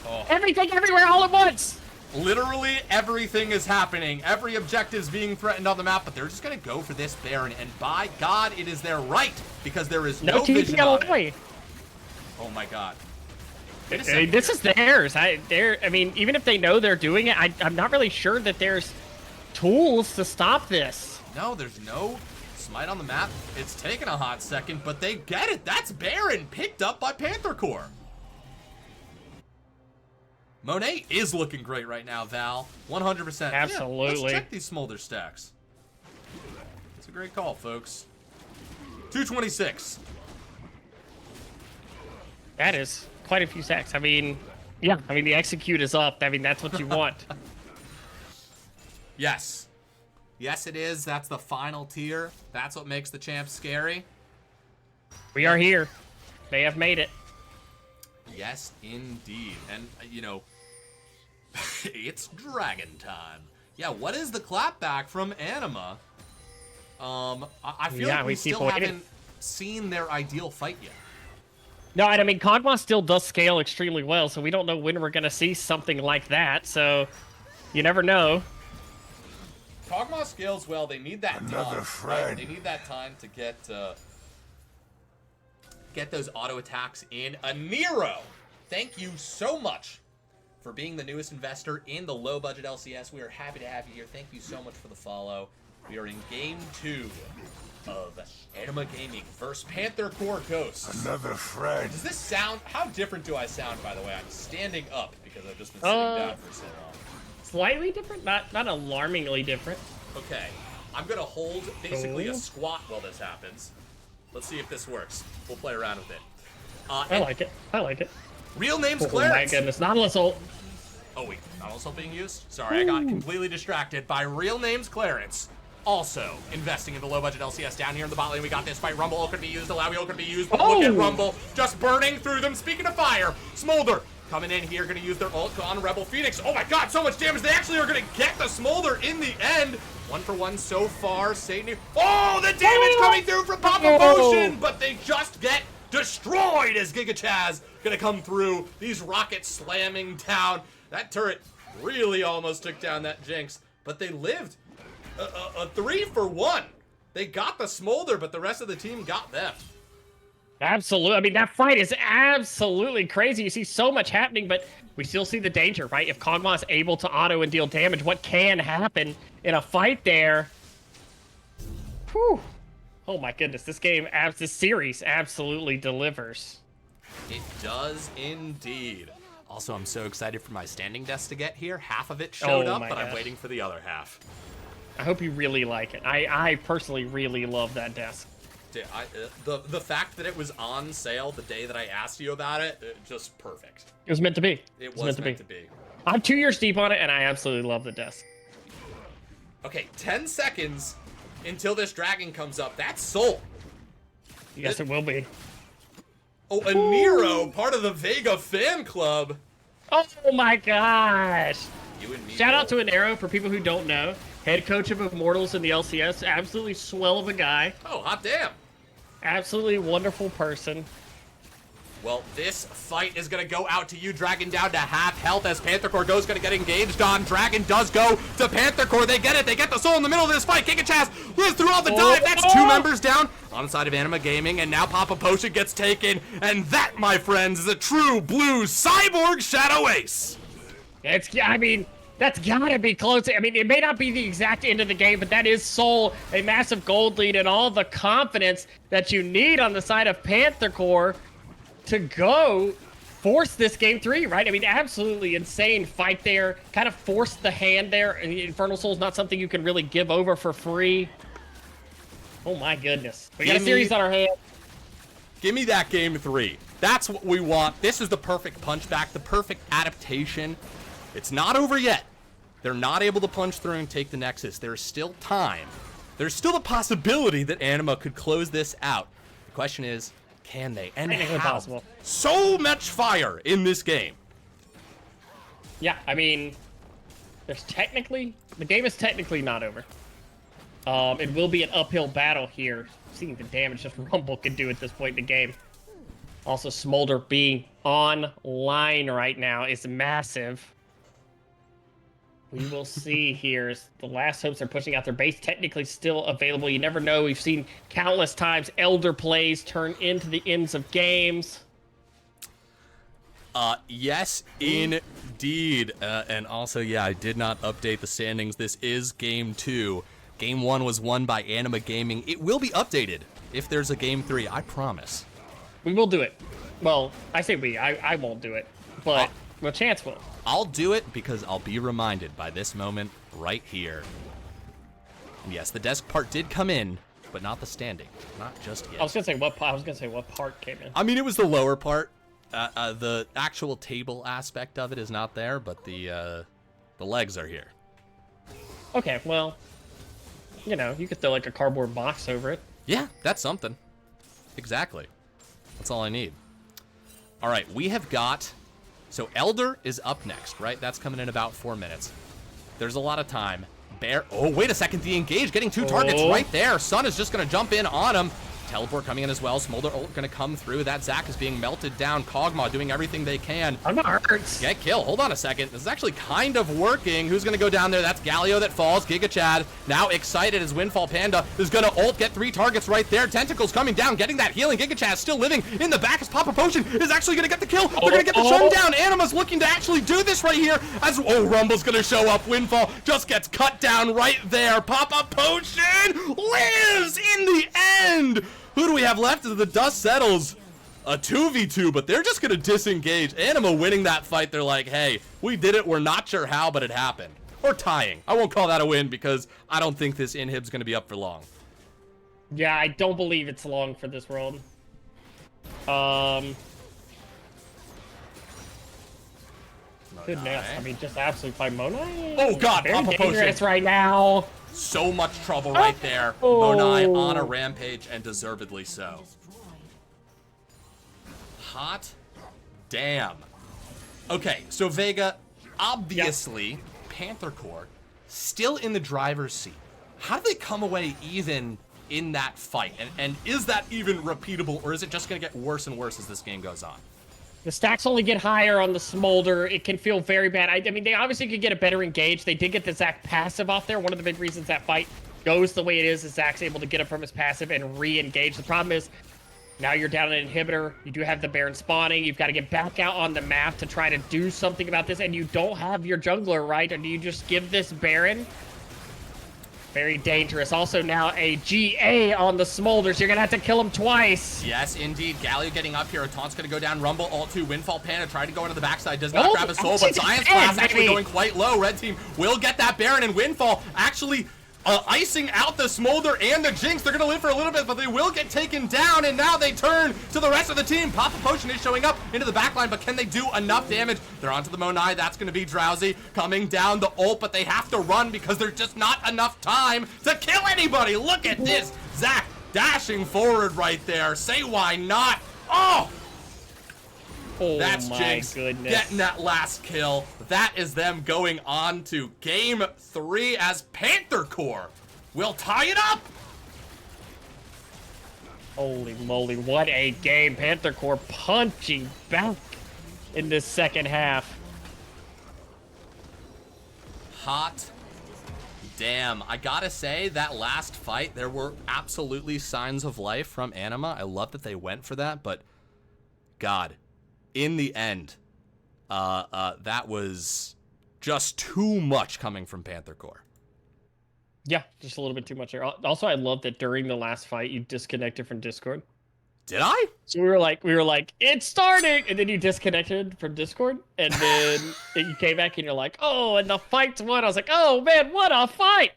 Oh. Everything, everywhere, all at once. Literally everything is happening. Every objective is being threatened on the map, but they're just going to go for this Baron. And by God, it is their right, because there is no vision on it. Oh my God. This is theirs. I mean, even if they know they're doing it, I'm not really sure that there's tools to stop this. No, there's no smite on the map. It's taken a hot second, but they get it. That's Baron picked up by Panther Core. Monet is looking great right now, Val. 100%. Absolutely. Yeah, let's check these Smolder stacks. It's a great call, folks. 226. That is quite a few sacks. I mean, yeah. I mean, the execute is up. I mean, that's what you want. Yes. Yes, it is. That's the final tier. That's what makes the champs scary. We are here. They have made it. Yes, indeed. And, you know, it's dragon time. Yeah, what is the clapback from Anima? I feel like we still haven't seen their ideal fight yet. No, and I mean, Kog'Maw still does scale extremely well, so we don't know when we're going to see something like that, so you never know. Kog'Maw scales well. They need that time. Right? They need that time to get those auto attacks in. Nero, thank you so much for being the newest investor in the low budget LCS. We are happy to have you here. Thank you so much for the follow. We are in game 2 of Anima Gaming versus Panther Core Ghosts. Another friend. Does this sound? How different do I sound, by the way? I'm standing up because I've just been sitting down for so long. Slightly different, not alarmingly different. Okay, I'm gonna hold basically a squat while this happens. Let's see if this works. We'll play around with it. I like it. I like it. Real name's Oh Clarence. my goodness, Nautilus ult. Oh wait, Nautilus ult being used? Sorry, I got completely distracted by real name's Clarence. Also investing in the low budget LCS down here in the bot lane. We got this fight. Rumble ult could be used. Alawi ult could be used. But look at Rumble just burning through them. Speaking of fire, Smolder coming in here, gonna use their ult on Rebel Phoenix. Oh my god, so much damage. They actually are gonna get the Smolder in the end. 1 for 1 so far. Satan. Oh, the damage coming through from Papa Potion, but they just get destroyed as Giga Chaz gonna come through. These rockets slamming down. That turret really almost took down that Jinx, but they lived a 3 for 1. They got the Smolder, but the rest of the team got them. Absolutely. I mean, that fight is absolutely crazy. You see so much happening, but we still see the danger, right? If Kog'Maw is able to auto and deal damage, what can happen in a fight there? Whew. Oh my goodness, this series absolutely delivers. It does indeed. Also, I'm so excited for my standing desk to get here. Half of it showed up, but I'm waiting for the other half. I hope you really like it. I personally really love that desk. Dude, the fact that it was on sale the day that I asked you about it, just perfect. It was meant to be. It was meant to be. I'm 2 years deep on it, and I absolutely love the desk. Okay, 10 seconds until this dragon comes up. That's Soul. Yes, it will be. Oh, a Nero, part of the Vega fan club. Oh my gosh. You and me. Shout out to Anero for people who don't know. Head coach of Immortals in the LCS. Absolutely swell of a guy. Oh, hot damn. Absolutely wonderful person. Well, this fight is going to go out to you. Dragon down to half health as Panther Core goes going to get engaged on. Dragon does go to Panther Core. They get it. They get the soul in the middle of this fight. Giga Chaz lives through all the dive. That's 2 members down on the side of Anima Gaming. And now Papa Potion gets taken. And that, my friends, is a true blue cyborg Shadow Ace. I mean, that's gotta be close. I mean, it may not be the exact end of the game, but that is Soul, a massive gold lead, and all the confidence that you need on the side of Panther Core to go force this game 3, right? I mean, absolutely insane fight there. Kind of forced the hand there. Infernal Soul's not something you can really give over for free. Oh my goodness. We got a series on our hands. Give me that game 3. That's what we want. This is the perfect punchback, the perfect adaptation. It's not over yet. They're not able to punch through and take the Nexus. There's still time. There's still a possibility that Anima could close this out. The question is, can they? And how? Possible. So much fire in this game. Yeah, I mean, the game is technically not over. It will be an uphill battle here. Seeing the damage just Rumble can do at this point in the game. Also, Smolder being online right now is massive. We will see here as the last hopes are pushing out their base. Technically still available. You never know. We've seen countless times Elder plays turn into the ends of games. Yes, indeed. And also, yeah, I did not update the standings. This is game 2. Game 1 was won by Anima Gaming. It will be updated if there's a game 3, I promise. We will do it. Well, I say we. I won't do it. But well, Chance will. I'll do it because I'll be reminded by this moment right here. And yes, the desk part did come in, but not the standing. Not just yet. I was gonna say what part came in. I mean, it was the lower part. The actual table aspect of it is not there, but the legs are here. Okay, well, you know, you could throw like a cardboard box over it. Yeah, that's something. Exactly. That's all I need. All right, we have got... So Elder is up next, right? That's coming in about 4 minutes. There's a lot of time. Bear... Oh, wait a second. The engage getting 2 targets right there. Sun is just going to jump in on him. Teleport coming in as well. Smolder ult going to come through. That Zac is being melted down. Kog'Maw doing everything they can. I'm not hurt. Get kill. Hold on a second. This is actually kind of working. Who's going to go down there? That's Galio that falls. Giga Chad now excited as Windfall Panda is going to ult. Get 3 targets right there. Tentacles coming down. Getting that healing. Giga Chad still living in the back as Papa Potion is actually going to get the kill. They're going to get the shutdown. Anima's looking to actually do this right here as... Oh, Rumble's going to show up. Windfall just gets cut down right there. Papa Potion lives in the end. Who do we have left as the dust settles? A 2v2, but they're just going to disengage. Anima winning that fight. They're like, hey, we did it. We're not sure how, but it happened. Or tying. I won't call that a win because I don't think this inhib's going to be up for long. Yeah, I don't believe it's long for this world. Goodness, I mean, just absolutely fight Monai. Oh, God, very Papa dangerous Potion. right now. So much trouble right there. Monai on a rampage, and deservedly so. Hot damn. Okay, so Vega, obviously, Panther Corps, still in the driver's seat. How do they come away even in that fight? And is that even repeatable, or is it just going to get worse and worse as this game goes on? The stacks only get higher on the Smolder. It can feel very bad. I mean, they obviously could get a better engage. They did get the Zac passive off there. One of the big reasons that fight goes the way it is Zac's able to get up from his passive and re-engage. The problem is, now you're down an inhibitor. You do have the Baron spawning. You've got to get back out on the map to try to do something about this, and you don't have your jungler, right? Or do you just give this Baron? Very dangerous. Also now a GA on the Smolders. You're going to have to kill him twice. Yes, indeed. Galio getting up here. A taunt's going to go down. Rumble, ult 2, Windfall Panda trying to go into the backside. Does not grab a soul, but Science Class actually going quite low. Red team will get that Baron, and Windfall actually icing out the Smolder and the Jinx. They're going to live for a little bit, but they will get taken down, and now they turn to the rest of the team. Papa Potion is showing up into the backline, but can they do enough damage? They're onto the Monai. That's going to be Drowsy coming down the ult, but they have to run because there's just not enough time to kill anybody. Look at this. Zac dashing forward right there. Say why not? Oh! That's Jinx getting that last kill. That is them going on to game 3 as Panther Corps will tie it up. Holy moly, what a game. Panther Corps punching back in this second half. Hot damn. I gotta say, that last fight, there were absolutely signs of life from Anima. I love that they went for that, but God, in the end, that was just too much coming from Panther Corps. Yeah, just a little bit too much there. Also, I love that during the last fight, you disconnected from Discord. Did I? So we were like, it's starting, and then you disconnected from Discord, and then you came back and you're like, oh, and the fight's won. I was like, oh man, what a fight!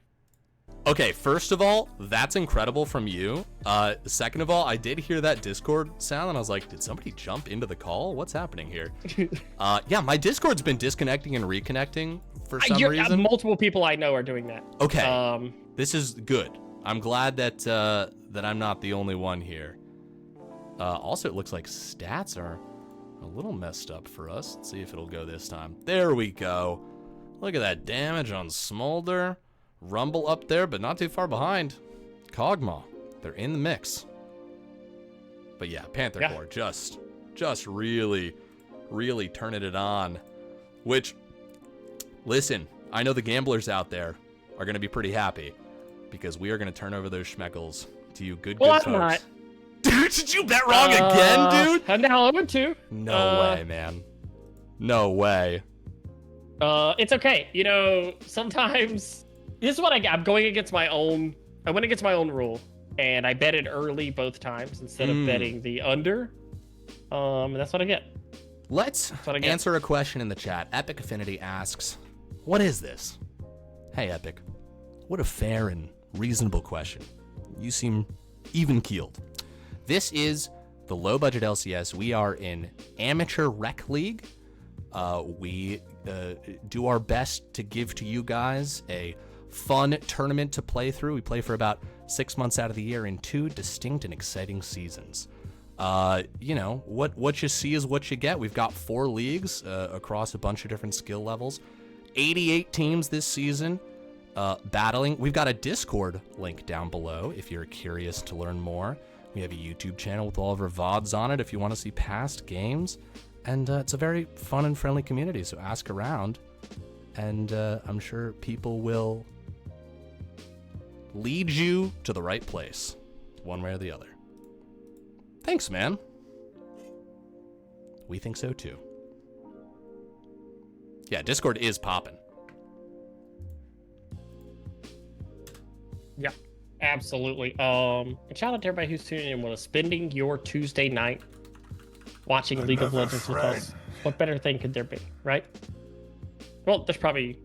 Okay, first of all, that's incredible from you. Second of all, I did hear that Discord sound, and I was like, did somebody jump into the call? What's happening here? Yeah, my Discord's been disconnecting and reconnecting for some reason. Multiple people I know are doing that. Okay, this is good. I'm glad that that I'm not the only one here. Also, it looks like stats are a little messed up for us. Let's see if it'll go this time. There we go. Look at that damage on Smolder. Rumble up there, but not too far behind. Kog'Maw, they're in the mix. But yeah, Panther Corps just really, really turning it on. Which, listen, I know the gamblers out there are going to be pretty happy because we are going to turn over those schmeckles to you good folks. I'm not. Dude, did you bet wrong again, dude? I'm now 0-2. No way, man. No way. It's okay. You know, sometimes this is what I got. I'm going against my own. I went against my own rule, and I bet it early both times instead of betting the under. And that's what I get. Let's answer a question in the chat. Epic Affinity asks, what is this? Hey, Epic. What a fair and reasonable question. You seem even-keeled. This is the low-budget LCS. We are in Amateur Rec League. We do our best to give to you guys a fun tournament to play through. We play for about 6 months out of the year in 2 distinct and exciting seasons. You know, what you see is what you get. We've got 4 leagues across a bunch of different skill levels. 88 teams this season battling. We've got a Discord link down below if you're curious to learn more. We have a YouTube channel with all of our VODs on it if you want to see past games. And it's a very fun and friendly community, so ask around. And I'm sure people will lead you to the right place, one way or the other. Thanks, man. We think so, too. Yeah, Discord is popping. Yeah, absolutely. And shout out to everybody who's tuning in with us, spending your Tuesday night watching League of Legends with us. What better thing could there be, right? Well, there's probably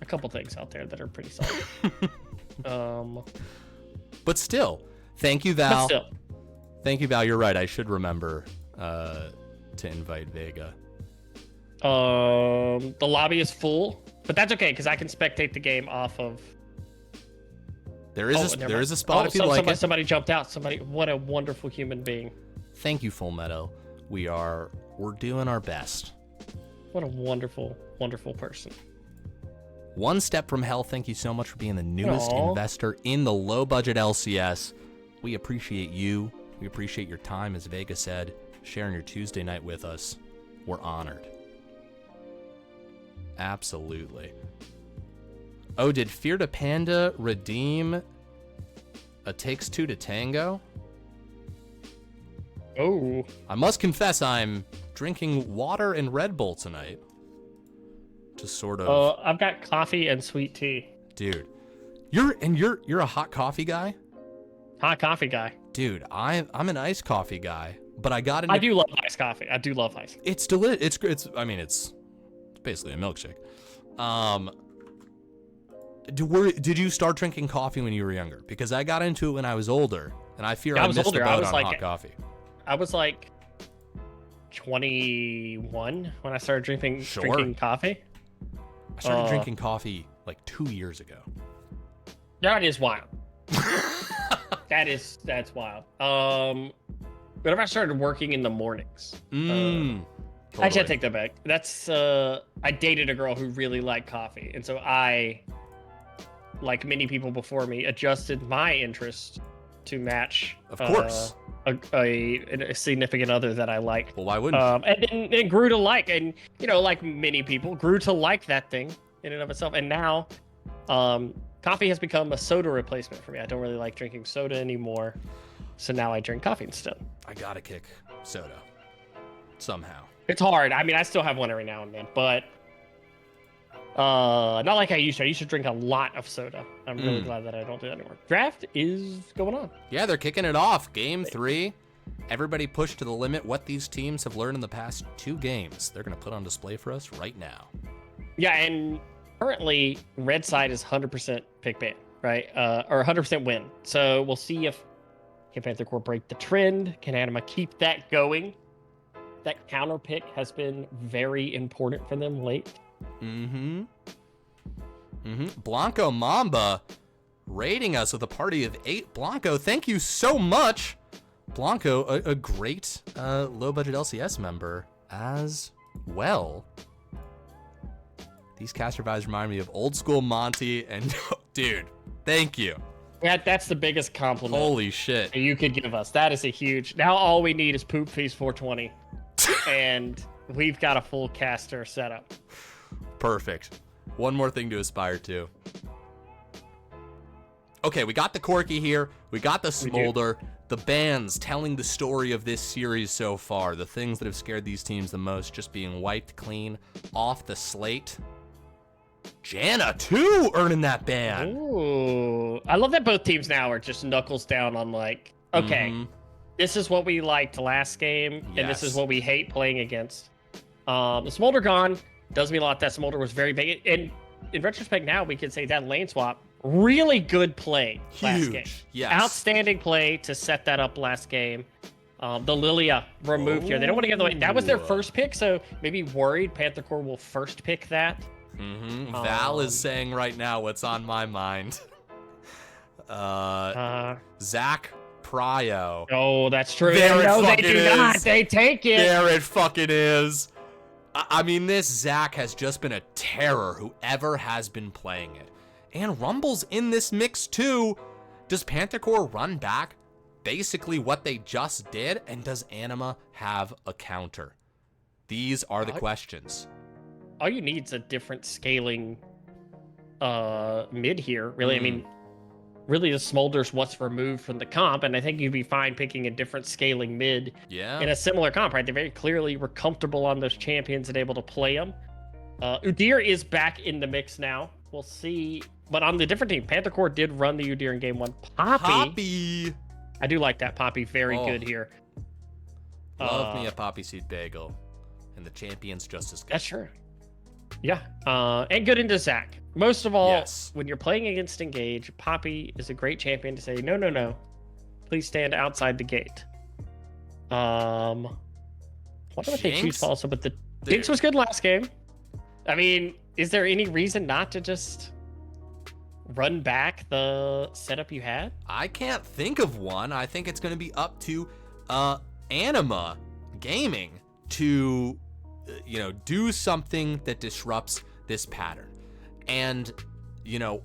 a couple things out there that are pretty solid. But still, thank you, Val. Thank you, Val. You're right. I should remember to invite Vega. The lobby is full, but that's okay because I can spectate the game off of. There is a spot if you like it. Somebody jumped out. What a wonderful human being. Thank you, Full Meadow. We're doing our best. What a wonderful, wonderful person. One Step from Hell, thank you so much for being the newest Aw. investor in the low-budget LCS. We appreciate you. We appreciate your time, as Vega said, sharing your Tuesday night with us. We're honored. Absolutely. Oh, did Fear to Panda redeem a Takes Two to Tango? Oh. I must confess I'm drinking water and Red Bull tonight. Just sort of... I've got coffee and sweet tea. Dude. You're a hot coffee guy? Hot coffee guy. Dude, I'm an iced coffee guy, but I got into... I do love iced coffee. I do love iced. It's delicious. It's basically a milkshake. Did you start drinking coffee when you were younger? Because I got into it when I was older, and I fear I missed the boat on hot coffee. I was like 21 when I started drinking coffee. I started drinking coffee like 2 years ago. That is wild. That's wild. Whenever I started working in the mornings. Totally. Actually, I take that back. That's I dated a girl who really liked coffee, and so I, like many people before me, adjusted my interest to match. Of course. A significant other that I like. Well, why wouldn't you? And it grew to like, and like many people, grew to like that thing in and of itself. And now, coffee has become a soda replacement for me. I don't really like drinking soda anymore, so now I drink coffee instead. I gotta kick soda somehow. It's hard. I mean, I still have one every now and then, but not like I used to. I used to drink a lot of soda. I'm really glad that I don't do that anymore. Draft is going on. Yeah, they're kicking it off. Game 3. Everybody pushed to the limit what these teams have learned in the past 2 games. They're going to put on display for us right now. Yeah, and currently, red side is 100% pick ban, right? Or 100% win. So we'll see if can Panther Core break the trend. Can Anima keep that going? That counter pick has been very important for them late. Blanco Mamba raiding us with a party of 8. Blanco, thank you so much. Blanco, a great low-budget LCS member as well. These caster vibes remind me of old school Monty, and dude, thank you. That's the biggest compliment. Holy shit. You could give us. That is a huge. Now all we need is Poop Feast 420, and we've got a full caster setup. Perfect. One more thing to aspire to. Okay, we got the Corky here. We got the Smolder. The bans telling the story of this series so far. The things that have scared these teams the most just being wiped clean off the slate. Janna, too, earning that ban. Ooh. I love that both teams now are just knuckles down on like, okay, this is what we liked last game, and this is what we hate playing against. The Smolder gone does mean a lot. That Smolder was very big. And in retrospect now, we can say that lane swap, really good play last game. Yes. Outstanding play to set that up last game. The Lilia removed here. They don't want to give away. That was their first pick, so maybe worried Panther Core will first pick that. Val is saying right now what's on my mind. Zach Pryo. Oh, that's true. There No, it they fucking do is. not. They take it. There it fucking is. I mean, this Zach has just been a terror, whoever has been playing it. And Rumble's in this mix too. Does Panther Core run back basically what they just did? And does Anima have a counter? These are the questions. All you need is a different scaling mid here, really. I mean, really the Smolder's what's removed from the comp, and I think you'd be fine picking a different scaling mid in a similar comp, right? They very clearly were comfortable on those champions and able to play them. Udyr is back in the mix now. We'll see. But on the different team, Panther Core did run the Udyr in game 1. Poppy. I do like that Poppy. Very good here. Love me a Poppy Seed Bagel. And the champion's just as good. That's true. Yeah. And good into Zach. Most of all, when you're playing against Engage, Poppy is a great champion to say, no. Please stand outside the gate. Wonder what they choose also, but the Jinx was good last game. I mean, is there any reason not to just run back the setup you had? I can't think of one. I think it's going to be up to Anima Gaming to do something that disrupts this pattern. And,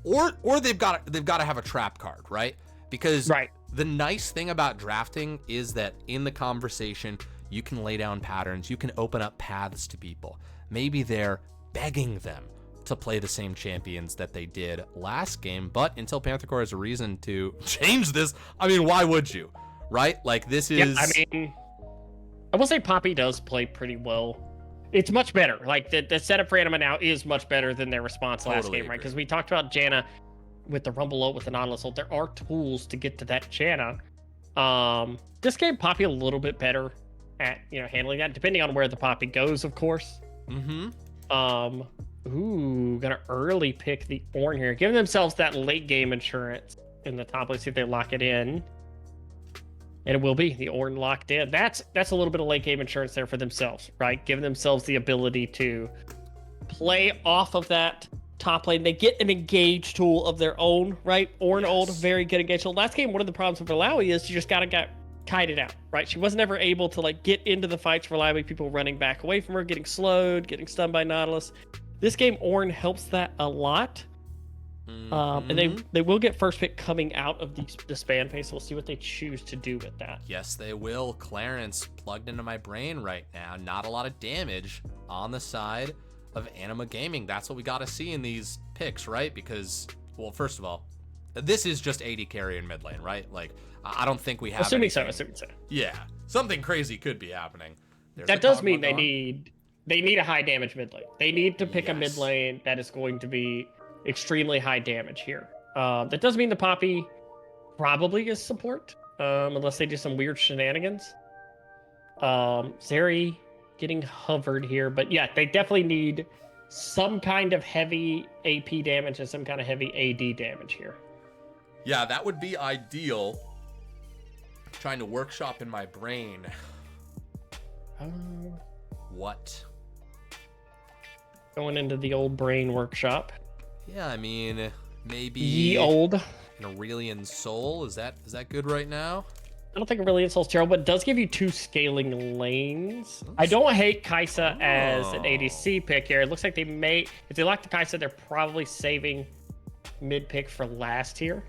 or they've got to have a trap card, right? Because the nice thing about drafting is that in the conversation, you can lay down patterns, you can open up paths to people. Maybe they're begging them to play the same champions that they did last game, but until Panther Core has a reason to change this, I mean, why would you, right? Like, this is... Yeah, I will say Poppy does play pretty well. It's much better. Like, the setup for Anima now is much better than their response last game, right? Because we talked about Janna with the Rumble ult, with the Nautilus ult. There are tools to get to that Janna. This game, Poppy a little bit better at, handling that, depending on where the Poppy goes, of course. Gonna early pick the Ornn here, giving themselves that late game insurance in the top. Let's see if they lock it in. And it will be the Ornn locked in. That's a little bit of late game insurance there for themselves, right? Giving themselves the ability to play off of that top lane. They get an engage tool of their own, right? Ornn old, very good engage tool. Last game, one of the problems with Malawi is you just gotta get kited out, right? She wasn't ever able to get into the fights reliably. People running back away from her, getting slowed, getting stunned by Nautilus. This game, Ornn helps that a lot. And they will get first pick coming out of the span phase, so we'll see what they choose to do with that. Yes, they will. Clarence plugged into my brain right now. Not a lot of damage on the side of Anima Gaming. That's what we got to see in these picks, right? Because, well, first of all, this is just AD carry in mid lane, right? Like, I don't think we have Assuming so. Yeah, something crazy could be happening. That does mean they need a high damage mid lane. They need to pick a mid lane that is going to be extremely high damage here. That does mean the Poppy probably is support, unless they do some weird shenanigans. Zeri getting hovered here, but yeah, they definitely need some kind of heavy AP damage and some kind of heavy AD damage here. Yeah, that would be ideal. Trying to workshop in my brain. What? Going into the old brain workshop. Yeah, I mean, maybe Ye old. An Aurelian Soul. Is that good right now? I don't think Aurelian Soul's terrible, but it does give you 2 scaling lanes. I don't hate Kai'Sa as an ADC pick here. It looks like they may, if they lock the Kai'Sa, they're probably saving mid pick for last here.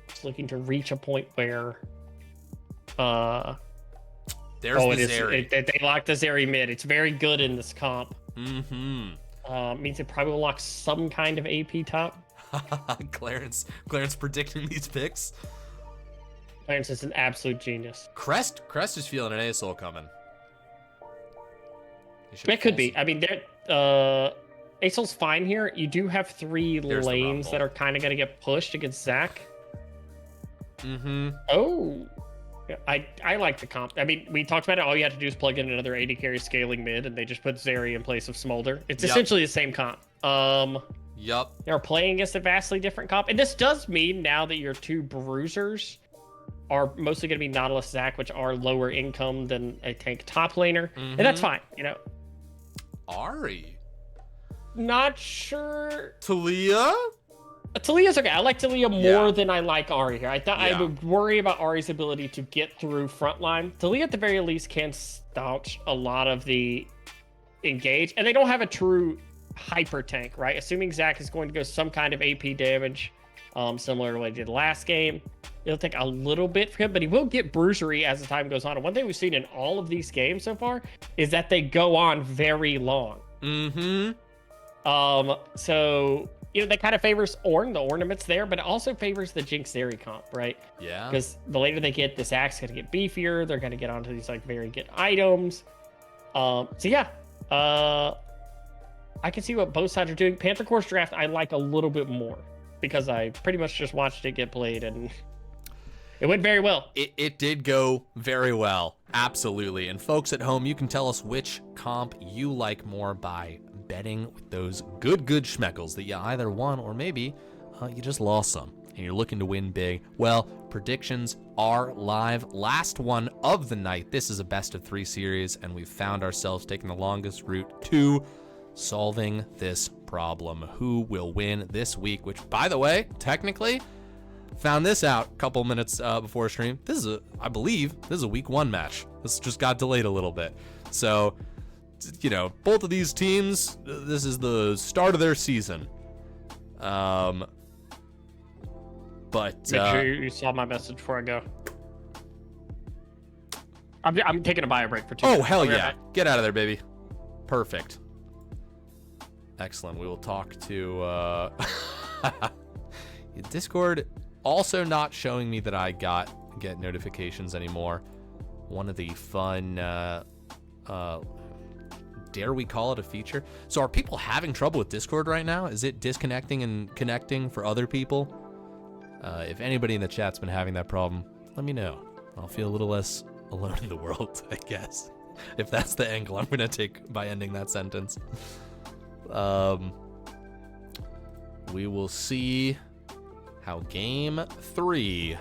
Just looking to reach a point where there's the Zeri. They locked the Zeri mid. It's very good in this comp. Means it probably will lock some kind of AP top. Clarence predicting these picks. Clarence is an absolute genius. Crest is feeling an ASOL coming. It could be. I mean, ASOL's fine here. You do have 3 lanes that are kind of going to get pushed against Zac. Oh. Yeah, I like the comp. I mean, we talked about it. All you have to do is plug in another AD carry scaling mid, and they just put Zeri in place of Smolder. It's essentially the same comp. They're playing against a vastly different comp. And this does mean now that your 2 bruisers are mostly going to be Nautilus Zac, which are lower income than a tank top laner. And that's fine, Ahri. Not sure. Talia? Talia's okay. I like Talia more than I like Ahri here. I would worry about Ahri's ability to get through frontline. Talia, at the very least, can staunch a lot of the engage, and they don't have a true hyper tank, right? Assuming Zac is going to go some kind of AP damage, similar to what he did last game. It'll take a little bit for him, but he will get bruisery as the time goes on. And one thing we've seen in all of these games so far is that they go on very long. So that kind of favors Ornn, the ornaments there, but it also favors the Jinx Zeri comp, right? Yeah. Because the later they get, this axe going to get beefier. They're going to get onto these very good items. I can see what both sides are doing. Panther Core's draft I like a little bit more because I pretty much just watched it get played and it went very well. It did go very well. Absolutely. And folks at home, you can tell us which comp you like more by betting with those good schmeckles that you either won or maybe you just lost some and you're looking to win big. Well, predictions are live. Last one of the night. This is a best of 3 series, and we've found ourselves taking the longest route to solving this problem. Who will win this week? Which, by the way, technically, found this out a couple minutes before stream. I believe this is a week 1 match. This just got delayed a little bit. So both of these teams, this is the start of their season. But Make sure you saw my message before I go. I'm taking a bio break for 2 minutes. Oh, hell I'll be right yeah. back. Get out of there, baby. Perfect. Excellent. We will talk to Discord also not showing me that I get notifications anymore. One of the fun dare we call it a feature? So are people having trouble with Discord right now? Is it disconnecting and connecting for other people? If anybody in the chat's been having that problem, let me know. I'll feel a little less alone in the world, I guess. If that's the angle I'm going to take by ending that sentence. We will see how game 3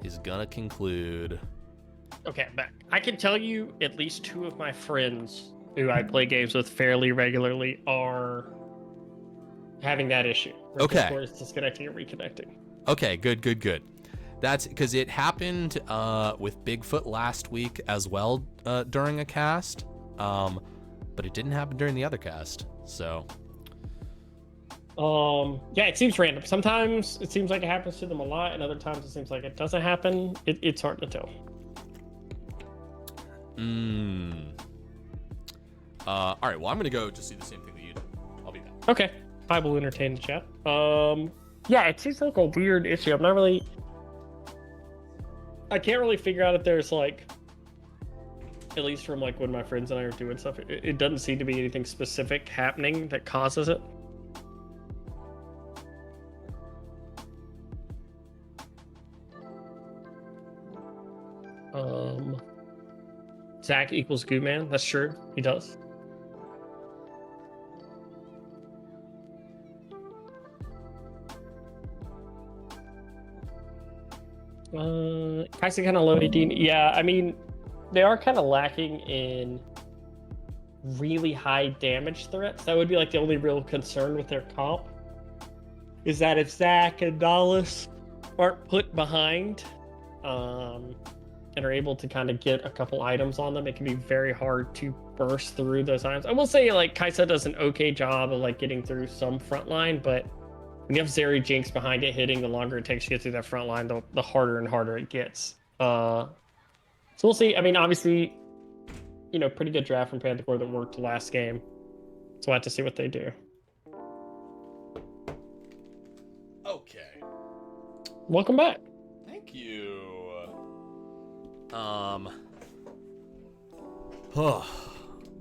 is going to conclude. Okay, I'm back. I can tell you at least 2 of my friends who I play games with fairly regularly are having that issue. Okay. Discord is disconnecting and reconnecting. Okay, good. That's because it happened with Bigfoot last week as well during a cast, but it didn't happen during the other cast. So, yeah, it seems random. Sometimes it seems like it happens to them a lot, and other times it seems like it doesn't happen. It's hard to tell. All right. Well, I'm gonna go just do the same thing that you did. I'll be back. Okay, I will entertain the chat. Yeah, it seems like a weird issue. I can't really figure out if there's like, at least from like when my friends and I are doing stuff, it doesn't seem to be anything specific happening that causes it. Zach equals Goo Man. That's true. He does. Kaisa kind of low 18. Yeah, I mean, they are kind of lacking in really high damage threats. That would be like the only real concern with their comp. Is that if Zach and Dallas aren't put behind, and are able to kind of get a couple items on them, it can be very hard to burst through those items. I will say, like, Kaisa does an okay job of like getting through some front line, but when you have Zeri Jinx behind it hitting, the longer it takes to get through that front line, the harder and harder it gets. So we'll see. I mean, obviously, pretty good draft from Panther that worked last game. So we'll have to see what they do. Okay. Welcome back. Thank you.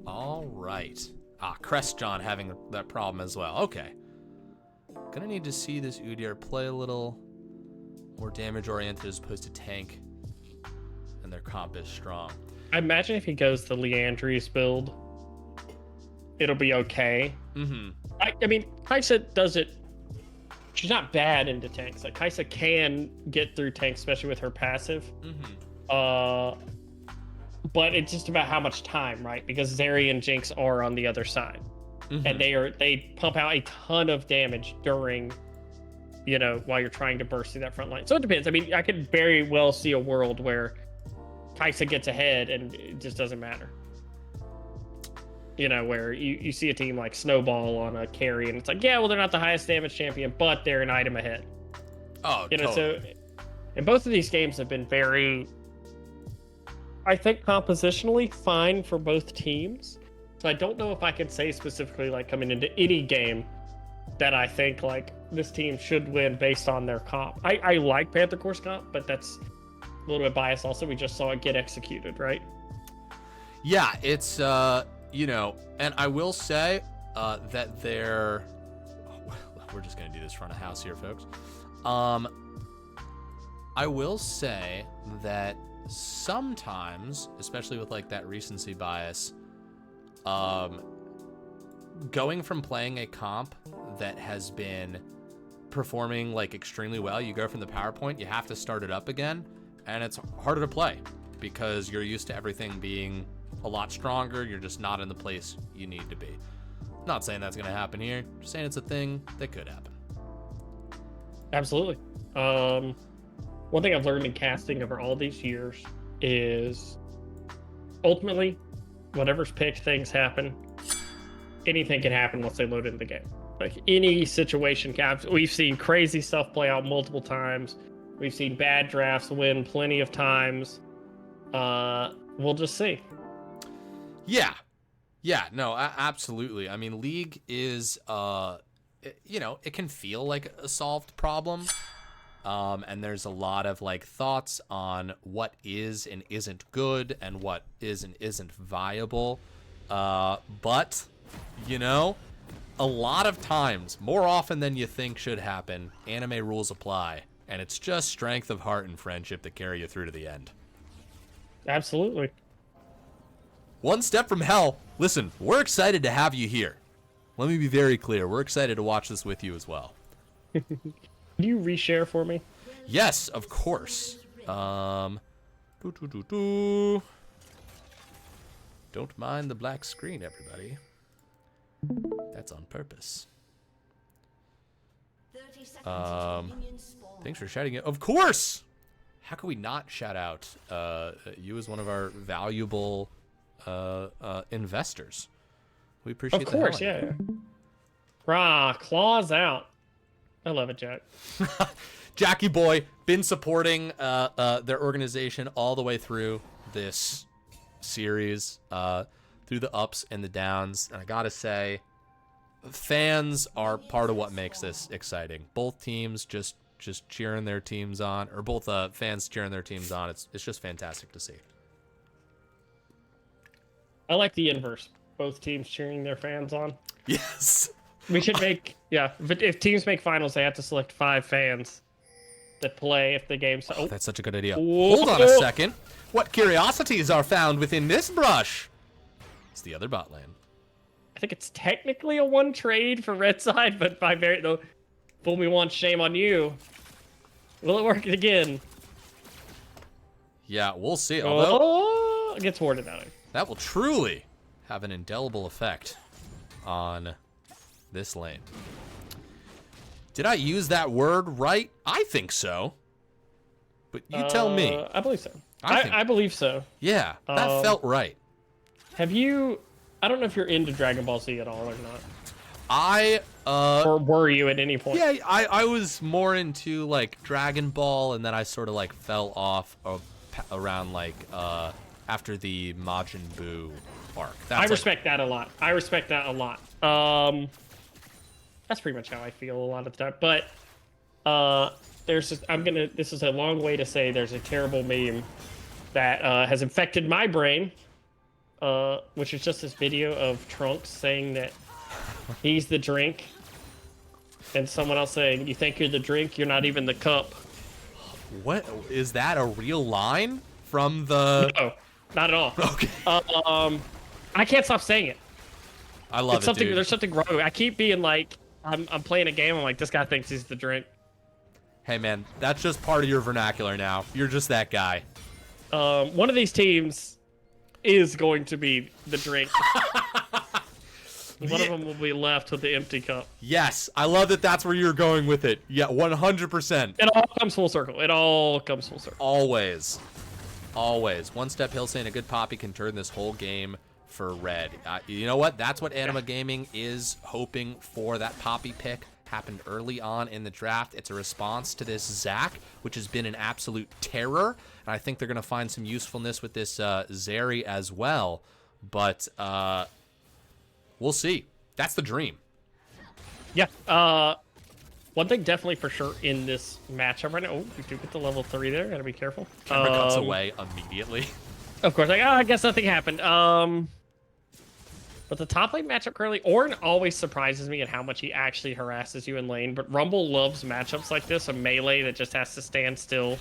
All right. Crest John having that problem as well. Okay. Gonna need to see this Udyr play a little more damage oriented as opposed to tank, and their comp is strong. I imagine if he goes the Leandries build, it'll be okay. Mm-hmm. I mean, Kaisa does it. She's not bad into tanks. Like, Kaisa can get through tanks, especially with her passive. Mm-hmm. But it's just about how much time, right? Because Zeri and Jinx are on the other side. Mm-hmm. And they pump out a ton of damage during, while you're trying to burst through that front line. So it depends. I mean, I could very well see a world where Kaisa gets ahead and it just doesn't matter. Where you see a team like Snowball on a carry and it's like, yeah, well, they're not the highest damage champion, but they're an item ahead. Oh, totally. So, and both of these games have been very, I think, compositionally fine for both teams. So I don't know if I could say specifically, like, coming into any game that I think, like, this team should win based on their comp. I like Panther Core's comp, but that's a little bit biased also. We just saw it get executed, right? Yeah, it's, and I will say that we're just going to do this front of house here, folks. I will say that sometimes, especially with, like, that recency bias, going from playing a comp that has been performing like extremely well, you go from the PowerPoint, you have to start it up again, and it's harder to play because you're used to everything being a lot stronger. You're just not in the place you need to be. Not saying that's going to happen here, just saying it's a thing that could happen. Absolutely. One thing I've learned in casting over all these years is ultimately whatever's picked, things happen. Anything can happen once they load into the game. Like any situation can. We've seen crazy stuff play out multiple times. We've seen bad drafts win plenty of times. We'll just see. Yeah. Yeah, no, absolutely. I mean, League is, it can feel like a solved problem. And there's a lot of like thoughts on what is and isn't good and what is and isn't viable. But, a lot of times, more often than you think should happen, anime rules apply. And it's just strength of heart and friendship that carry you through to the end. Absolutely. One step from hell. Listen, we're excited to have you here. Let me be very clear. We're excited to watch this with you as well. Can you reshare for me? Yes, of course. Don't mind the black screen, everybody. That's on purpose. Thanks for shouting it. Of course! How can we not shout out you as one of our valuable investors? We appreciate Of course, the hell out of yeah. Rah, claws out. I love it, Jack. Jackie Boy, been supporting their organization all the way through this series, through the ups and the downs. And I gotta say, fans are part of what makes this exciting. Both teams just cheering their teams on, or both fans cheering their teams on. It's just fantastic to see. I like the inverse. Both teams cheering their fans on. Yes. We should make, but if teams make finals, they have to select 5 fans that play if the game's... Oh, that's such a good idea. Whoa. Hold on a second. What curiosities are found within this brush? It's the other bot lane. I think it's technically a 1 trade for red side, but by very... though, fool me once, shame on you. Will it work again? Yeah, we'll see. Although it gets warded out. That will truly have an indelible effect on this lane. Did I use that word right? I think so. But you tell me. I believe so. I believe so. Yeah, that felt right. Have you... I don't know if you're into Dragon Ball Z at all or not. Or were you at any point? Yeah, I was more into like Dragon Ball, and then I sort of like fell off around like after the Majin Buu arc. I respect that a lot. I respect that a lot. That's pretty much how I feel a lot of the time. But this is a long way to say there's a terrible meme that has infected my brain, which is just this video of Trunks saying that he's the drink, and someone else saying, "You think you're the drink? You're not even the cup." What is that? A real line from the? No, not at all. Okay. I can't stop saying it. I love it, dude. There's something wrong. I keep being like, I'm playing a game. I'm like, this guy thinks he's the drink. Hey man, that's just part of your vernacular now. You're just that guy. One of these teams is going to be the drink. One of them will be left with the empty cup. Yes, I love that. That's where you're going with it. Yeah, 100%. It all comes full circle. It all comes full circle. Always. One step hill saying a good poppy can turn this whole game for red. You know what? That's what Anima Gaming is hoping for. That poppy pick happened early on in the draft. It's a response to this Zac, which has been an absolute terror. And I think they're going to find some usefulness with this Zeri as well. But we'll see. That's the dream. Yeah. One thing definitely for sure in this matchup right now. Oh, we do get the level 3 there. Gotta be careful. Camera cuts away immediately. Of course, like, I guess nothing happened. But the top lane matchup currently, Ornn always surprises me at how much he actually harasses you in lane. But Rumble loves matchups like this, a melee that just has to stand still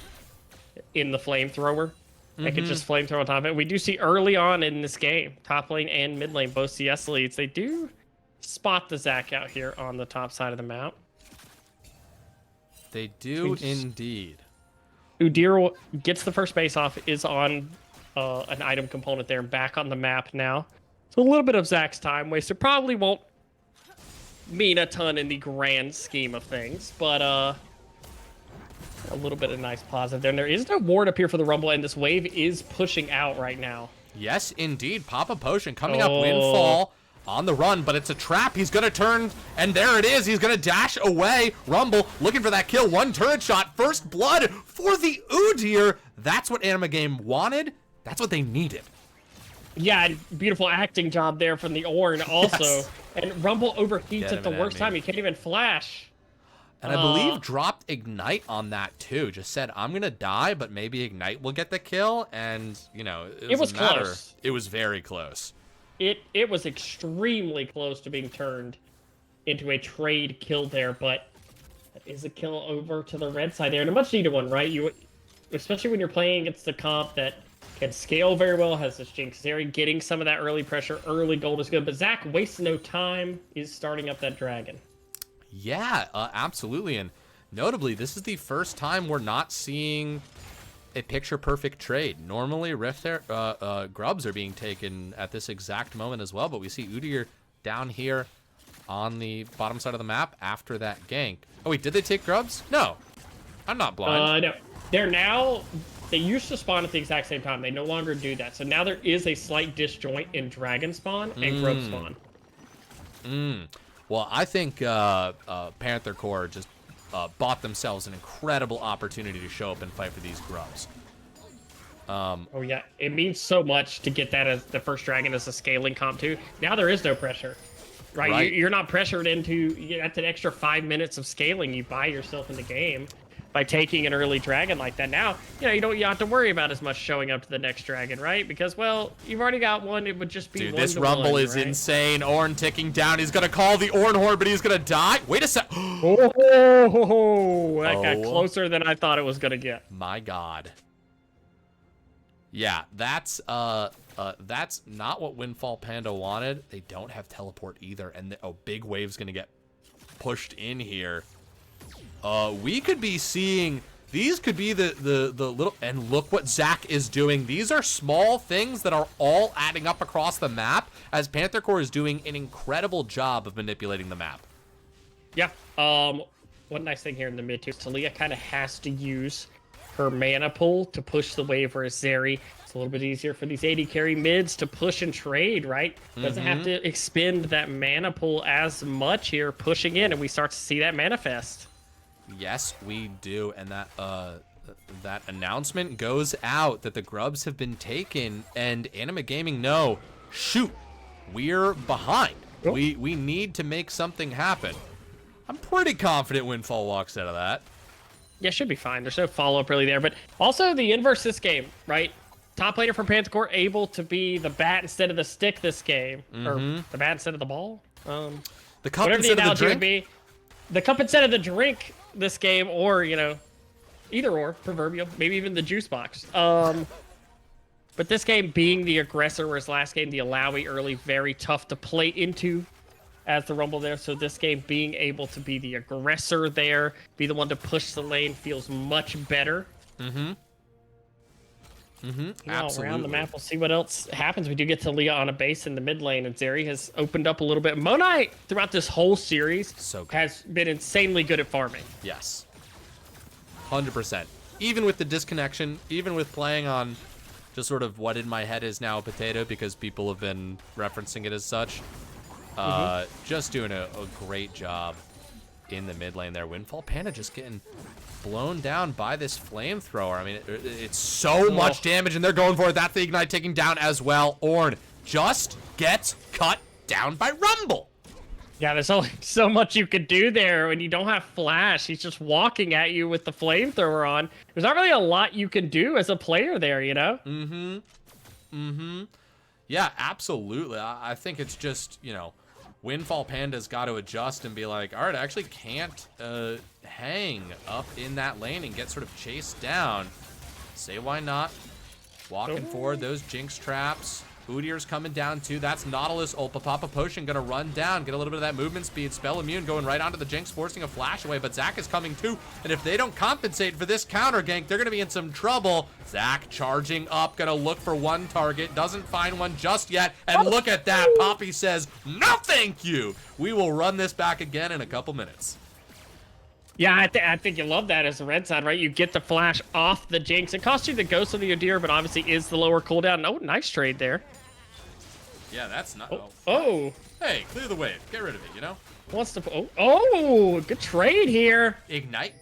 in the flamethrower. They could just flamethrow on top of it. We do see early on in this game, top lane and mid lane, both CS leads. They do spot the Zac out here on the top side of the map. They do indeed. Udyr gets the first base off, is on an item component there and back on the map now. So a little bit of Zac's time wasted. Probably won't mean a ton in the grand scheme of things, but a little bit of nice positive there. And there is no ward up here for the Rumble, and this wave is pushing out right now. Yes, indeed. Papa Potion coming up. Windfall on the run, but it's a trap. He's going to turn, and there it is. He's going to dash away. Rumble looking for that kill. One turret shot. First blood for the Udyr. That's what Anima Game wanted. That's what they needed. Yeah, beautiful acting job there from the Ornn also. Yes. And Rumble overheats Get at the him worst at me. time. He can't even flash. And I believe dropped Ignite on that too. Just said, I'm going to die, but maybe Ignite will get the kill. And, you know, It was matter. close. It was very close. It was extremely close to being turned into a trade kill there, but that is a kill over to the red side there. And a much needed one, right? Especially when you're playing against the comp that can scale very well, has this Jinx Zeri, getting some of that early pressure, early gold is good. But Zach wastes no time, is starting up that dragon. Yeah, absolutely. And notably, this is the first time we're not seeing a picture-perfect trade. Normally, grubs are being taken at this exact moment as well, but we see Udyr down here on the bottom side of the map after that gank. Oh, wait, did they take grubs? No. I'm not blind. No. They used to spawn at the exact same time. They no longer do that. So now there is a slight disjoint in dragon spawn and grub spawn. Well, I think Panther Corps just bought themselves an incredible opportunity to show up and fight for these grubs. Oh yeah, it means so much to get that as the first dragon as a scaling comp too. Now there is no pressure, right? You're not pressured into that's an extra 5 minutes of scaling you buy yourself in the game by taking an early dragon like that. Now you don't have to worry about as much showing up to the next dragon, right? Because well, you've already got one. It would just be Dude, one this to Rumble one, is right? insane. Ornn ticking down. He's gonna call the Ornn Horde, but he's gonna die. Wait a sec. Oh, that got closer than I thought it was gonna get. My God. Yeah, that's not what Windfall Panda wanted. They don't have teleport either, and Big Wave's gonna get pushed in here. We could be seeing these could be the little, and look what Zach is doing. These are small things that are all adding up across the map as Panther Corps is doing an incredible job of manipulating the map. Yeah. One nice thing here in the mid too, Talia kind of has to use her mana pool to push the wave for Zeri. It's a little bit easier for these AD carry mids to push and trade, right? Doesn't have to expend that mana pool as much here, pushing in, and we start to see that manifest. Yes, we do, and that announcement goes out that the grubs have been taken, and Anima Gaming know, shoot, we're behind. Oh. We need to make something happen. I'm pretty confident Windfall walks out of that. Yeah, should be fine. There's no follow-up really there, but also the inverse this game, right? Top laner from Panther Corps able to be the bat instead of the stick this game, or the bat instead of the ball. The cup Whatever the instead of the analogy would drink. be, the cup instead of the drink this game, or either or, proverbial, maybe even the juice box. But this game being the aggressor, whereas last game the Alawi early, very tough to play into as the Rumble there. So this game being able to be the aggressor there, be the one to push the lane, feels much better. Absolutely. Around the map, we'll see what else happens. We do get to Leah on a base in the mid lane, and Zeri has opened up a little bit. Monai, throughout this whole series, So good. has been insanely good at farming. Yes. 100%. Even with the disconnection, even with playing on just sort of what in my head is now a potato because people have been referencing it as such. Just doing a great job in the mid lane there. Windfall Panda just getting blown down by this flamethrower. I mean, it's so much damage, and they're going for it. That's the Ignite taking down as well. Ornn just gets cut down by Rumble. Yeah, there's only so much you could do there when you don't have flash. He's just walking at you with the flamethrower on. There's not really a lot you can do as a player there, Yeah, absolutely. I think it's just, Windfall Panda's got to adjust and be like, all right, I actually can't hang up in that lane and get sort of chased down. Say why not? Walking forward, those Jinx traps. Udyr's coming down too. That's Nautilus ult. Papa Potion gonna run down, get a little bit of that movement speed. Spell immune going right onto the Jinx, forcing a flash away, but Zac is coming too. And if they don't compensate for this counter gank, they're gonna be in some trouble. Zac charging up, gonna look for one target, doesn't find one just yet. And look at that, Poppy says, no thank you. We will run this back again in a couple minutes. Yeah, I think you love that as a red side, right? You get the flash off the Jinx. It costs you the Ghost of the Udyr, but obviously is the lower cooldown. Oh, nice trade there. Yeah, that's not. Oh. Hey, clear the wave. Get rid of it, you know? Wants to. Oh, good trade here. Ignite.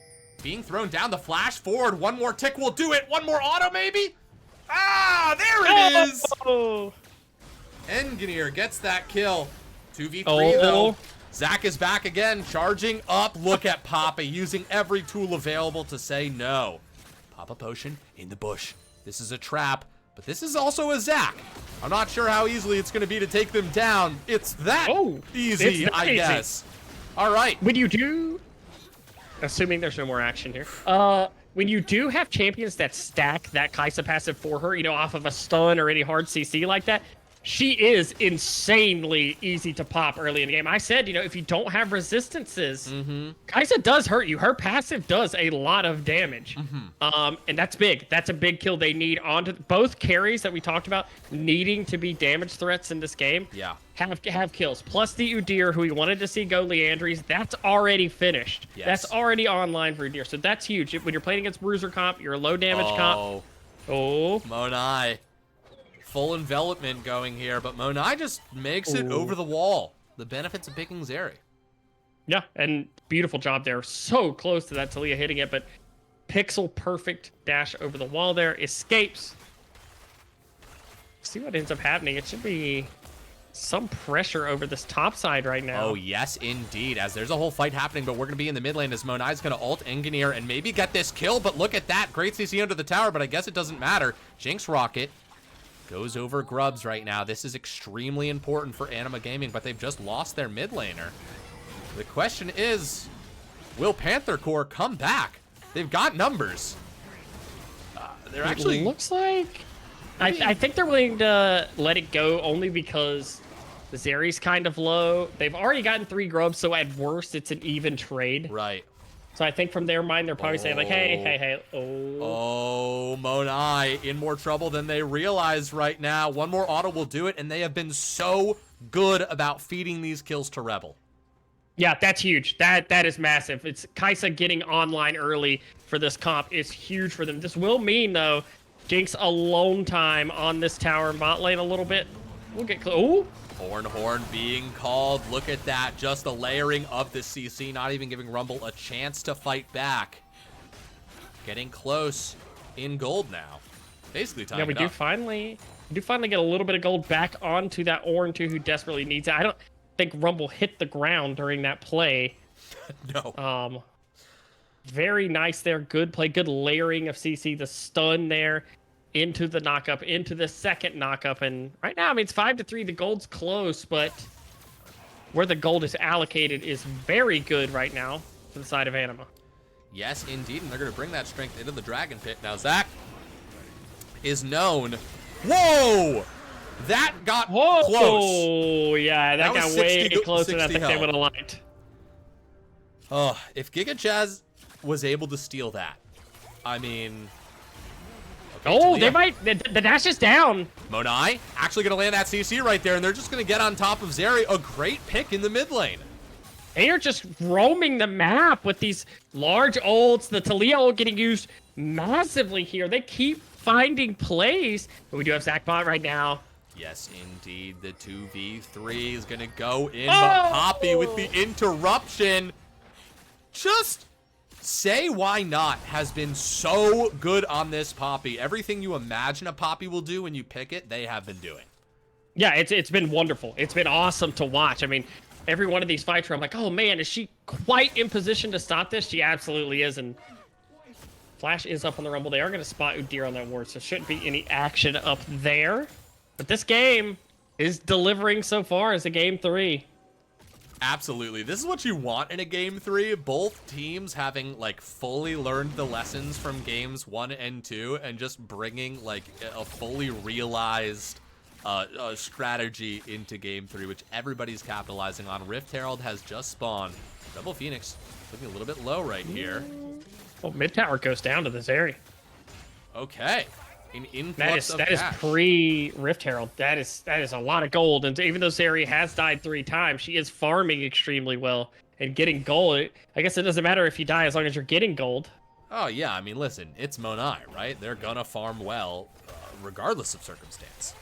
Being thrown down. The flash forward. One more tick will do it. One more auto, maybe? Ah, there it is. Oh. Engineer gets that kill. 2v3 Oh. though. Zach is back again, charging up. Look at Papa using every tool available to say no. Papa potion in the bush. This is a trap, but this is also a Zach. I'm not sure how easily it's going to be to take them down. It's that easy, I guess. All right. When you do, assuming there's no more action here, when you do have champions that stack that Kai'Sa passive for her, you know, off of a stun or any hard CC like that, she is insanely easy to pop early in the game. I said, you know, if you don't have resistances, Kai'Sa does hurt you. Her passive does a lot of damage. And that's big. That's a big kill they need onto both carries that we talked about needing to be damage threats in this game. Yeah. Have kills. Plus the Udyr, who we wanted to see go Leandries, that's already finished. Yes. That's already online for Udyr. So that's huge. When you're playing against Bruiser comp, you're a low damage comp. Oh. Monai. Full envelopment going here, but Monai just makes it over the wall. The benefits of picking Zeri. Yeah, and beautiful job there. So close to that Talia hitting it, but pixel perfect dash over the wall there. Escapes. See what ends up happening. It should be some pressure over this top side right now. Oh, yes, indeed. As there's a whole fight happening, but we're going to be in the mid lane as Monai's going to ult Engineer and maybe get this kill, but look at that. Great CC under the tower, but I guess it doesn't matter. Jinx Rocket goes over Grubs right now. This is extremely important for Anima Gaming, but they've just lost their mid laner. The question is, will Panther Core come back? They've got numbers. They're actually... It looks like... I think they're willing to let it go only because the Zeri's kind of low. They've already gotten 3 Grubs, so at worst, it's an even trade. Right. So I think from their mind, they're probably saying like, hey, Oh, Monai in more trouble than they realize right now. One more auto will do it, and they have been so good about feeding these kills to Rebel. Yeah, that's huge. That is massive. It's Kai'Sa getting online early for this comp is huge for them. This will mean, though, Jinx alone time on this tower bot lane a little bit. We'll get close. Ooh. Horn being called. Look at that. Just the layering of the CC, not even giving Rumble a chance to fight back. Getting close in gold now. Basically time. Yeah, we do finally get a little bit of gold back onto that Ornn too, who desperately needs it. I don't think Rumble hit the ground during that play. No. Very nice there. Good play. Good layering of CC. The stun there into the knockup, into the second knockup. And right now, I mean, it's 5-3. The gold's close, but where the gold is allocated is very good right now for the side of Anima. Yes, indeed. And they're going to bring that strength into the Dragon Pit. Now, Zach is known. Whoa! That got close. Oh, yeah. That got way closer than I think they would have liked. Oh, if Giga Chaz was able to steal that, I mean... Okay, oh, they might... The dash is down. Monai actually going to land that CC right there, and they're just going to get on top of Zeri. A great pick in the mid lane. They are just roaming the map with these large ults. The Talia ult getting used massively here. They keep finding plays. But we do have Zachbot right now. Yes, indeed. The 2v3 is going to go in, but Poppy with the interruption. Just say why not has been so good on this Poppy. Everything you imagine a Poppy will do when you pick it, they have been doing. Yeah, it's been wonderful. It's been awesome to watch. I mean, every one of these fights where I'm like, oh man, is she quite in position to stop this? She absolutely is. And Flash is up on the Rumble. They are going to spot Udyr on that ward, so shouldn't be any action up there. But this game is delivering so far as a game 3. Absolutely. This is what you want in a game 3. Both teams having, like, fully learned the lessons from games 1 and 2 and just bringing, like, a fully realized strategy into game 3, which everybody's capitalizing on. Rift Herald has just spawned. Rebel Phoenix looking a little bit low right here. Oh, mid tower goes down to this area. Okay. An influx of cash. That is pre-Rift Herald. That is a lot of gold. And even though Zeri has died 3 times, she is farming extremely well and getting gold. I guess it doesn't matter if you die as long as you're getting gold. Oh, yeah, I mean, listen, it's Monai, right? They're gonna farm well, regardless of circumstance.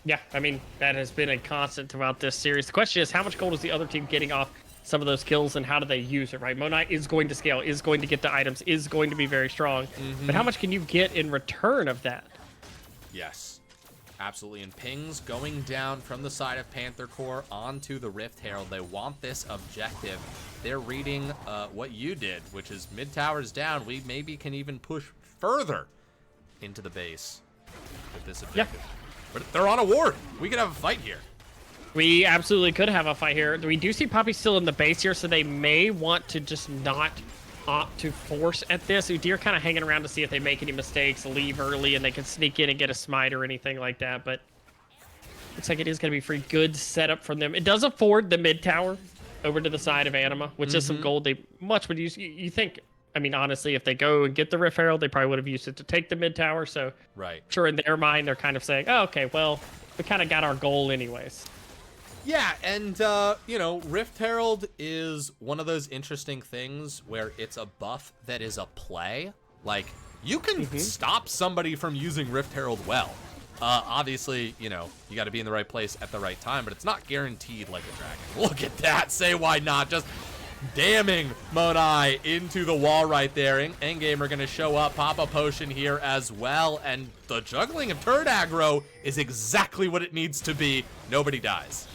Yeah, I mean, that has been a constant throughout this series. The question is, how much gold is the other team getting off some of those kills, and how do they use it, right? Monai is going to scale, is going to get the items, is going to be very strong. But how much can you get in return of that? Yes, absolutely. And pings going down from the side of Panther Core onto the Rift Herald. They want this objective. They're reading what you did, which is mid towers down. We maybe can even push further into the base with this objective. Yeah. But they're on a ward. We could have a fight here. We absolutely could have a fight here. We do see Poppy still in the base here, so they may want to just not opt to force at this. Udyr kind of hanging around to see if they make any mistakes, leave early, and they can sneak in and get a smite or anything like that. But looks like it is going to be free. Good setup from them. It does afford the mid tower over to the side of Anima, which is some gold they much would use. You think, I mean, honestly, if they go and get the Rift Herald, they probably would have used it to take the mid tower. So Right. sure, in their mind, they're kind of saying, oh, okay, well, we kind of got our goal anyways. Yeah, and, you know, Rift Herald is one of those interesting things where it's a buff that is a play. Like, you can stop somebody from using Rift Herald well. Obviously, you know, you got to be in the right place at the right time, but it's not guaranteed like a dragon. Look at that. Say why not. Just damming Monai into the wall right there. Endgame are going to show up, pop a potion here as well, and the juggling of turret aggro is exactly what it needs to be. Nobody dies.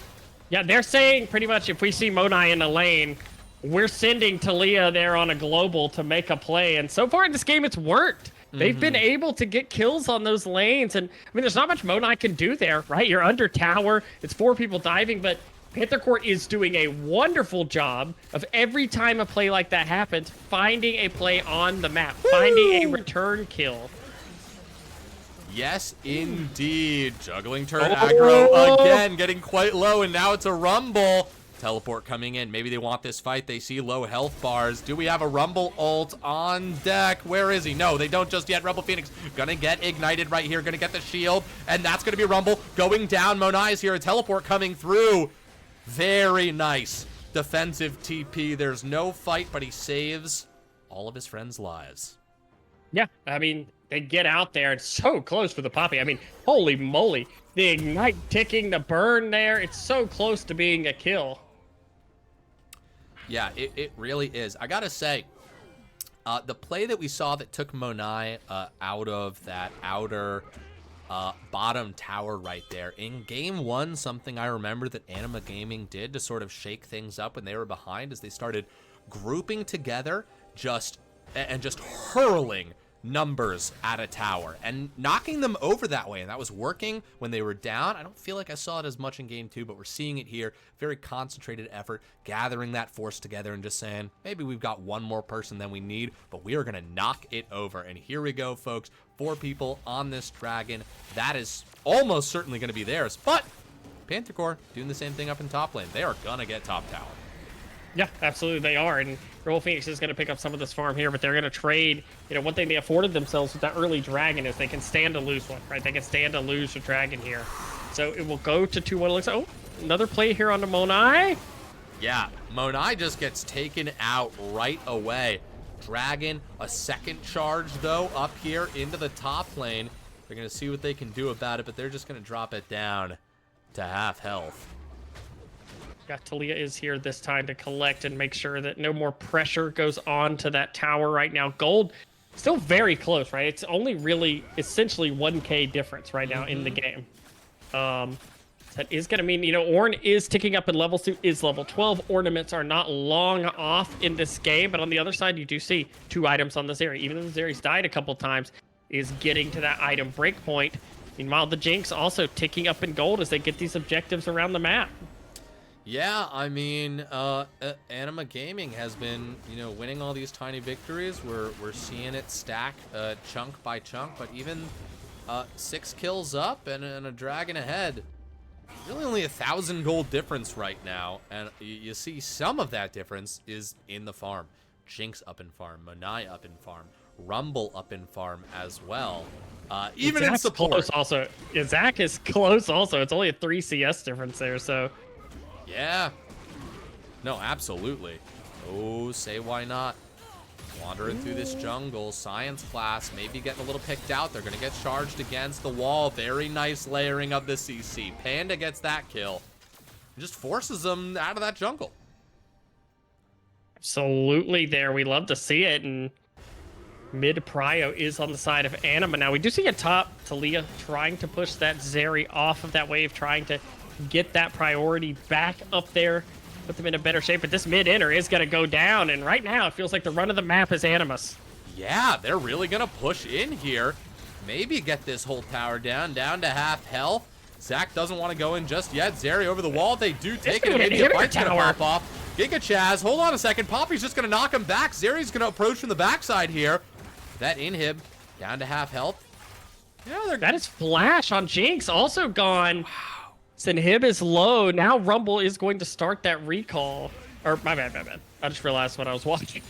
Yeah, they're saying pretty much if we see Monai in the lane, we're sending Talia there on a global to make a play. And so far in this game, it's worked. They've been able to get kills on those lanes. And I mean, there's not much Monai can do there, right? You're under tower. It's 4 people diving, but Panther Court is doing a wonderful job of every time a play like that happens, finding a play on the map, finding a return kill. Yes, indeed. Juggling turret aggro again, getting quite low, and now it's a rumble. Teleport coming in. Maybe they want this fight. They see low health bars. Do we have a rumble ult on deck? Where is he? No, they don't just yet. Rumble Phoenix gonna get ignited right here. Gonna get the shield, and that's gonna be a rumble going down. Monai is here. A teleport coming through. Very nice defensive TP. There's no fight, but he saves all of his friends' lives. Yeah, I mean, they get out there. It's so close for the Poppy. I mean, holy moly. The ignite ticking, the burn there. It's so close to being a kill. Yeah, it really is. I gotta say, the play that we saw that took Monai out of that outer bottom tower right there. In game 1, something I remember that Anima Gaming did to sort of shake things up when they were behind is they started grouping together and just hurling numbers at a tower and knocking them over that way, and that was working when they were down. I don't feel like I saw it as much in game 2, but we're seeing it here. Very concentrated effort, gathering that force together and just saying, maybe we've got one more person than we need, but we are going to knock it over. And here we go, folks. 4 people on this dragon. That is almost certainly going to be theirs, but Panther Core doing the same thing up in top lane. They are going to get top tower. Yeah, absolutely they are. And Royal Phoenix is going to pick up some of this farm here, but they're going to trade. You know, one thing they afforded themselves with that early dragon is they can stand to lose one, right? They can stand to lose a dragon here. So it will go to 2-1. It looks like, oh, another play here on the Monai. Yeah, Monai just gets taken out right away. Dragon, a second charge, though, up here into the top lane. They're going to see what they can do about it, but they're just going to drop it down to half health. Yeah, Talia is here this time to collect and make sure that no more pressure goes on to that tower right now. Gold still very close, right? It's only really essentially 1K difference right now in the game. That is going to mean, you know, Ornn is ticking up in level, so is level 12. Ornaments are not long off in this game, but on the other side, you do see 2 items on this area. Even though Zeri's died a couple times, is getting to that item breakpoint. Meanwhile, the Jinx also ticking up in gold as they get these objectives around the map. Yeah, I mean, Anima Gaming has been, you know, winning all these tiny victories. We're seeing it stack chunk by chunk, but even 6 kills up and a dragon ahead. Really only 1,000 gold difference right now, and you see some of that difference is in the farm. Jinx up in farm, Monai up in farm, Rumble up in farm as well. Even in support. Close also. Yeah, Zach is close also. It's only a 3 CS difference there, so... Yeah. No, absolutely. Oh, say why not. Wandering through this jungle, science class, maybe getting a little picked out. They're gonna get charged against the wall. Very nice layering of the CC. Panda gets that kill. Just forces them out of that jungle. Absolutely there. We love to see it. And mid prio is on the side of Anima. Now we do see a top Talia trying to push that Zeri off of that wave, trying to get that priority back up there, put them in a better shape. But this mid inner is going to go down. And right now it feels like the run of the map is Animus. Yeah, they're really going to push in here. Maybe get this whole tower down to half health. Zach doesn't want to go in just yet. Zeri over the wall. They do take it. And maybe a fight's going to pop off. Giga Chaz, hold on a second. Poppy's just going to knock him back. Zeri's going to approach from the backside here. That inhib down to half health. Yeah, that is Flash on Jinx also gone. Wow. This inhib is low. Now Rumble is going to start that recall. Or my bad. I just realized what I was watching.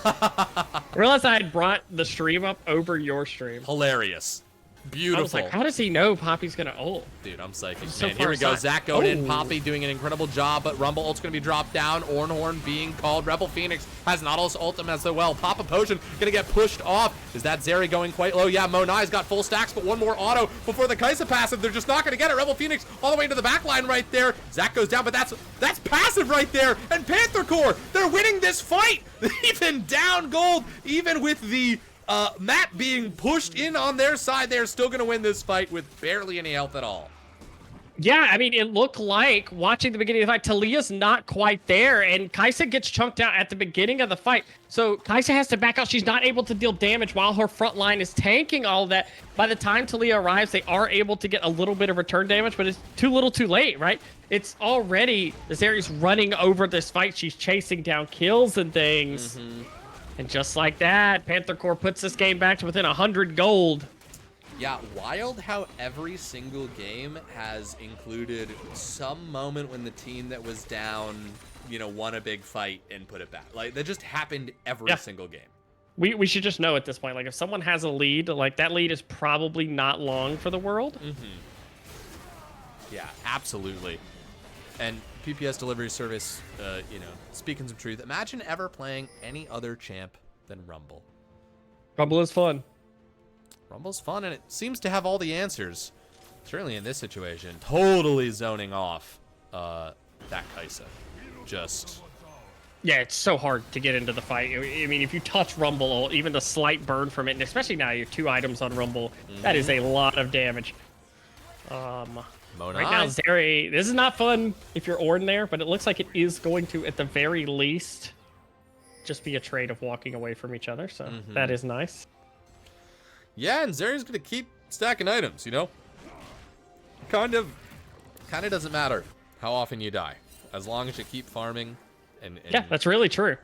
I realized I had brought the stream up over your stream. Hilarious. Beautiful. I was like, how does he know Poppy's gonna ult? Dude, I'm psychic. So man, here we go. aside. Zach going in. Poppy doing an incredible job, but Rumble ult's gonna be dropped down. Ornhorn being called. Rebel Phoenix has Nautilus ultim as well. Papa Potion gonna get pushed off. Is that Zeri going quite low? Yeah, Monai's got full stacks, but one more auto before the Kaisa passive. They're just not gonna get it. Rebel Phoenix all the way into the back line right there. Zach goes down, but that's passive right there. And Panther Core, they're winning this fight. Even down gold, even with the map being pushed in on their side, they're still going to win this fight with barely any health at all. Yeah, I mean, it looked like, watching the beginning of the fight, Talia's not quite there, and Kaisa gets chunked out at the beginning of the fight. So Kaisa has to back out. She's not able to deal damage while her front line is tanking all of that. By the time Talia arrives, they are able to get a little bit of return damage, but it's too little too late, right? It's already, Zeri's running over this fight. She's chasing down kills and things. And just like that, Panther Core puts this game back to within 100 gold. Yeah, wild how every single game has included some moment when the team that was down, you know, won a big fight and put it back. Like, that just happened every single game. We should just know at this point, like, if someone has a lead, like, that lead is probably not long for the world. Yeah, absolutely. And PPS delivery service, you know, speaking some truth, imagine ever playing any other champ than Rumble. Rumble is fun. Rumble's fun, and it seems to have all the answers. Certainly in this situation, totally zoning off that Kaisa. Just... Yeah, it's so hard to get into the fight. I mean, if you touch Rumble, even the slight burn from it, and especially now you have 2 items on Rumble, that is a lot of damage. Right now, Zeri, this is not fun if you're Ornn there, but it looks like it is going to, at the very least, just be a trade of walking away from each other, so that is nice. Yeah, and Zeri's going to keep stacking items, you know? Kind of doesn't matter how often you die, as long as you keep farming. And yeah, that's really true.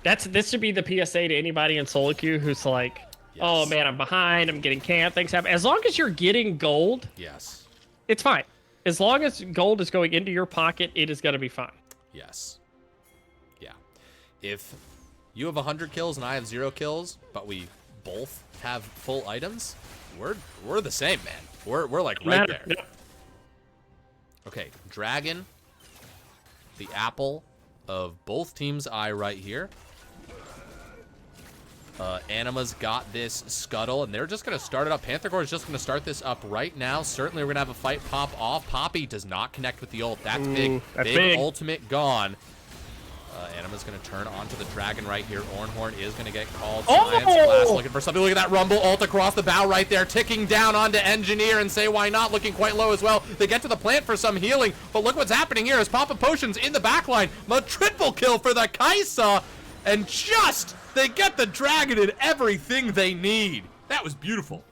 This should be the PSA to anybody in solo queue who's like, oh man, I'm behind, I'm getting camped, things happen. As long as you're getting gold, it's fine. As long as gold is going into your pocket, it is going to be fine. Yes. Yeah. If you have 100 kills and I have 0 kills, but we both have full items, we're the same, man. We're like right there. Yeah. Okay, Dragon, the apple of both teams' eye right here. Anima's got this scuttle, and they're just going to start it up. Panther Core is just going to start this up right now. Certainly, we're going to have a fight pop off. Poppy does not connect with the ult. That's big. Big ultimate gone. Anima's going to turn onto the Dragon right here. Ornhorn is going to get called. Science Class looking for something. Look at that Rumble ult across the bow right there. Ticking down onto Engineer, and say why not. Looking quite low as well. They get to the plant for some healing, but look what's happening here as Papa Potion's in the backline. A triple kill for the Kaisa, and just... they get the Dragon and everything they need. That was beautiful.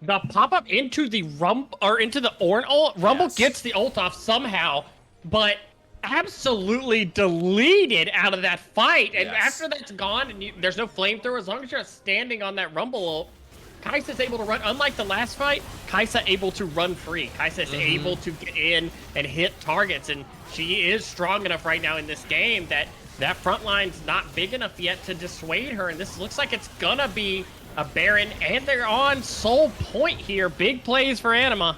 The pop-up into the into the Ornn ult. Rumble gets the ult off somehow, but absolutely deleted out of that fight. And after that's gone, and there's no flamethrower, as long as you're standing on that Rumble ult, Kaisa's able to run. Unlike the last fight, Kaisa able to run free. Kaisa's able to get in and hit targets, and she is strong enough right now in this game that front line's not big enough yet to dissuade her, and this looks like it's gonna be a Baron, and they're on Soul Point here. Big plays for Anima.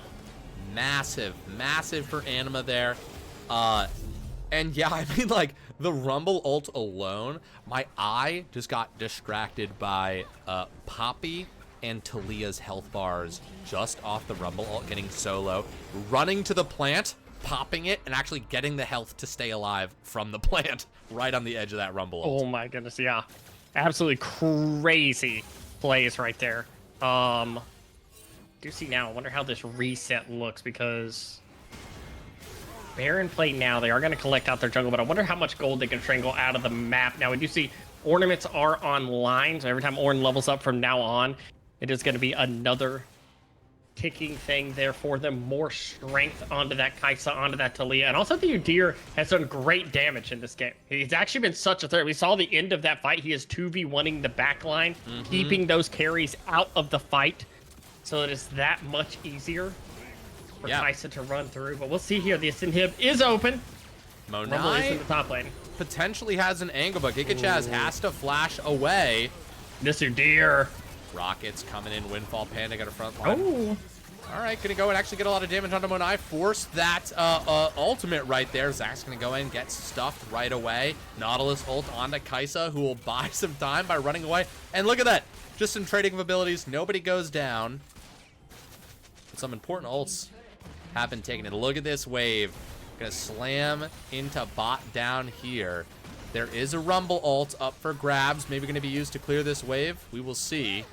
Massive for Anima there. And yeah, I mean, like, the Rumble ult alone, my eye just got distracted by Poppy and Talia's health bars just off the Rumble ult, getting so low, running to the plant, popping it, and actually getting the health to stay alive from the plant right on the edge of that Rumble ult. Oh my goodness, yeah. Absolutely crazy plays right there. Do see now, I wonder how this reset looks, because Baron play now, they are going to collect out their jungle, but I wonder how much gold they can strangle out of the map. Now, we do see ornaments are online, so every time Ornn levels up from now on, it is going to be another ticking thing there for them. More strength onto that Kai'Sa, onto that Taliyah. And also the Udyr has done great damage in this game. He's actually been such a threat. We saw the end of that fight. He is 2v1ing the backline, keeping those carries out of the fight, so it is that much easier for Kai'Sa to run through. But we'll see here. The inhib is open. Rumble is in the top lane. Potentially has an angle, but Giga has to flash away. This Udyr. Rockets coming in. Windfall Panda got a front line. Oh. All right, gonna go and actually get a lot of damage onto Monai. Force that ultimate right there. Zach's gonna go in, get stuffed right away. Nautilus ult onto Kai'Sa, who will buy some time by running away. And look at that. Just some trading of abilities. Nobody goes down. But some important ults have been taken. And look at this wave. Gonna slam into bot down here. There is a Rumble ult up for grabs. Maybe gonna be used to clear this wave. We will see.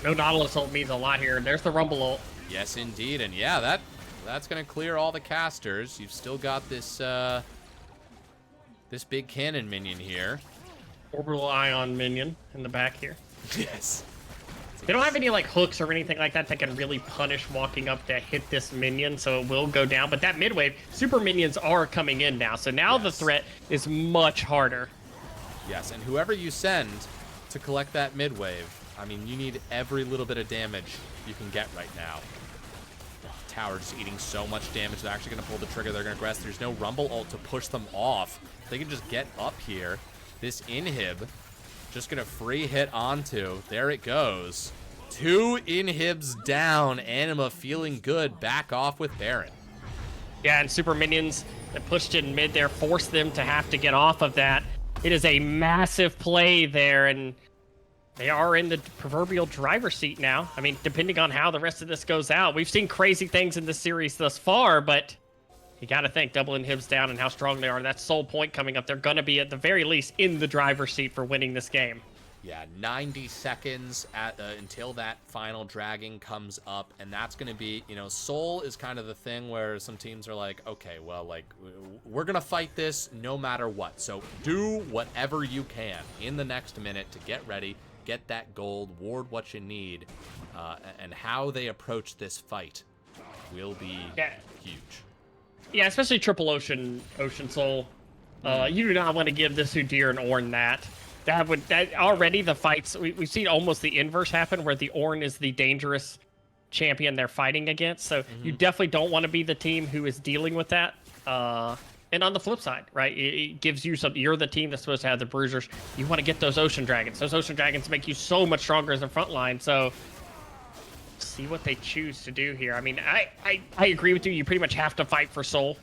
No Nautilus ult means a lot here. There's the Rumble ult. Yes, indeed. And yeah, that's gonna clear all the casters. You've still got this this big cannon minion here. Orbital Ion minion in the back here. Yes. They don't have any like hooks or anything like that that can really punish walking up to hit this minion, so it will go down. But that mid wave, super minions are coming in now, so now the threat is much harder. Yes, and whoever you send to collect that mid wave, I mean, you need every little bit of damage you can get right now. The tower just eating so much damage. They're actually going to pull the trigger. They're going to aggress. There's no Rumble ult to push them off. They can just get up here. This inhib just going to free hit onto. There it goes. 2 inhibs down. Anima feeling good. Back off with Baron. Yeah, and super minions that pushed in mid there forced them to have to get off of that. It is a massive play there, and they are in the proverbial driver's seat now. I mean, depending on how the rest of this goes out. We've seen crazy things in this series thus far, but you got to think double inhibs down and how strong they are. That soul point coming up, they're going to be at the very least in the driver's seat for winning this game. Yeah, 90 seconds until that final dragon comes up, and that's going to be, you know, Soul is kind of the thing where some teams are like, okay, well, like, we're going to fight this no matter what, so do whatever you can in the next minute to get ready, get that gold, ward what you need, and how they approach this fight will be huge. Yeah, especially Triple Ocean Soul. You do not want to give this Udyr and Ornn that. That already the fights we've seen almost the inverse happen, where the Ornn is the dangerous champion they're fighting against. So you definitely don't want to be the team who is dealing with that. And on the flip side, right, it gives you something. You're the team that's supposed to have the bruisers. You want to get those ocean dragons. Those ocean dragons make you so much stronger as a front line. So see what they choose to do here. I mean, I agree with you. You pretty much have to fight for Soul.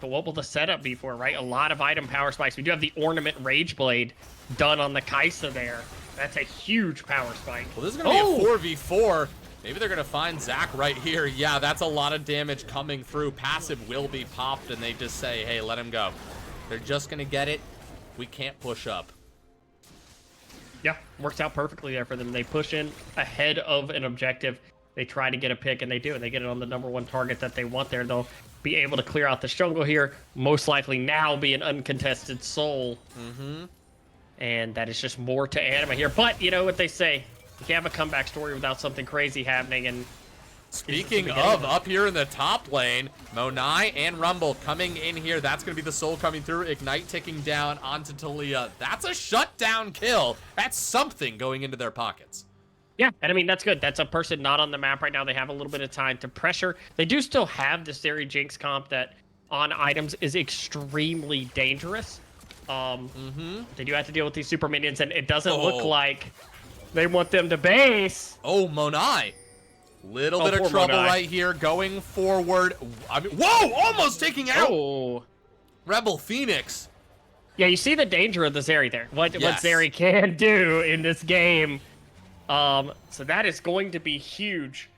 But what will the setup be for, right? A lot of item power spikes. We do have the Ornament Rage Blade done on the Kai'Sa there. That's a huge power spike. Well, this is going to be a 4v4. Maybe they're going to find Zach right here. Yeah, that's a lot of damage coming through. Passive will be popped, and they just say, hey, let him go. They're just going to get it. We can't push up. Yeah, works out perfectly there for them. They push in ahead of an objective. They try to get a pick, and they do. And they get it on the #1 target that they want there. They'll be able to clear out the jungle here. Most likely now be an uncontested Soul. And that is just more to Anima here. But you know what they say. You can't have a comeback story without something crazy happening. And speaking of, up here in the top lane, Monai and Rumble coming in here. That's going to be the Soul coming through. Ignite ticking down onto Taliyah. That's a shutdown kill. That's something going into their pockets. Yeah, and I mean, that's good. That's a person not on the map right now. They have a little bit of time to pressure. They do still have the Seri Jinx comp that on items is extremely dangerous. They do have to deal with these super minions, and it doesn't look like they want them to base. Oh, Monai. Little bit of trouble right here going forward. I mean, whoa, almost taking out. Oh. Rebel Phoenix. Yeah, you see the danger of the Zeri there. What Yes. Zeri can do in this game. So that is going to be huge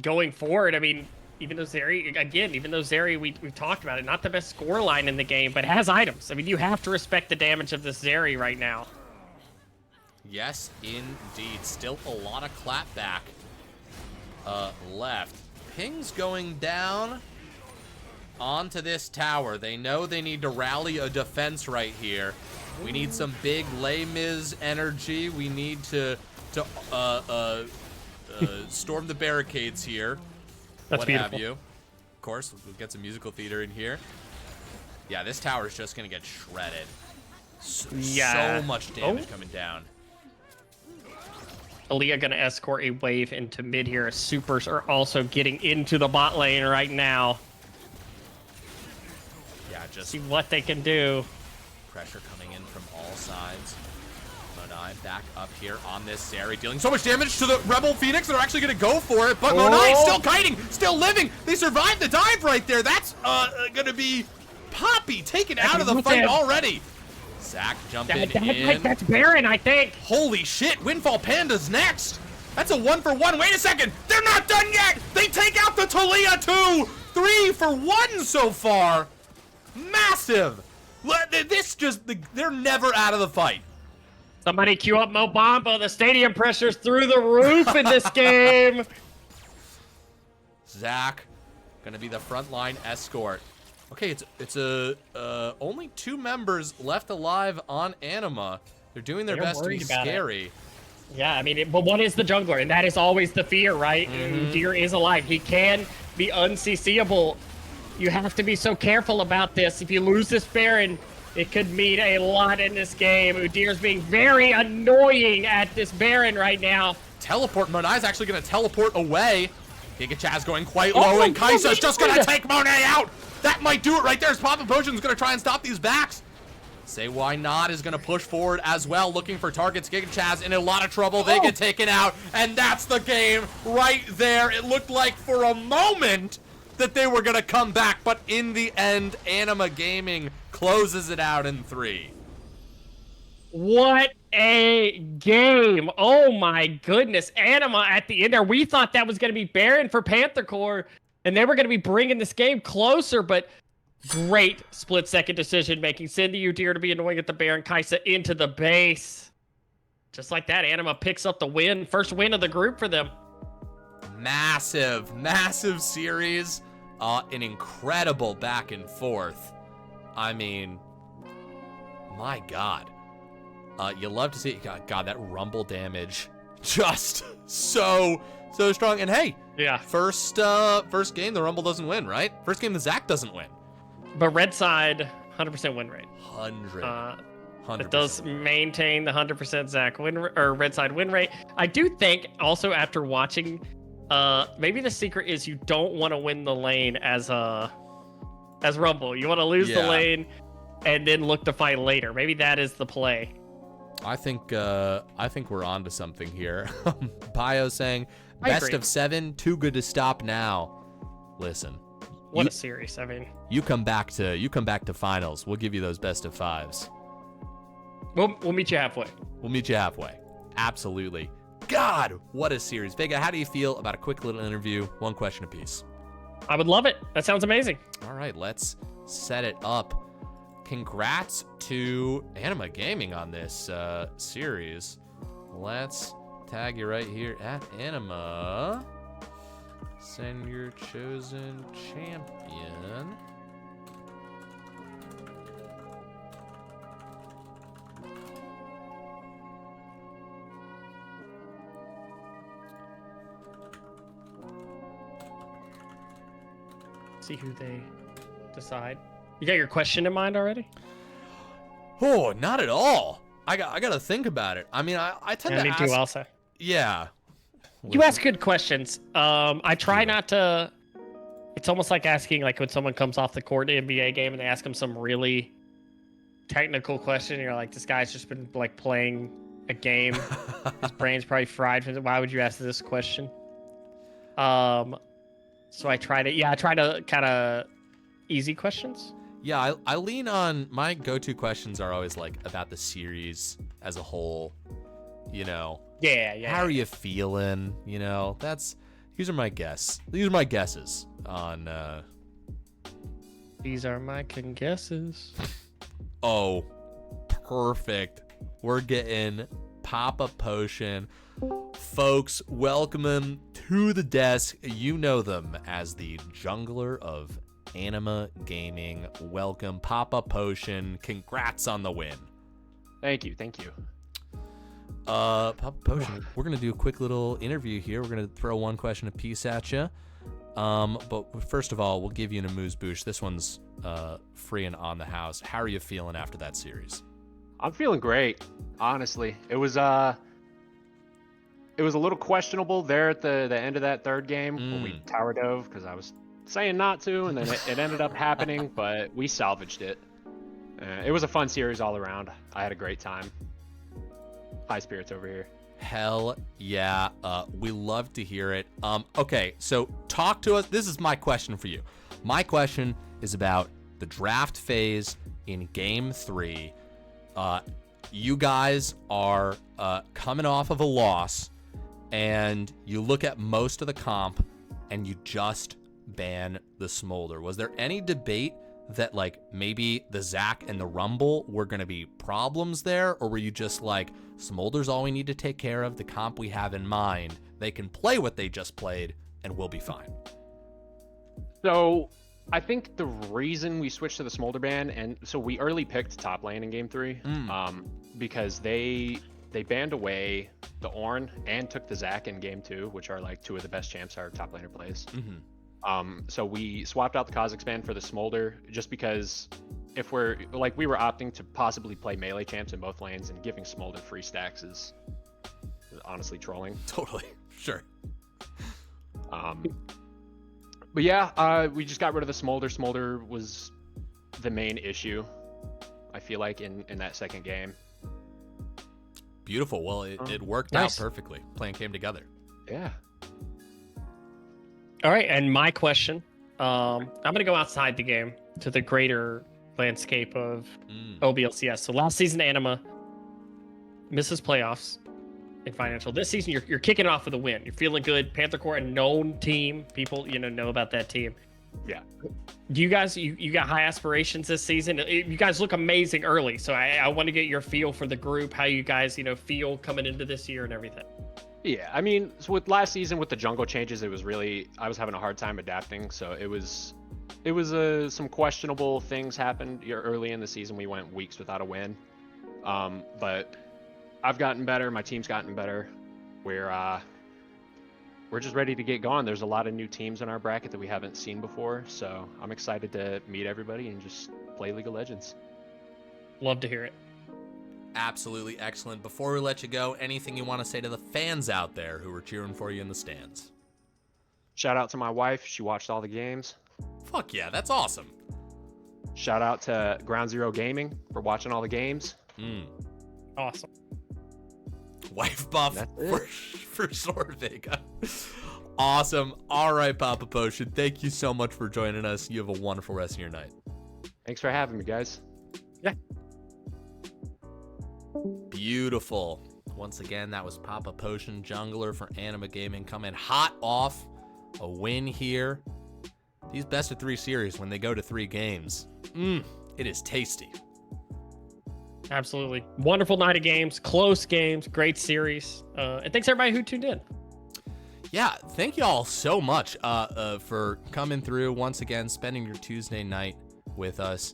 going forward. I mean, even though Zeri, we've talked about it, not the best score line in the game, but has items. I mean, you have to respect the damage of this Zeri right now. Yes, indeed. Still a lot of clapback left. Ping's going down onto this tower. They know they need to rally a defense right here. We need some big Les Mis energy. We need to storm the barricades here. That's what beautiful. have you. Of course, we'll get some musical theater in here. Yeah, this tower is just going to get shredded. So much damage coming down. Aaliyah gonna escort a wave into mid here. Supers are also getting into the bot lane right now. Yeah, just See what they can do. pressure coming in from all sides. Monai back up here on this Zeri, dealing so much damage to the Rebel Phoenix. They're actually going to go for it, but Monai is still kiting, still living. They survived the dive right there. That's going to be Poppy taken out of the fight already. Zach jumping in. That's Baron, I think. Holy shit, Windfall Panda's next. That's a 1-for-1. Wait a second. They're not done yet. They take out the Talia too. 3 for 1 so far. Massive. They're never out of the fight. Somebody queue up Mo Bamba. The stadium pressure's through the roof in this game. Zach, gonna be the frontline escort. Okay, it's only 2 members left alive on Anima. They're doing their best to be scary. Yeah, I mean, but one is the jungler, and that is always the fear, right? Udyr is alive. He can be unCCable. You have to be so careful about this. If you lose this Baron, it could mean a lot in this game. Udyr's being very annoying at this Baron right now. Teleport. Monai's actually gonna teleport away. Giga Chaz going quite low, and Kai'Sa's just gonna take Monet out. That might do it right there. Papa Potion's gonna try and stop these backs. Say Why Not is gonna push forward as well, looking for targets. Giga Chaz in a lot of trouble. They get taken out, and that's the game right there. It looked like for a moment that they were gonna come back, but in the end, Anima Gaming closes it out in 3. What a game. Oh my goodness. Anima at the end there. We thought that was going to be Baron for Panther Core, and they were going to be bringing this game closer, but great split-second decision making. Send the Udyr to be annoying at the Baron. Kai'Sa into the base. Just like that, Anima picks up the win. First win of the group for them. Massive series. An incredible back and forth. I mean, my God. You love to see it. God, that rumble damage. Just so strong. And hey, Yeah. first game, the rumble doesn't win, right? First game, the Zac doesn't win. But red side, 100% win rate. 100. It does maintain the 100% Zac red side win rate. I do think also after watching, maybe the secret is you don't want to win the lane as rumble. You want to lose the lane and then look to fight later. Maybe that is the play. I think we're on to something here. Bio saying, I best agree. of 7, too good to stop now. Listen. What a series. I mean, You come back to finals. We'll give you those best of 5s. we'll meet you halfway. We'll meet you halfway. Absolutely. God, what a series. Vega, how do you feel about a quick little interview? 1 question apiece. I would love it. That sounds amazing. All right, let's set it up. Congrats to Anima Gaming on this series. Let's tag you right here at Anima. Send your chosen champion. See who they decide. You got your question in mind already? Oh, not at all. I got to think about it. I mean, I tend Yeah, to me ask. too, also. Yeah. You ask good questions. I try not to. It's almost like asking, like when someone comes off the court in an NBA game and they ask them some really technical question. And you're like, this guy's just been like playing a game. His brain's probably fried. Why would you ask this question? So I try to kind of easy questions. Yeah, I lean on my go-to questions are always like about the series as a whole. You know, Yeah. how are you feeling? You know, these are my guesses. These are my guesses on. These are my guesses. Oh, perfect. We're getting Papa Potion. Folks, welcome him to the desk. You know them as the jungler of Anima Gaming. Welcome, Papa Potion. Congrats on the win. Thank you. Papa Potion, we're going to do a quick little interview here. We're going to throw one question apiece at you. But first of all, we'll give you an amuse-bouche. This one's free and on the house. How are you feeling after that series? I'm feeling great, honestly. It was a little questionable there at the end of that third game when we tower dove because I was saying not to, and then it ended up happening, but we salvaged it. It was a fun series all around. I had a great time. High spirits over here. Hell yeah. We love to hear it. Okay, so talk to us. This is my question for you. My question is about the draft phase in Game 3. You guys are coming off of a loss, and you look at most of the comp, and you just ban the Smolder. Was there any debate that like maybe the Zac and the Rumble were going to be problems there, or were you just like, Smolder's all we need to take care of, the comp we have in mind, they can play what they just played, and we'll be fine? So I think the reason we switched to the Smolder ban, and so we early picked top lane in Game 3, because they banned away the Ornn and took the Zac in Game 2, which are like two of the best champs our top laner plays. So we swapped out the Kha'Zix ban for the Smolder just because if we were opting to possibly play melee champs in both lanes, and giving Smolder free stacks is honestly trolling. Totally. Sure. But yeah, we just got rid of the Smolder. Smolder was the main issue, I feel like, in that second game. Beautiful. Well, it worked Nice. out perfectly. Plan came together. Yeah. All right, and my question, I'm gonna go outside the game to the greater landscape of OBLCS. So last season, Anima misses playoffs in financial. This season, you're kicking off with a win. You're feeling good. Panther Core, a known team. People know about that team. Yeah. Do you guys you got high aspirations this season? You guys look amazing early, so I want to get your feel for the group, how you guys feel coming into this year and everything. Yeah, I mean, so with last season with the jungle changes, it was really, I was having a hard time adapting. So it was some questionable things happened early in the season. We went weeks without a win, but I've gotten better. My team's gotten better. We're just ready to get going. There's a lot of new teams in our bracket that we haven't seen before, so I'm excited to meet everybody and just play League of Legends. Love to hear it. Absolutely excellent. Before we let you go, anything you want to say to the fans out there who were cheering for you in the stands? Shout out to my wife. She watched all the games. Fuck yeah, that's awesome. Shout out to Ground Zero Gaming for watching all the games. Awesome. Wife buff That's it. for sure, Vega. Awesome. All right, Papa Potion, thank you so much for joining us. You have a wonderful rest of your night. Thanks for having me, guys. Yeah. Beautiful. Once again, that was Papa Potion, jungler for Anima Gaming, coming hot off a win here. These best of 3 series, when they go to 3 games, it is tasty. Absolutely. Wonderful night of games, close games, great series. And thanks everybody who tuned in. Yeah, thank you all so much for coming through once again, spending your Tuesday night with us.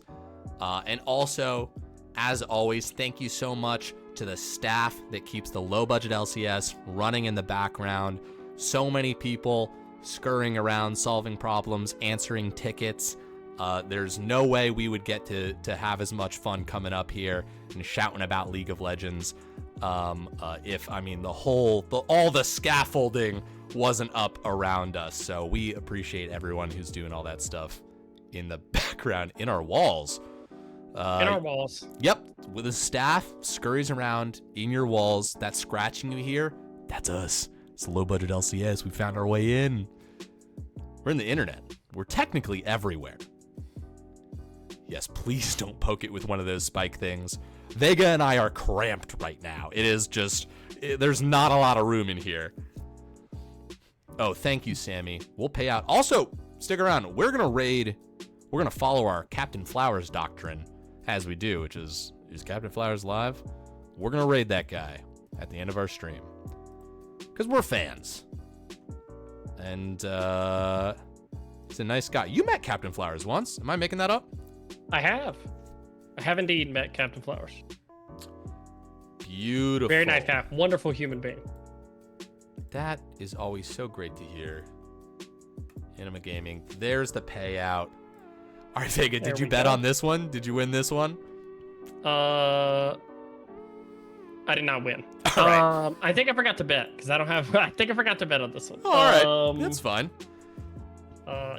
And also, as always, thank you so much to the staff that keeps the low budget LCS running in the background. So many people scurrying around, solving problems, answering tickets. There's no way we would get to have as much fun coming up here and shouting about League of Legends if all the scaffolding wasn't up around us. So we appreciate everyone who's doing all that stuff in the background, in our walls. In our walls. Yep, with the staff scurries around in your walls. That scratching you hear, that's us. It's the low budget LCS. We found our way in. We're in the internet. We're technically everywhere. Yes, please don't poke it with one of those spike things. Vega and I are cramped right now. It is just, there's not a lot of room in here. Oh, thank you, Sammy. We'll pay out. Also, stick around. We're going to follow our Captain Flowers doctrine as we do, which is Captain Flowers live? We're going to raid that guy at the end of our stream. Because we're fans. And, he's a nice guy. You met Captain Flowers once. Am I making that up? I have indeed met Captain Flowers. Beautiful. Very nice guy. Wonderful human being. That is always so great to hear. Anima Gaming. There's the payout. All right, Vega, did you bet on this one? Did you win this one? I did not win. All right. I think I forgot to bet because I don't have. I think I forgot to bet on this one. All right, that's fine.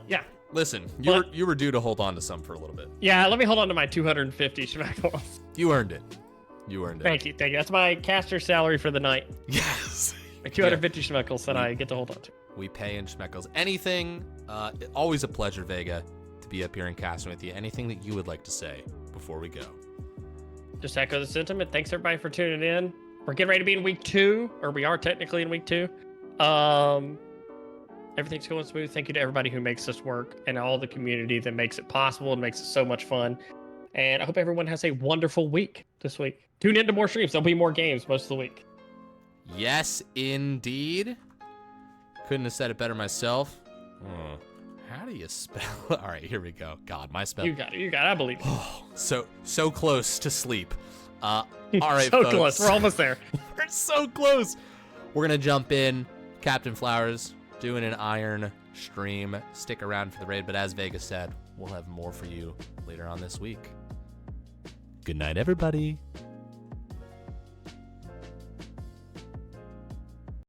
Yeah. Listen, you were due to hold on to some for a little bit. Yeah, let me hold on to my 250 schmeckles. You earned it. Thank you. That's my caster salary for the night. Yes. My 250 schmeckles that I get to hold on to. We pay in schmeckles. Anything, always a pleasure, Vega, to be up here and casting with you. Anything that you would like to say before we go? Just echo the sentiment. Thanks everybody for tuning in. We're getting ready to be in week 2, or we are technically in week 2. Everything's going smooth. Thank you to everybody who makes this work and all the community that makes it possible and makes it so much fun. And I hope everyone has a wonderful week this week. Tune into more streams. There'll be more games most of the week. Yes, indeed. Couldn't have said it better myself. How do you spell? All right, here we go. God, my spell. You got it. I believe it. So close to sleep. All right, so folks. close. We're almost there. We're so close. We're gonna jump in. Captain Flowers doing an iron stream. Stick around for the raid, but as Vega said, we'll have more for you later on this week. Good night, everybody.